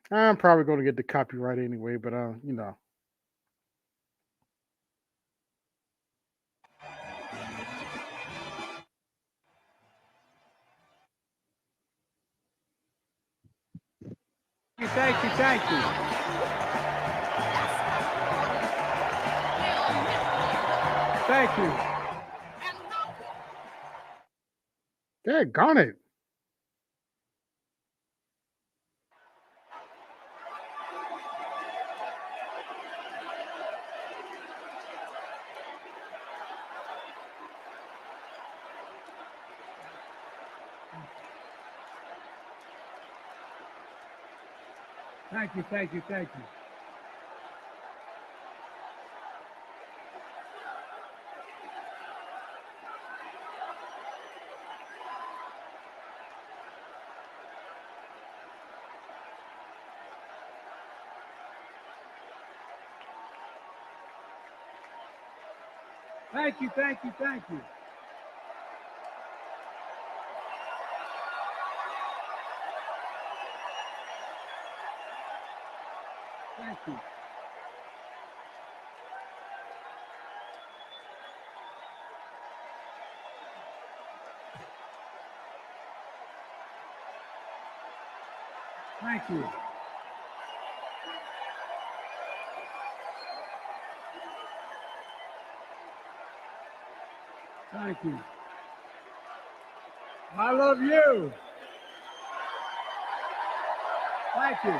I'm probably gonna get the copyright anyway, but you know. Thank you, thank you. Thank you. Daggone it. Thank you, thank you, thank you. Thank you, thank you, thank you. Thank you. Thank you. Thank you. I love you. Thank you.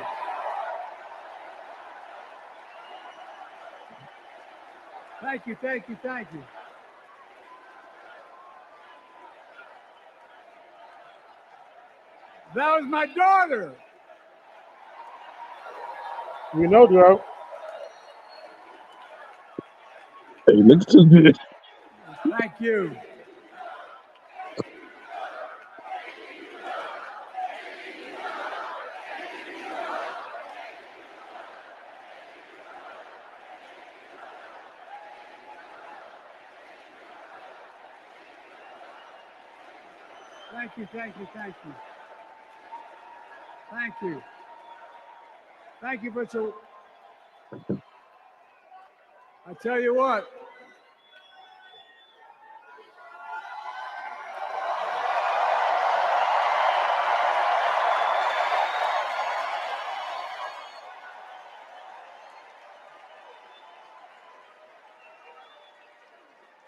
Thank you, thank you, thank you. That was my daughter. You know, Joe. Hey, look too good. Thank you. Thank you, thank you, thank you. Thank you. Thank you for so. I tell you what.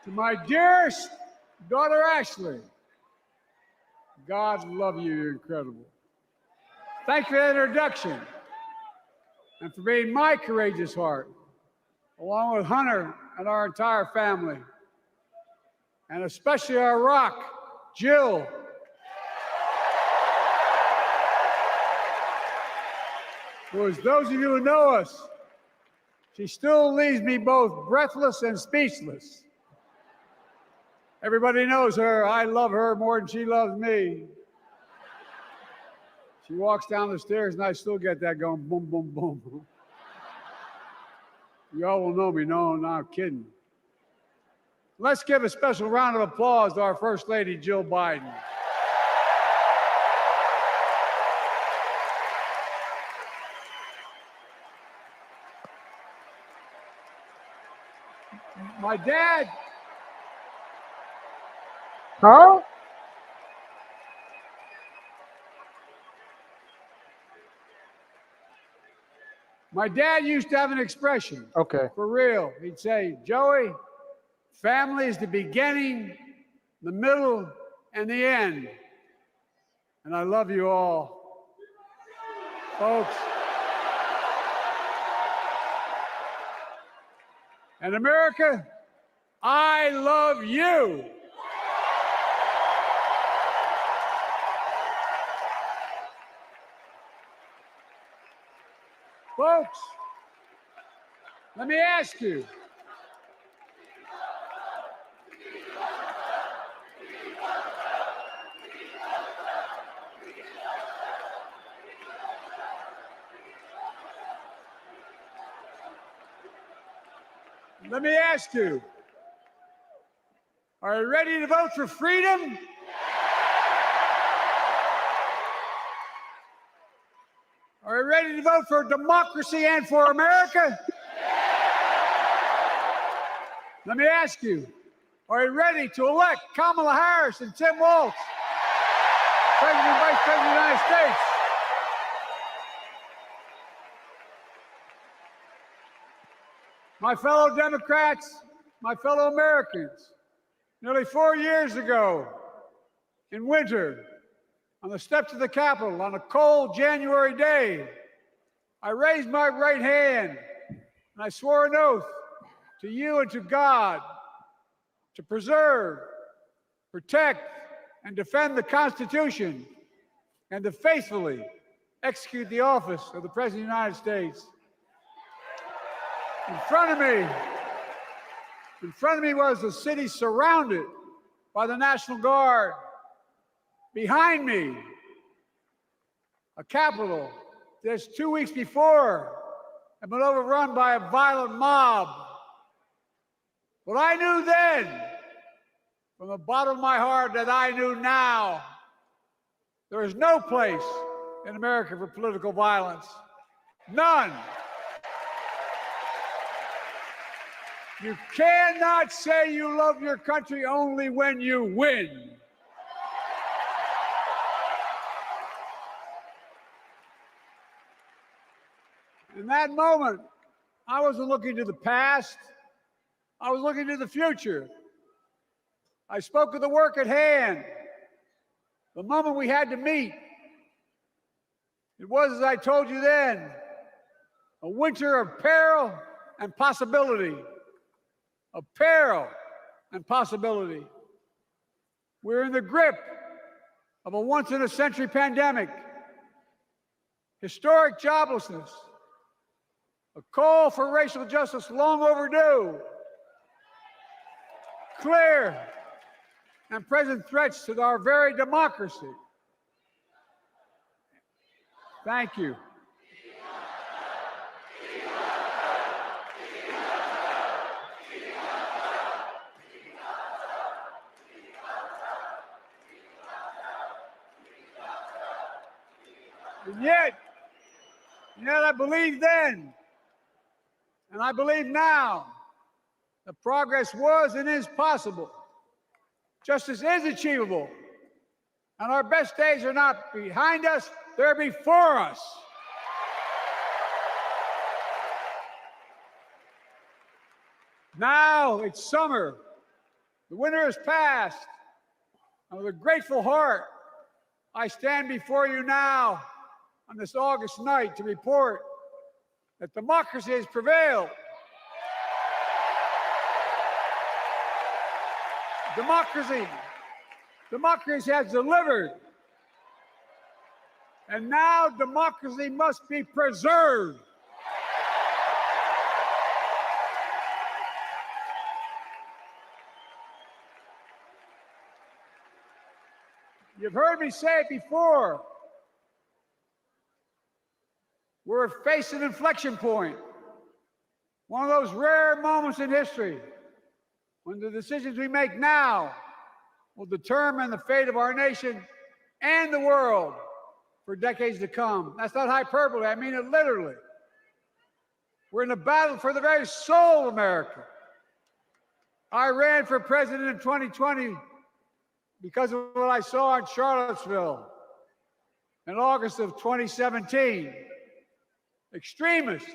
To my dearest daughter, Ashley, God love you, you're incredible. Thank you for that introduction and for being my courageous heart, along with Hunter and our entire family, and especially our rock, Jill. Who, as those of you who know us, she still leaves me both breathless and speechless. Everybody knows her. I love her more than she loves me. She walks down the stairs and I still get that going boom, boom, boom. You all will know me. No, I'm not kidding. Let's give a special round of applause to our First Lady, Jill Biden. My dad. Huh? My dad used to have an expression. Okay. For real. He'd say, Joey, family is the beginning, the middle, and the end. And I love you all. Folks. And America, I love you. Folks, let me ask you. Let me ask you, are you ready to vote for freedom? Are you ready to vote for democracy and for America? Let me ask you, are you ready to elect Kamala Harris and Tim Walz, President and Vice President of the United States? My fellow Democrats, my fellow Americans, nearly 4 years ago in winter, on the steps of the Capitol on a cold January day, I raised my right hand and I swore an oath to you and to God to preserve, protect, and defend the Constitution and to faithfully execute the office of the President of the United States. In front of me was a city surrounded by the National Guard. Behind me, a Capitol just 2 weeks before had been overrun by a violent mob. But I knew then, from the bottom of my heart, that I knew now, there is no place in America for political violence. None. You cannot say you love your country only when you win. In that moment, I wasn't looking to the past. I was looking to the future. I spoke of the work at hand, the moment we had to meet. It was, as I told you then, a winter of peril and possibility. Of peril and possibility. We're in the grip of a once-in-a-century pandemic, historic joblessness, a call for racial justice long overdue, clear and present threats to our very democracy. Thank you. And yet I believed then, and I believe now, that progress was and is possible. Justice is achievable, and our best days are not behind us, they're before us. Now it's summer, The winter is past, and with a grateful heart, I stand before you now on this August night to report that democracy has prevailed. Democracy has delivered. And now democracy must be preserved. You've heard me say it before. We're facing an inflection point. One of those rare moments in history when the decisions we make now will determine the fate of our nation and the world for decades to come. That's not hyperbole, I mean it literally. We're in a battle for the very soul of America. I ran for president in 2020 because of what I saw in Charlottesville in August of 2017. Extremists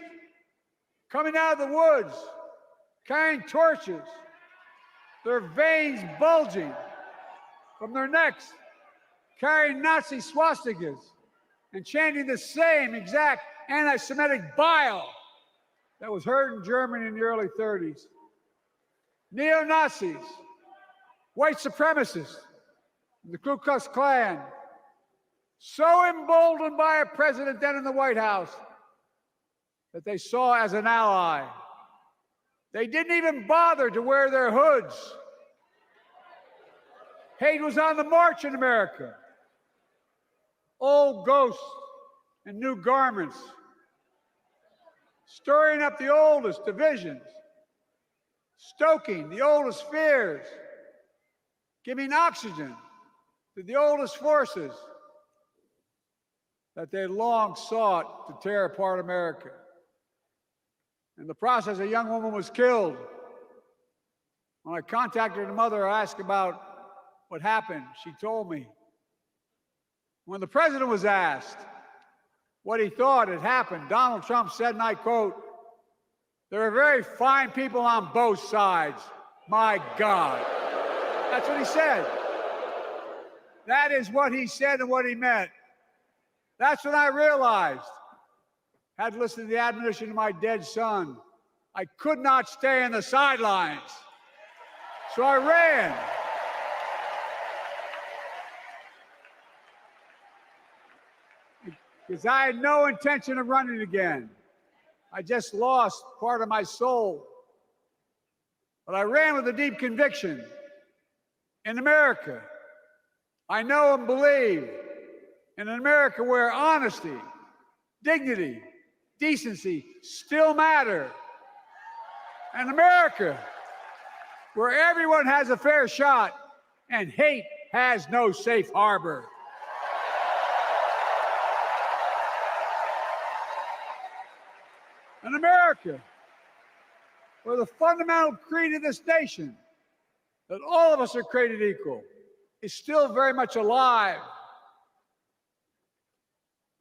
coming out of the woods, carrying torches, their veins bulging from their necks, carrying Nazi swastikas, and chanting the same exact anti-Semitic bile that was heard in Germany in the early 30s. Neo-Nazis, white supremacists, the Ku Klux Klan, so emboldened by a president then in the White House that they saw as an ally. They didn't even bother to wear their hoods. Hate was on the march in America. Old ghosts in new garments, stirring up the oldest divisions, stoking the oldest fears, giving oxygen to the oldest forces that they long sought to tear apart America. In the process, a young woman was killed. When I contacted her mother, I asked about what happened. She told me. When the president was asked what he thought had happened, Donald Trump said, and I quote, "There are very fine people on both sides. My God." That's what he said. That is what he said and what he meant. That's when I realized, had listened to the admonition of my dead son, I could not stay in the sidelines. So I ran. Because I had no intention of running again. I just lost part of my soul. But I ran with a deep conviction. In America, I know and believe in an America where honesty, dignity, decency still matter. An America where everyone has a fair shot and hate has no safe harbor. An America where the fundamental creed of this nation, that all of us are created equal, is still very much alive.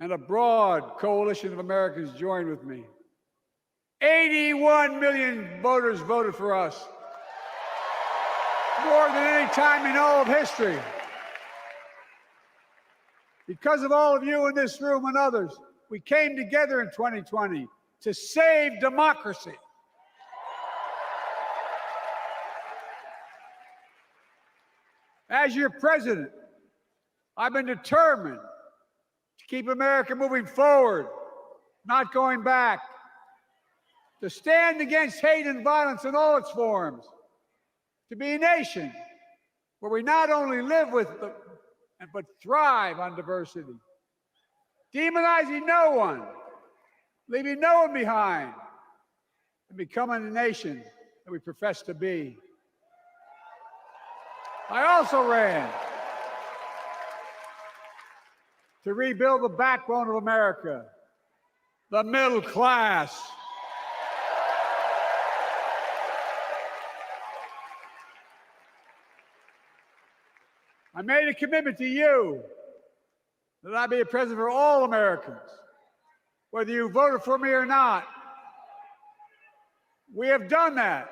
And a broad coalition of Americans joined with me. 81 million voters voted for us, more than any time in all of history. Because of all of you in this room and others, we came together in 2020 to save democracy. As your president, I've been determined to keep America moving forward, not going back, to stand against hate and violence in all its forms, to be a nation where we not only live with but thrive on diversity, demonizing no one, leaving no one behind, and becoming the nation that we profess to be. I also ran to rebuild the backbone of America, the middle class. I made a commitment to you that I'd be a president for all Americans, whether you voted for me or not. We have done that.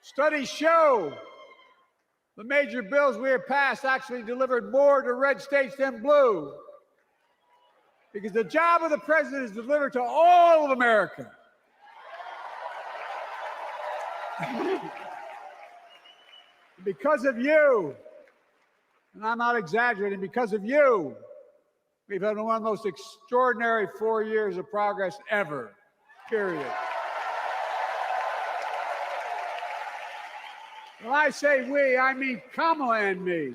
Studies show the major bills we have passed actually delivered more to red states than blue. Because the job of the president is to deliver to all of America. Because of you, and I'm not exaggerating, because of you, we've had one of the most extraordinary 4 years of progress ever, period. When I say we, I mean Kamala and me.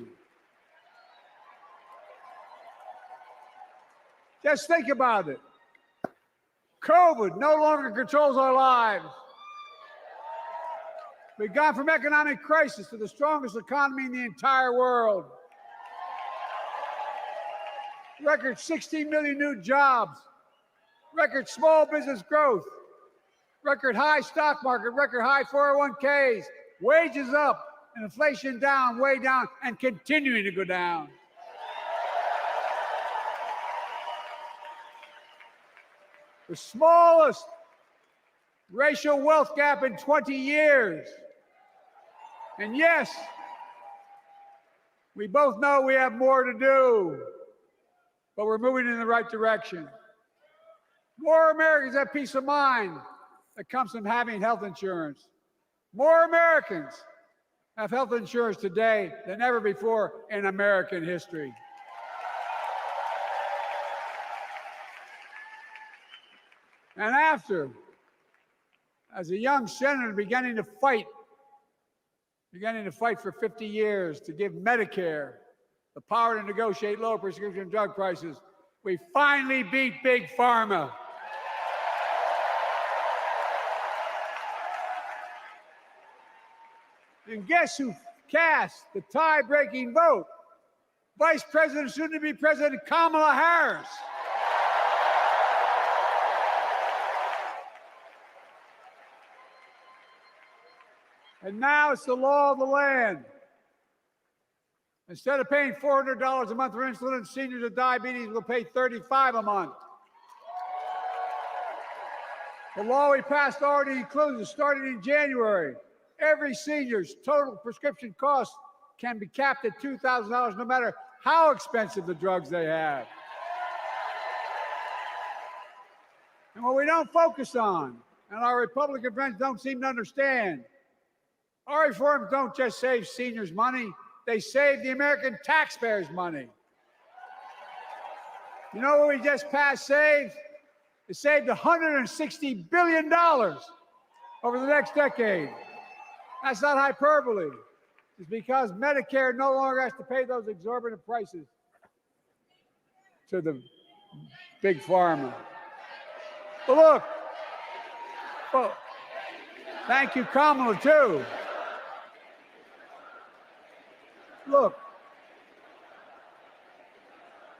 Just think about it. COVID no longer controls our lives. We've gone from economic crisis to the strongest economy in the entire world. Record 16 million new jobs. Record small business growth. Record high stock market. Record high 401ks. Wages up and inflation down, way down, and continuing to go down. The smallest racial wealth gap in 20 years. And yes, we both know we have more to do, but we're moving in the right direction. More Americans have peace of mind that comes from having health insurance. More Americans have health insurance today than ever before in American history. And after, as a young senator beginning to fight for 50 years to give Medicare the power to negotiate low prescription drug prices, we finally beat Big Pharma. And guess who cast the tie-breaking vote? Vice President, soon-to-be President Kamala Harris. And now it's the law of the land. Instead of paying $400 a month for insulin, seniors with diabetes will pay $35 a month. The law we passed already includes, starting in January, every senior's total prescription cost can be capped at $2,000 no matter how expensive the drugs they have. And what we don't focus on, and our Republican friends don't seem to understand, our reforms don't just save seniors money, they save the American taxpayers money. You know what we just passed saved? It saved $160 billion over the next decade. That's not hyperbole. It's because Medicare no longer has to pay those exorbitant prices to the big pharma. But look, well, thank you, Kamala, too. Look,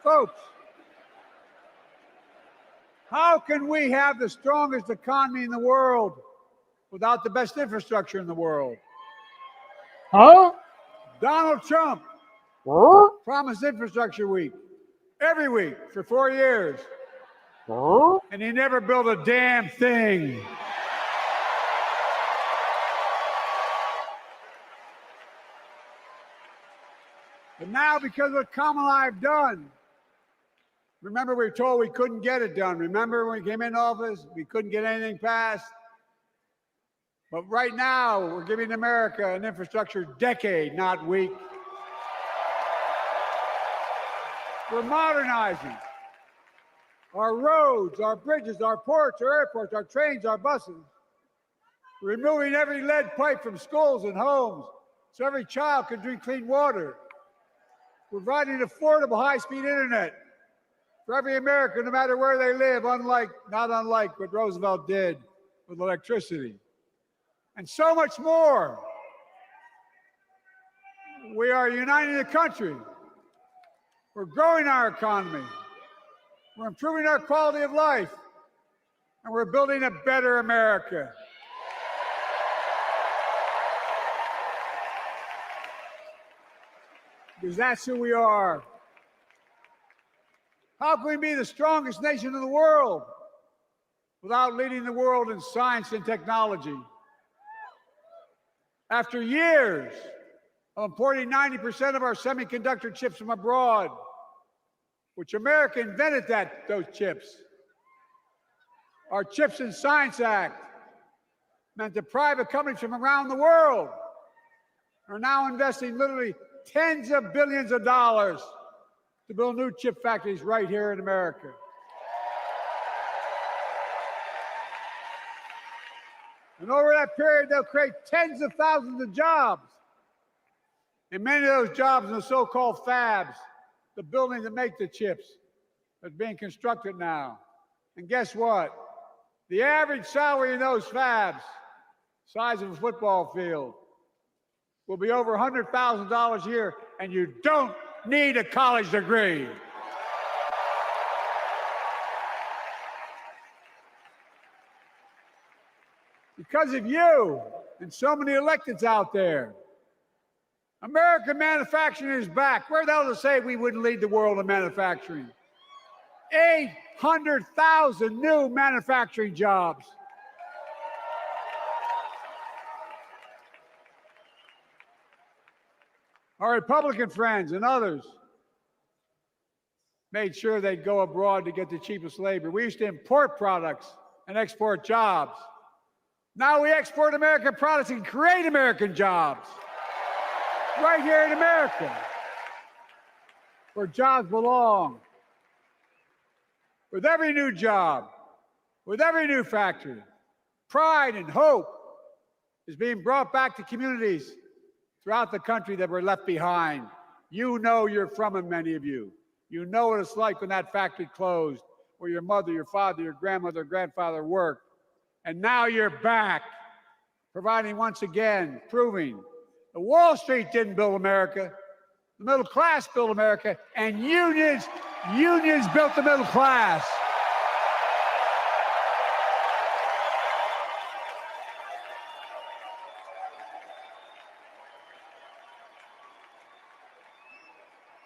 folks, how can we have the strongest economy in the world without the best infrastructure in the world? Huh? Donald Trump promised infrastructure week every week for 4 years. And he never built a damn thing. But now, because of what Kamala and I have done, remember we were told we couldn't get it done. Remember when we came in office, we couldn't get anything passed? But right now, we're giving America an infrastructure decade, not week. We're modernizing our roads, our bridges, our ports, our airports, our trains, our buses. We're removing every lead pipe from schools and homes so every child can drink clean water. We're providing affordable high-speed internet for every American, no matter where they live, not unlike what Roosevelt did with electricity. And so much more. We are uniting the country. We're growing our economy. We're improving our quality of life. And we're building a better America. Because that's who we are. How can we be the strongest nation in the world without leading the world in science and technology? After years of importing 90% of our semiconductor chips from abroad, which America invented those chips. Our Chips and Science Act meant that private companies from around the world are now investing literally tens of billions of dollars to build new chip factories right here in America. And over that period, they'll create tens of thousands of jobs. And many of those jobs in the so-called fabs, the buildings that make the chips, that's being constructed now. And guess what? The average salary in those fabs, size of a football field, will be over $100,000 a year, and you don't need a college degree. Because of you and so many electeds out there, American manufacturing is back. Where the hell to say we wouldn't lead the world in manufacturing? 800,000 new manufacturing jobs. Our Republican friends and others made sure they'd go abroad to get the cheapest labor. We used to import products and export jobs. Now we export American products and create American jobs right here in America, where jobs belong. With every new job, with every new factory, pride and hope is being brought back to communities throughout the country that were left behind. You know you're from them, many of you. You know what it's like when that factory closed, where your mother, your father, your grandmother, grandfather worked. And now you're back, providing once again, proving that Wall Street didn't build America, the middle class built America, and unions built the middle class.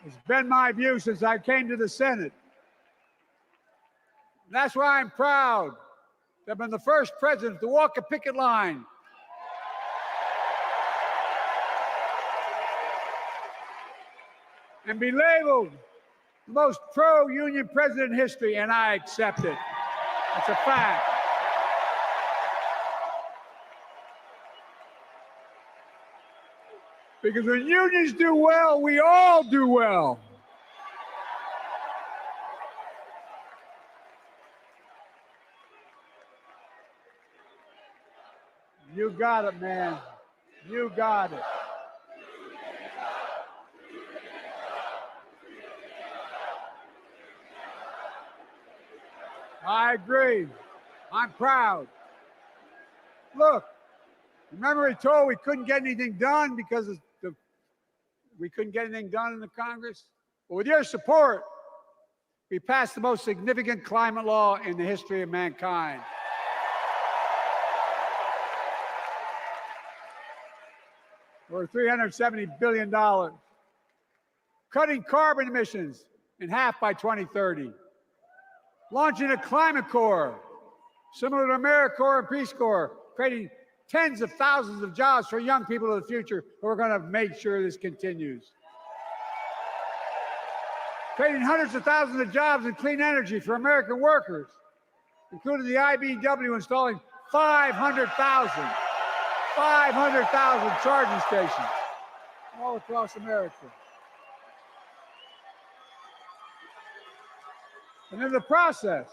It's been my view since I came to the Senate. And that's why I'm proud to have been the first president to walk a picket line and be labeled the most pro-union president in history, and I accept it. It's a fact. Because when unions do well, we all do well. You got it, man. You got it. I agree. I'm proud. Look, remember we told we couldn't get anything done because we couldn't get anything done in the Congress? Well, with your support, we passed the most significant climate law in the history of mankind. Over $370 billion. Cutting carbon emissions in half by 2030. Launching a climate corps, similar to AmeriCorps and Peace Corps, creating tens of thousands of jobs for young people of the future who are going to make sure this continues. Creating hundreds of thousands of jobs in clean energy for American workers, including the IBEW installing 500,000 charging stations all across America. And in the process,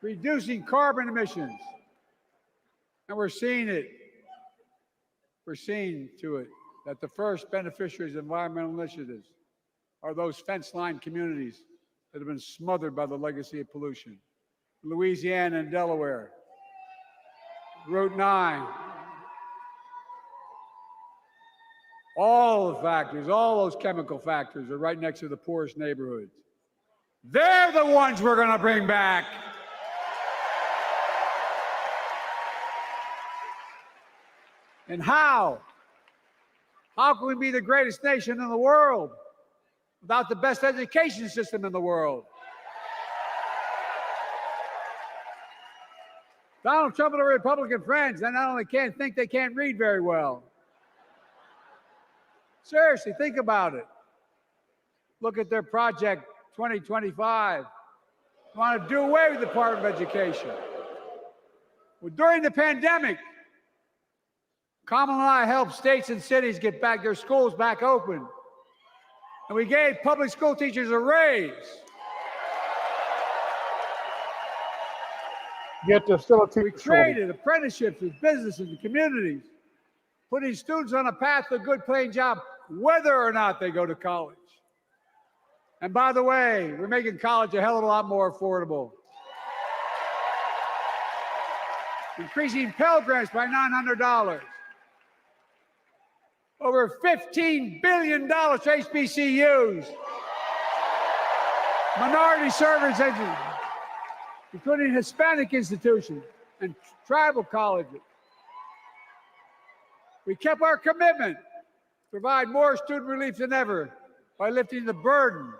reducing carbon emissions. And we're seeing it. We're seeing to it that the first beneficiaries of environmental initiatives are those fence-line communities that have been smothered by the legacy of pollution. Louisiana and Delaware, Route 9, all the factories, all those chemical factories are right next to the poorest neighborhoods. They're the ones we're going to bring back. And how? How can we be the greatest nation in the world without the best education system in the world? Donald Trump and the Republican friends, they not only can't think, they can't read very well. Seriously, think about it. Look at their Project 2025. They want to do away with the Department of Education. Well, during the pandemic, Kamala and I helped states and cities get back their schools back open. And we gave public school teachers a raise. Yet there's still a teacher We shortage. created apprenticeships with businesses and communities, putting students on a path to a good paying job, whether or not they go to college. And by the way, we're making college a hell of a lot more affordable. Increasing Pell Grants by $900. Over $15 billion to HBCUs. Minority service engines, including Hispanic institutions and tribal colleges. We kept our commitment to provide more student relief than ever by lifting the burden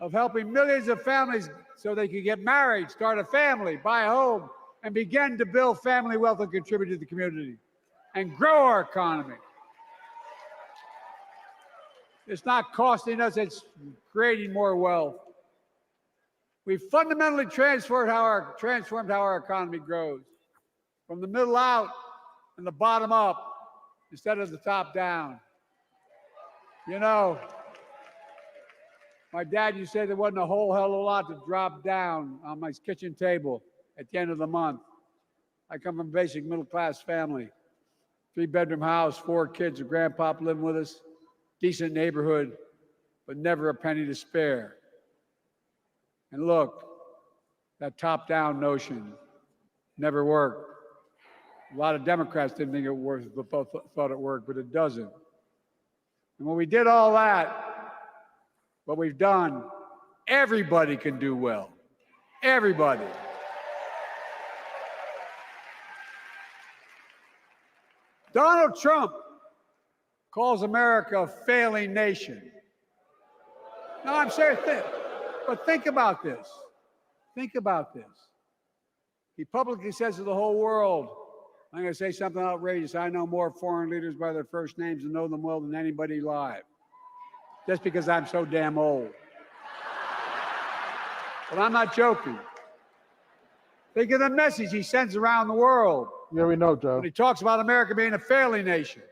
of helping millions of families so they could get married, start a family, buy a home, and begin to build family wealth and contribute to the community and grow our economy. It's not costing us, it's creating more wealth. We've fundamentally transformed how our economy grows, from the middle out and the bottom up instead of the top down. You know, my dad used to say there wasn't a whole hell of a lot to drop down on my kitchen table at the end of the month. I come from a basic middle-class family, 3-bedroom house, 4 kids, a grandpa living with us, decent neighborhood, but never a penny to spare. And look, that top-down notion never worked. A lot of Democrats didn't think it worked, thought it worked, but it doesn't. And when we did all that, what we've done, everybody can do well. Everybody. Donald Trump calls America a failing nation. No, I'm serious. But think about this. Think about this. He publicly says to the whole world, I'm going to say something outrageous. I know more foreign leaders by their first names and know them well than anybody alive. Just because I'm so damn old. But I'm not joking. Think of the message he sends around the world. Yeah, we know, Joe. When he talks about America being a failing nation.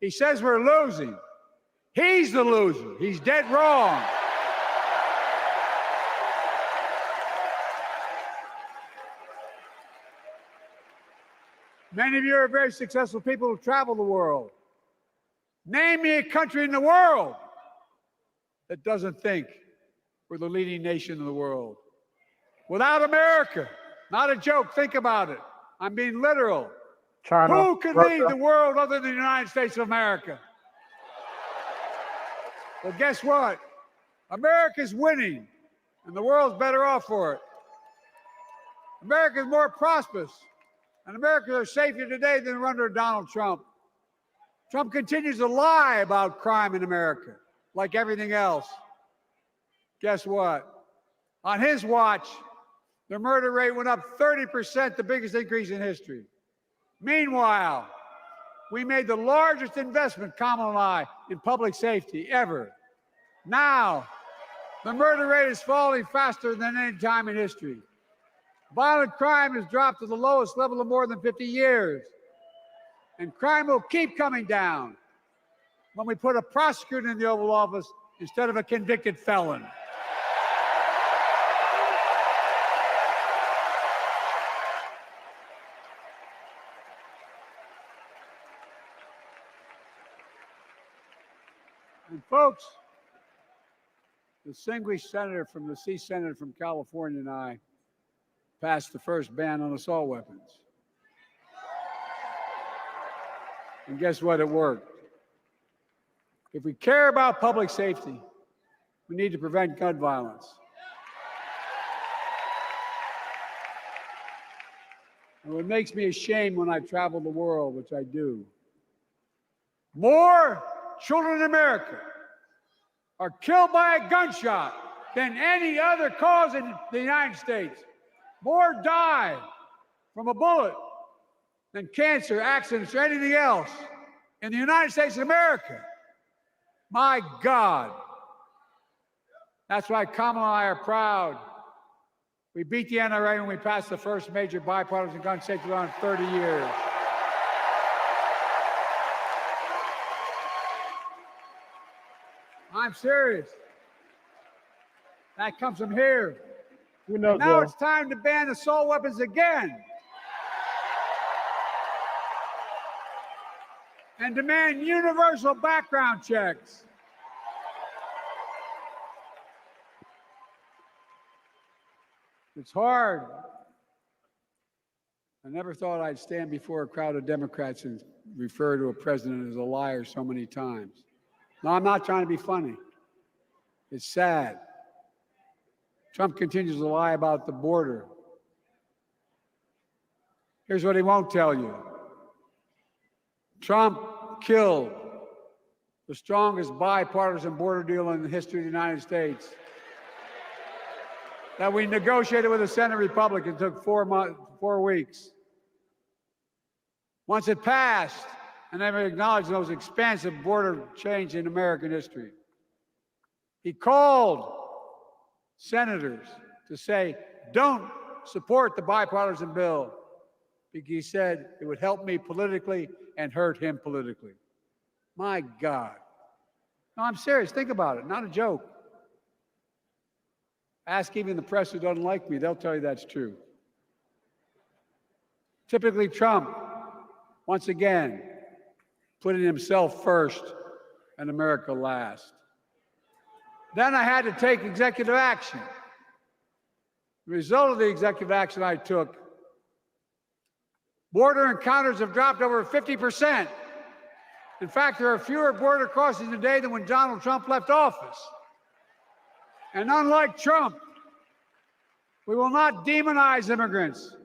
He says we're losing. He's the loser. He's dead wrong. Many of you are very successful people who travel the world. Name me a country in the world that doesn't think we're the leading nation in the world. Without America, not a joke, think about it. I'm being literal. China, Who could Russia. lead the world other than the United States of America? Well, guess what? America's winning, and the world's better off for it. America's more prosperous, and Americans are safer today than they're under Donald Trump. Trump continues to lie about crime in America, like everything else. Guess what? On his watch, the murder rate went up 30%, the biggest increase in history. Meanwhile, we made the largest investment, Kamala and I, in public safety ever. Now, the murder rate is falling faster than any time in history. Violent crime has dropped to the lowest level of more than 50 years. And crime will keep coming down when we put a prosecutor in the Oval Office instead of a convicted felon. And folks, the distinguished senator from the C Senate from California and I passed the first ban on assault weapons. And guess what? It worked. If we care about public safety, we need to prevent gun violence. And what makes me ashamed when I travel the world, which I do, more children in America are killed by a gunshot than any other cause in the United States. More die from a bullet than cancer, accidents, or anything else in the United States of America. My God. That's why Kamala and I are proud. We beat the NRA when we passed the first major bipartisan gun safety law in 30 years. I'm serious. That comes from here. We know, And now Joe. it's time to ban assault weapons again. And demand universal background checks. It's hard. I never thought I'd stand before a crowd of Democrats and refer to a president as a liar so many times. No, I'm not trying to be funny. It's sad. Trump continues to lie about the border. Here's what he won't tell you. Trump killed the strongest bipartisan border deal in the history of the United States that we negotiated with the Senate Republicans. It took 4 weeks. Once it passed, and they acknowledged the most expansive border change in American history, he called senators to say, don't support the bipartisan bill, because he said it would help me politically and hurt him politically. My God. No, I'm serious. Think about it. Not a joke. Ask even the press who doesn't like me. They'll tell you that's true. Typically, Trump, once again, putting himself first and America last. Then I had to take executive action. The result of the executive action I took, border encounters have dropped over 50%. In fact, there are fewer border crossings today than when Donald Trump left office. And unlike Trump, we will not demonize immigrants,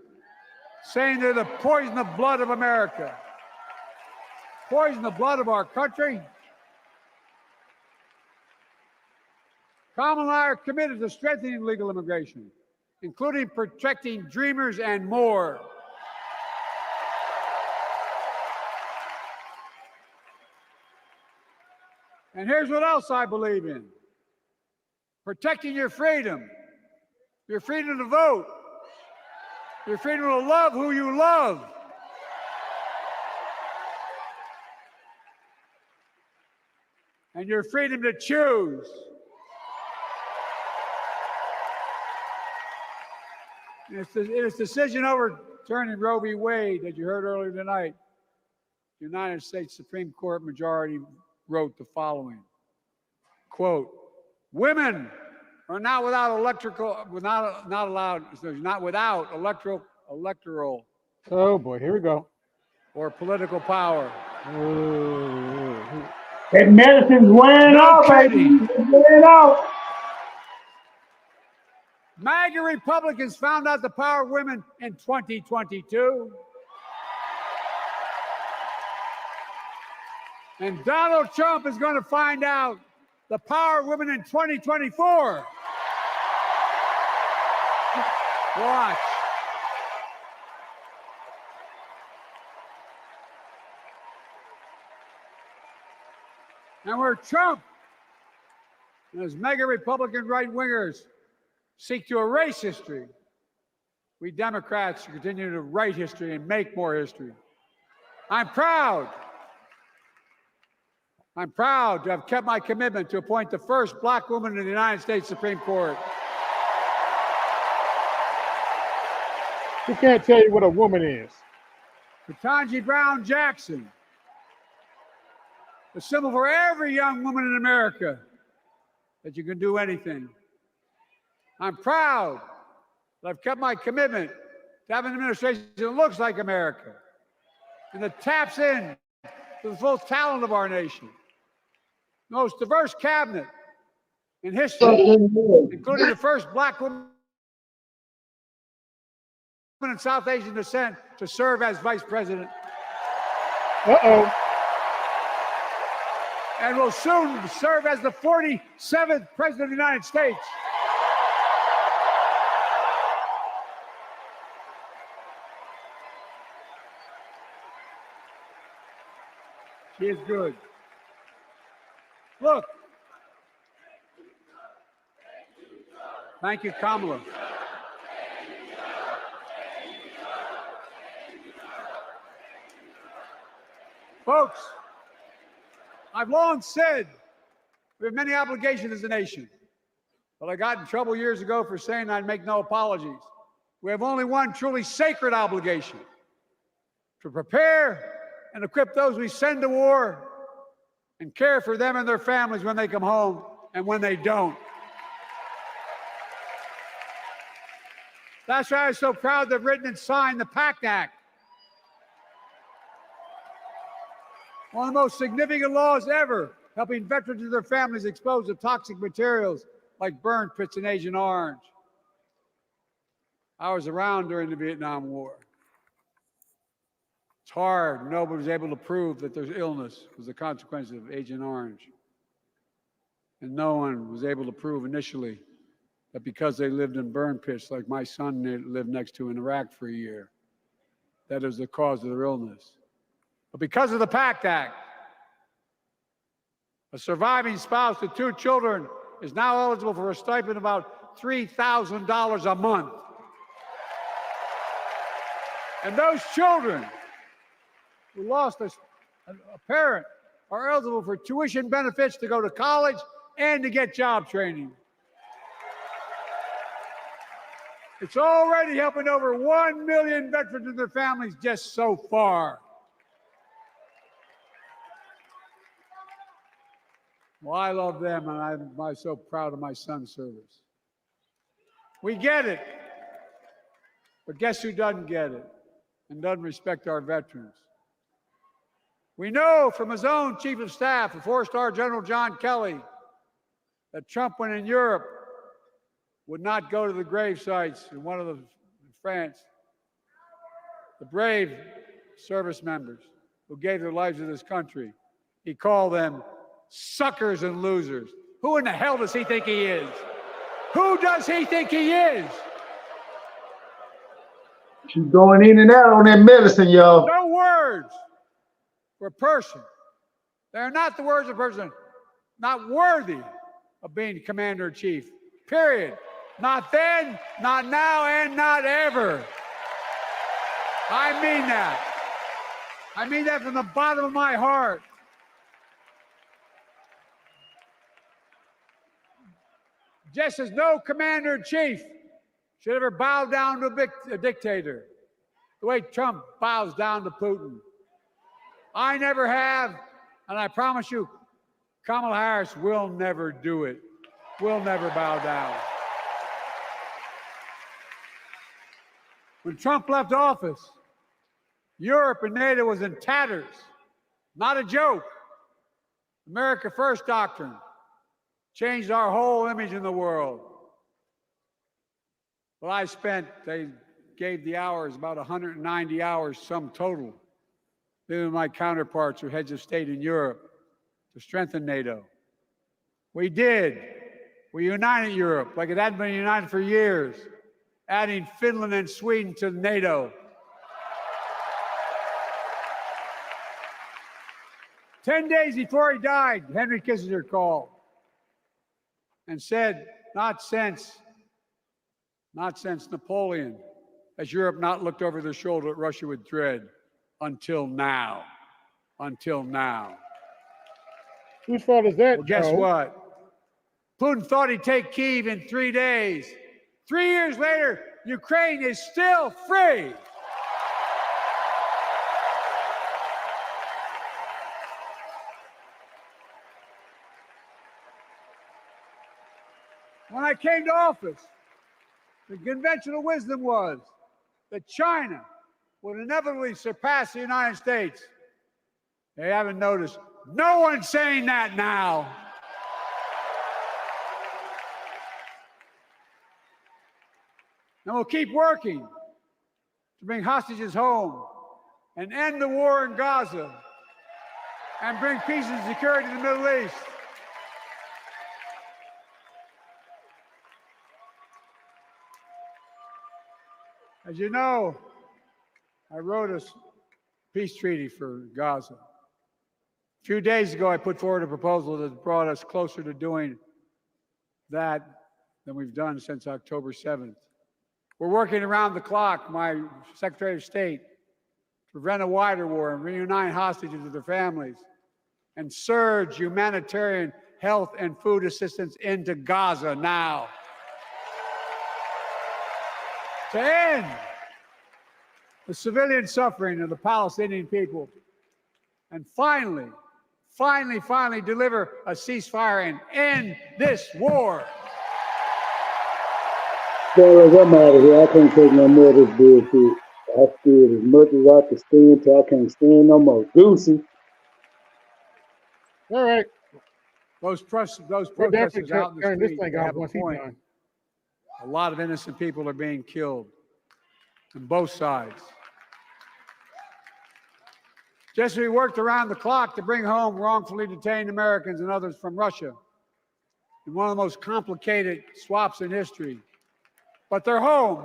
saying they're the poison of blood of America. Poison the blood of our country. Kamala and I are committed to strengthening legal immigration, including protecting dreamers and more. And here's what else I believe in. Protecting your freedom to vote, your freedom to love who you love. And your freedom to choose. In its decision overturning Roe v. Wade that you heard earlier tonight, the United States Supreme Court majority wrote the following, quote, women are not without electoral Oh boy, here we go. or political power. That medicine's wearing out, baby. It's wearing out. MAGA Republicans found out the power of women in 2022. And Donald Trump is going to find out the power of women in 2024. Watch. And where Trump and his mega Republican right-wingers seek to erase history, we Democrats continue to write history and make more history. I'm proud to have kept my commitment to appoint the first black woman in the United States Supreme Court. He can't tell you what a woman is. Ketanji Brown Jackson, a symbol for every young woman in America that you can do anything. I'm proud that I've kept my commitment to have an administration that looks like America and that taps in to the full talent of our nation. The most diverse cabinet in history, including the first black woman in South Asian descent to serve as vice president. Uh-oh. And will soon serve as the 47th president of the United States. She is good. Look. Thank you, Kamala. Folks, I've long said we have many obligations as a nation, but I got in trouble years ago for saying I'd make no apologies. We have only one truly sacred obligation: to prepare and equip those we send to war and care for them and their families when they come home and when they don't. That's why I'm so proud to have written and signed the PACT Act, one of the most significant laws ever, helping veterans and their families exposed to toxic materials like burn pits and Agent Orange. I was around during the Vietnam War. It's hard. Nobody was able to prove that there's illness was a consequence of Agent Orange. And no one was able to prove initially that because they lived in burn pits like my son lived next to in Iraq for a year, that is the cause of their illness. But because of the PACT Act, a surviving spouse with 2 children is now eligible for a stipend of about $3,000 a month. And those children who lost a parent are eligible for tuition benefits to go to college and to get job training. It's already helping over 1 million veterans and their families just so far. Well, I love them, and I'm so proud of my son's service. We get it, but guess who doesn't get it and doesn't respect our veterans? We know from his own chief of staff, the 4-star General John Kelly, that Trump, when in Europe, would not go to the grave sites in France. The brave service members who gave their lives to this country, he called them suckers and losers. Who in the hell does he think he is? Who does he think he is? She's going in and out on that medicine, y'all. No words for a person. They are not the words of a person not worthy of being commander-in-chief. Period. Not then, not now, and not ever. I mean that. I mean that from the bottom of my heart. Just as no commander-in-chief should ever bow down to a dictator, the way Trump bows down to Putin. I never have, and I promise you, Kamala Harris will never do it. Will never bow down. When Trump left office, Europe and NATO was in tatters. Not a joke. America First doctrine changed our whole image in the world. Well, they gave the hours, about 190 hours sum total, than my counterparts or heads of state in Europe to strengthen NATO. We did. We united Europe like it hadn't been united for years, adding Finland and Sweden to NATO. 10 days before he died, Henry Kissinger called and said, not since Napoleon has Europe not looked over their shoulder at Russia with dread until now. Until now. Whose fault is that? Well, guess Joe? what? Putin thought he'd take Kyiv in 3 days. 3 years later, Ukraine is still free. When I came to office, the conventional wisdom was that China would inevitably surpass the United States. They haven't noticed. No one's saying that now. And we'll keep working to bring hostages home and end the war in Gaza and bring peace and security to the Middle East. As you know, I wrote a peace treaty for Gaza. few days ago, I put forward a proposal that brought us closer to doing that than we've done since October 7th. We're working around the clock, my Secretary of State, to prevent a wider war and reunite hostages with their families and surge humanitarian health and food assistance into Gaza now. To end the civilian suffering of the Palestinian people, and finally deliver a ceasefire and end this war. Fellas, I'm out of here. I can't take no more of this bullshit. I stood as much as I could stand till I can't stand no more. Goosey. All right. Those We'll protesters definitely out in the turn this street thing they off have a once he's point. done. A lot of innocent people are being killed on both sides. Just as we worked around the clock to bring home wrongfully detained Americans and others from Russia in one of the most complicated swaps in history, but they're home.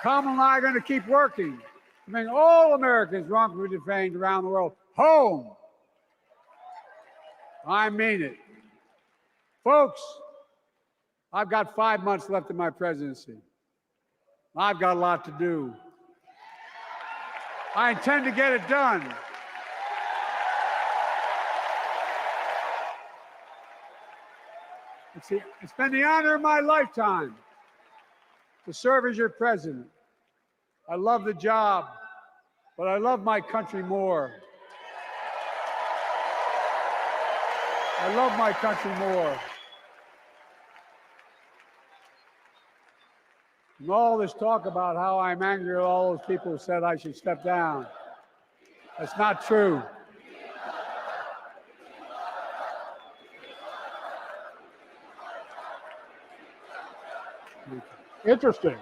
Kamala and I are going to keep working to bring all Americans wrongfully detained around the world home. I mean it. Folks, I've got 5 months left in my presidency. I've got a lot to do. I intend to get it done. It's been the honor of my lifetime to serve as your president. I love the job, but I love my country more. I love my country more. And all this talk about how I'm angry at all those people who said I should step down. That's not true. Interesting.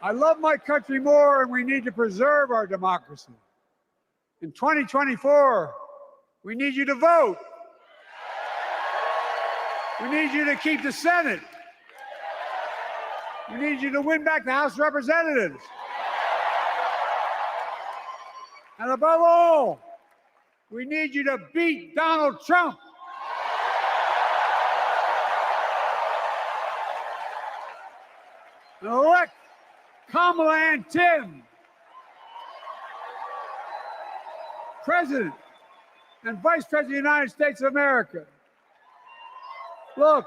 I love my country more, and we need to preserve our democracy. In 2024, we need you to vote. We need you to keep the Senate. We need you to win back the House of Representatives. And above all, we need you to beat Donald Trump. And elect Kamala and Tim, President and Vice President of the United States of America. Look,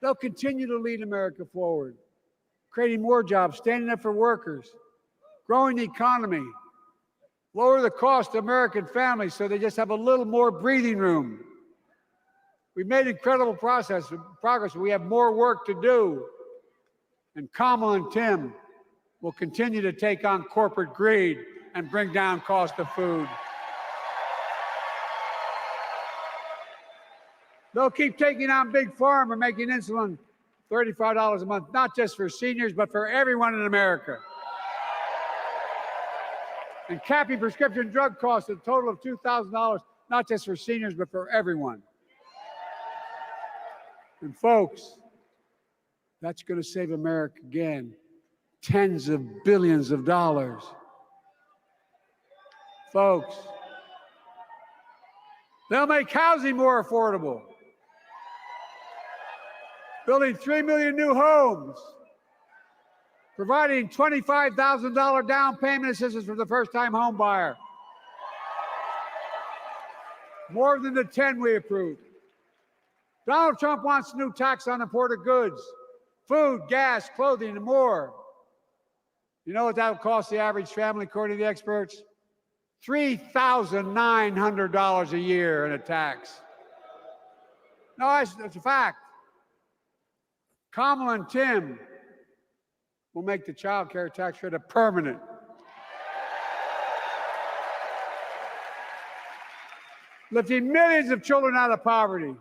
they'll continue to lead America forward, creating more jobs, standing up for workers, growing the economy, lower the cost to American families so they just have a little more breathing room. We've made incredible progress, but we have more work to do. And Kamala and Tim will continue to take on corporate greed and bring down cost of food. They'll keep taking on Big Pharma and making insulin $35 a month, not just for seniors, but for everyone in America. And capping prescription drug costs at a total of $2,000, not just for seniors, but for everyone. And folks, that's going to save America again tens of billions of dollars. Folks, they'll make housing more affordable, building 3 million new homes, providing $25,000 down payment assistance for the first-time home buyer, more than the 10 we approved. Donald Trump wants a new tax on imported goods, food, gas, clothing, and more. You know what that will cost the average family, according to the experts? $3,900 a year in a tax. No, that's a fact. Kamala and Tim will make the child care tax credit permanent. Lifting millions of children out of poverty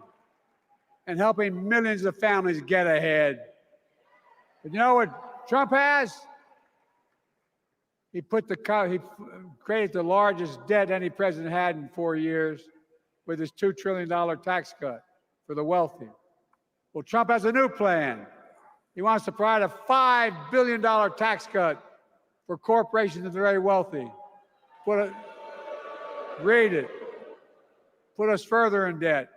and helping millions of families get ahead. But you know what Trump has? He created the largest debt any president had in 4 years with his $2 trillion tax cut for the wealthy. Well, Trump has a new plan. He wants to provide a $5 billion tax cut for corporations that are very wealthy. Read it. Put us further in debt.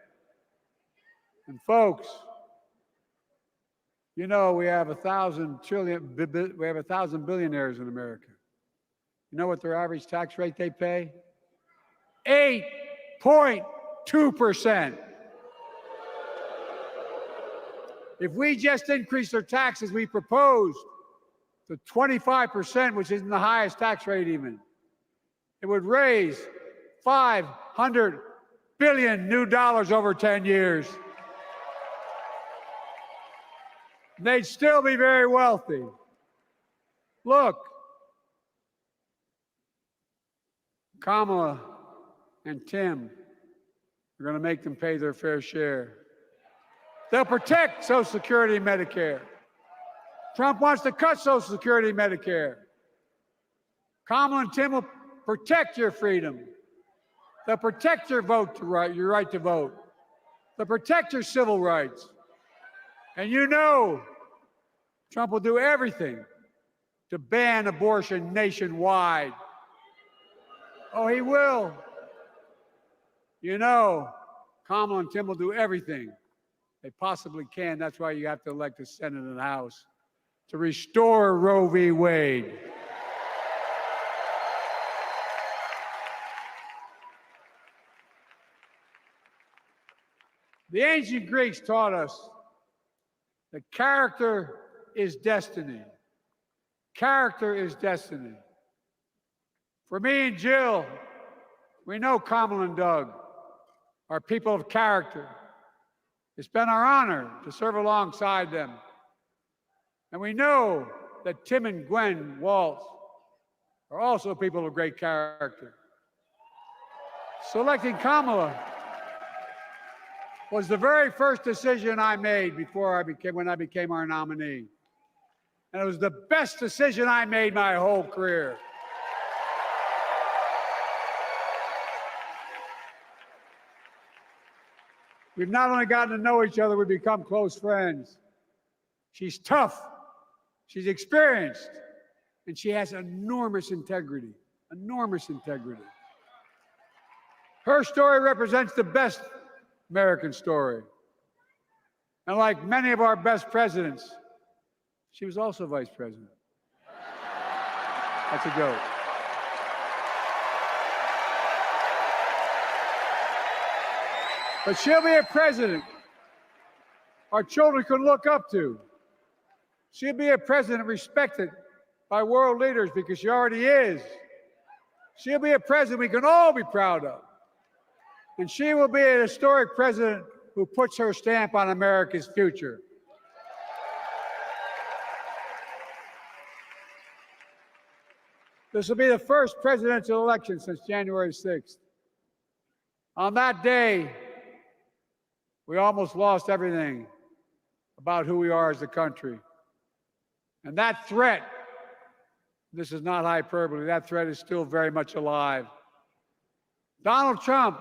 And folks, you know we have 1,000 billionaires in America. You know what their average tax rate they pay? 8.2%. If we just increase their taxes, we proposed to 25%, which isn't the highest tax rate even, it would raise $500 billion new dollars over 10 years. They'd still be very wealthy. Look, Kamala and Tim are going to make them pay their fair share. They'll protect Social Security and Medicare. Trump wants to cut Social Security and Medicare. Kamala and Tim will protect your freedom. They'll protect your your right to vote. They'll protect your civil rights. And you know, Trump will do everything to ban abortion nationwide. Oh, he will. You know, Kamala and Tim will do everything they possibly can. That's why you have to elect the Senate and the House to restore Roe v. Wade. The ancient Greeks taught us that character is destiny. Character is destiny. For me and Jill, we know Kamala and Doug are people of character. It's been our honor to serve alongside them. And we know that Tim and Gwen Waltz are also people of great character. Selecting Kamala was the very first decision I made when I became our nominee. And it was the best decision I made my whole career. We've not only gotten to know each other, we've become close friends. She's tough, she's experienced, and she has enormous integrity, enormous integrity. Her story represents the best American story. And like many of our best presidents, she was also vice president. That's a joke. But she'll be a president our children can look up to. She'll be a president respected by world leaders because she already is. She'll be a president we can all be proud of. And she will be a historic president who puts her stamp on America's future. This will be the first presidential election since January 6th. On that day, we almost lost everything about who we are as a country. And that threat, this is not hyperbole, that threat is still very much alive. Donald Trump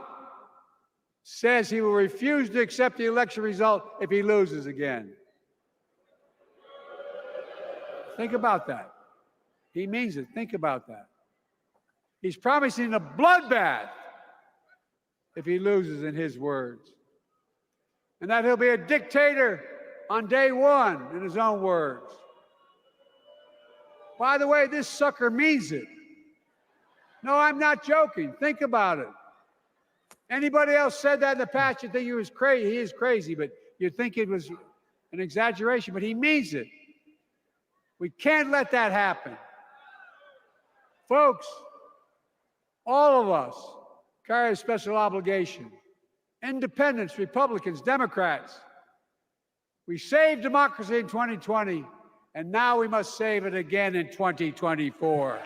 says he will refuse to accept the election result if he loses again. Think about that. He means it. Think about that. He's promising a bloodbath if he loses, in his words. And that he'll be a dictator on day one, in his own words. By the way, this sucker means it. No, I'm not joking. Think about it. Anybody else said that in the past, you'd think he was crazy. He is crazy, but you'd think it was an exaggeration, but he means it. We can't let that happen. Folks, all of us carry a special obligation. Independents, Republicans, Democrats. We saved democracy in 2020, and now we must save it again in 2024.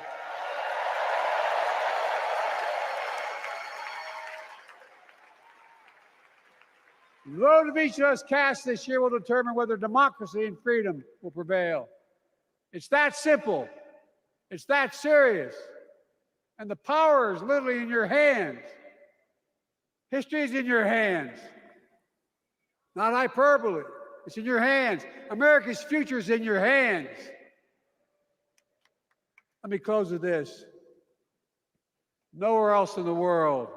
The vote of each of us cast this year will determine whether democracy and freedom will prevail. It's that simple. It's that serious. And the power is literally in your hands. History is in your hands. Not hyperbole. It's in your hands. America's future is in your hands. Let me close with this. Nowhere else in the world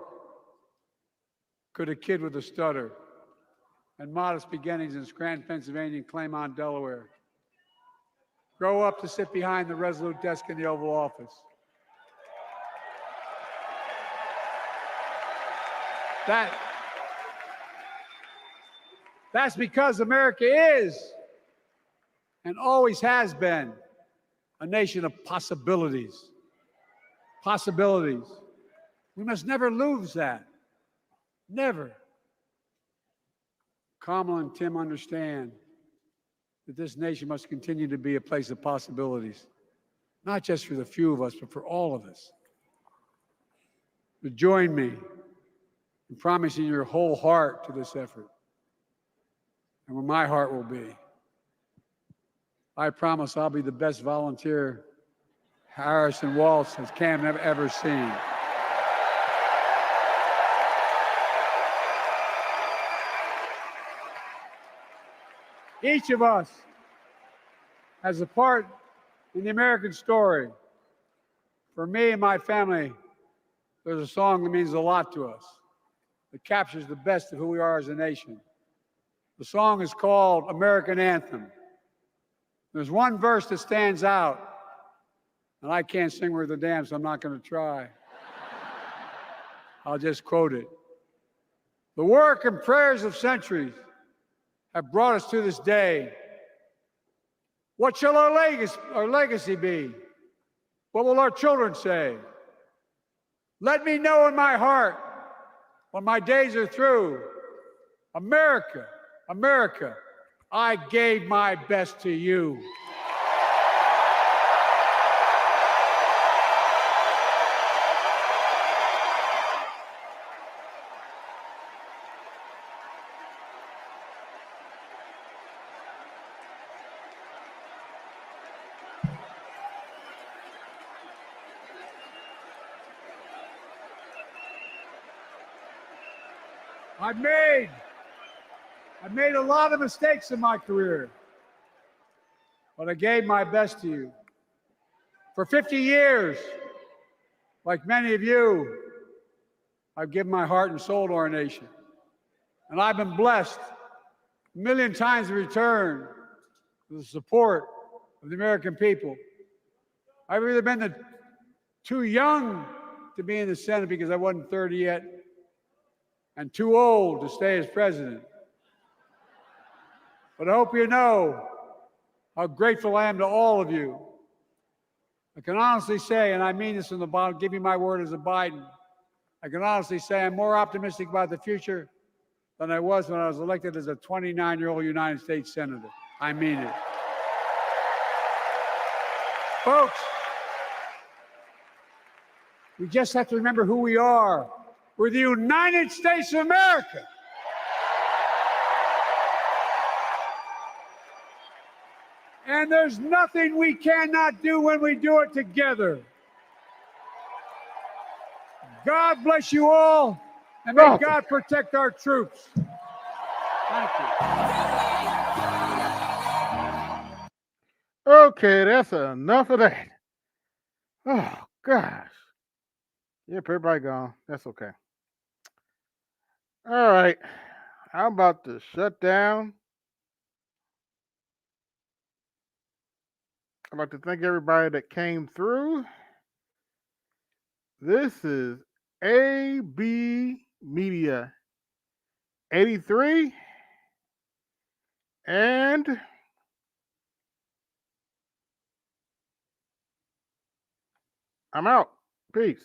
could a kid with a stutter and modest beginnings in Scranton, Pennsylvania, and Claymont, Delaware, grow up to sit behind the resolute desk in the Oval Office. That's because America is and always has been a nation of possibilities. Possibilities. We must never lose that. Never. Kamala and Tim understand that this nation must continue to be a place of possibilities, not just for the few of us, but for all of us. But join me in promising your whole heart to this effort, and where my heart will be. I promise I'll be the best volunteer Harrison Waltz has Cam ever seen. Each of us has a part in the American story. For me and my family, there's a song that means a lot to us. It captures the best of who we are as a nation. The song is called American Anthem. There's one verse that stands out, and I can't sing worth a damn, so I'm not going to try. I'll just quote it. The work and prayers of centuries have brought us to this day. What shall our legacy be? What will our children say? Let me know in my heart when my days are through. America, America, I gave my best to you. I've made a lot of mistakes in my career, but I gave my best to you. For 50 years, like many of you, I've given my heart and soul to our nation. And I've been blessed a million times in return with the support of the American people. I've either been too young to be in the Senate because I wasn't 30 yet, and too old to stay as president. But I hope you know how grateful I am to all of you. I can honestly say, and I mean this in the bottom, give you my word as a Biden, I can honestly say I'm more optimistic about the future than I was when I was elected as a 29-year-old United States Senator. I mean it. Folks, we just have to remember who we are. We're the United States of America. And there's nothing we cannot do when we do it together. God bless you all, and may God protect our troops. Thank you. Okay, that's enough of that. Oh, gosh. Yep, everybody gone. That's okay. All right. I'm about to shut down. I'd like to thank everybody that came through. This is AB Media 83. And I'm out. Peace.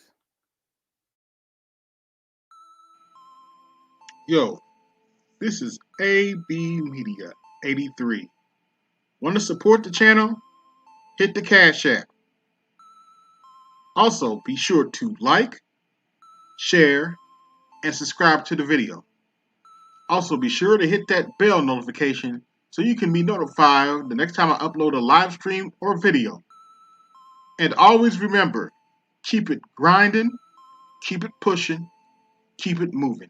Yo, this is AB Media 83. Want to support the channel? Hit the Cash App. Also, be sure to like, share, and subscribe to the video. Also, be sure to hit that bell notification so you can be notified the next time I upload a live stream or video. And always remember, keep it grinding, keep it pushing, keep it moving.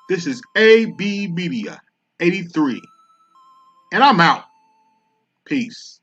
This is AB Media 83. And I'm out. Peace.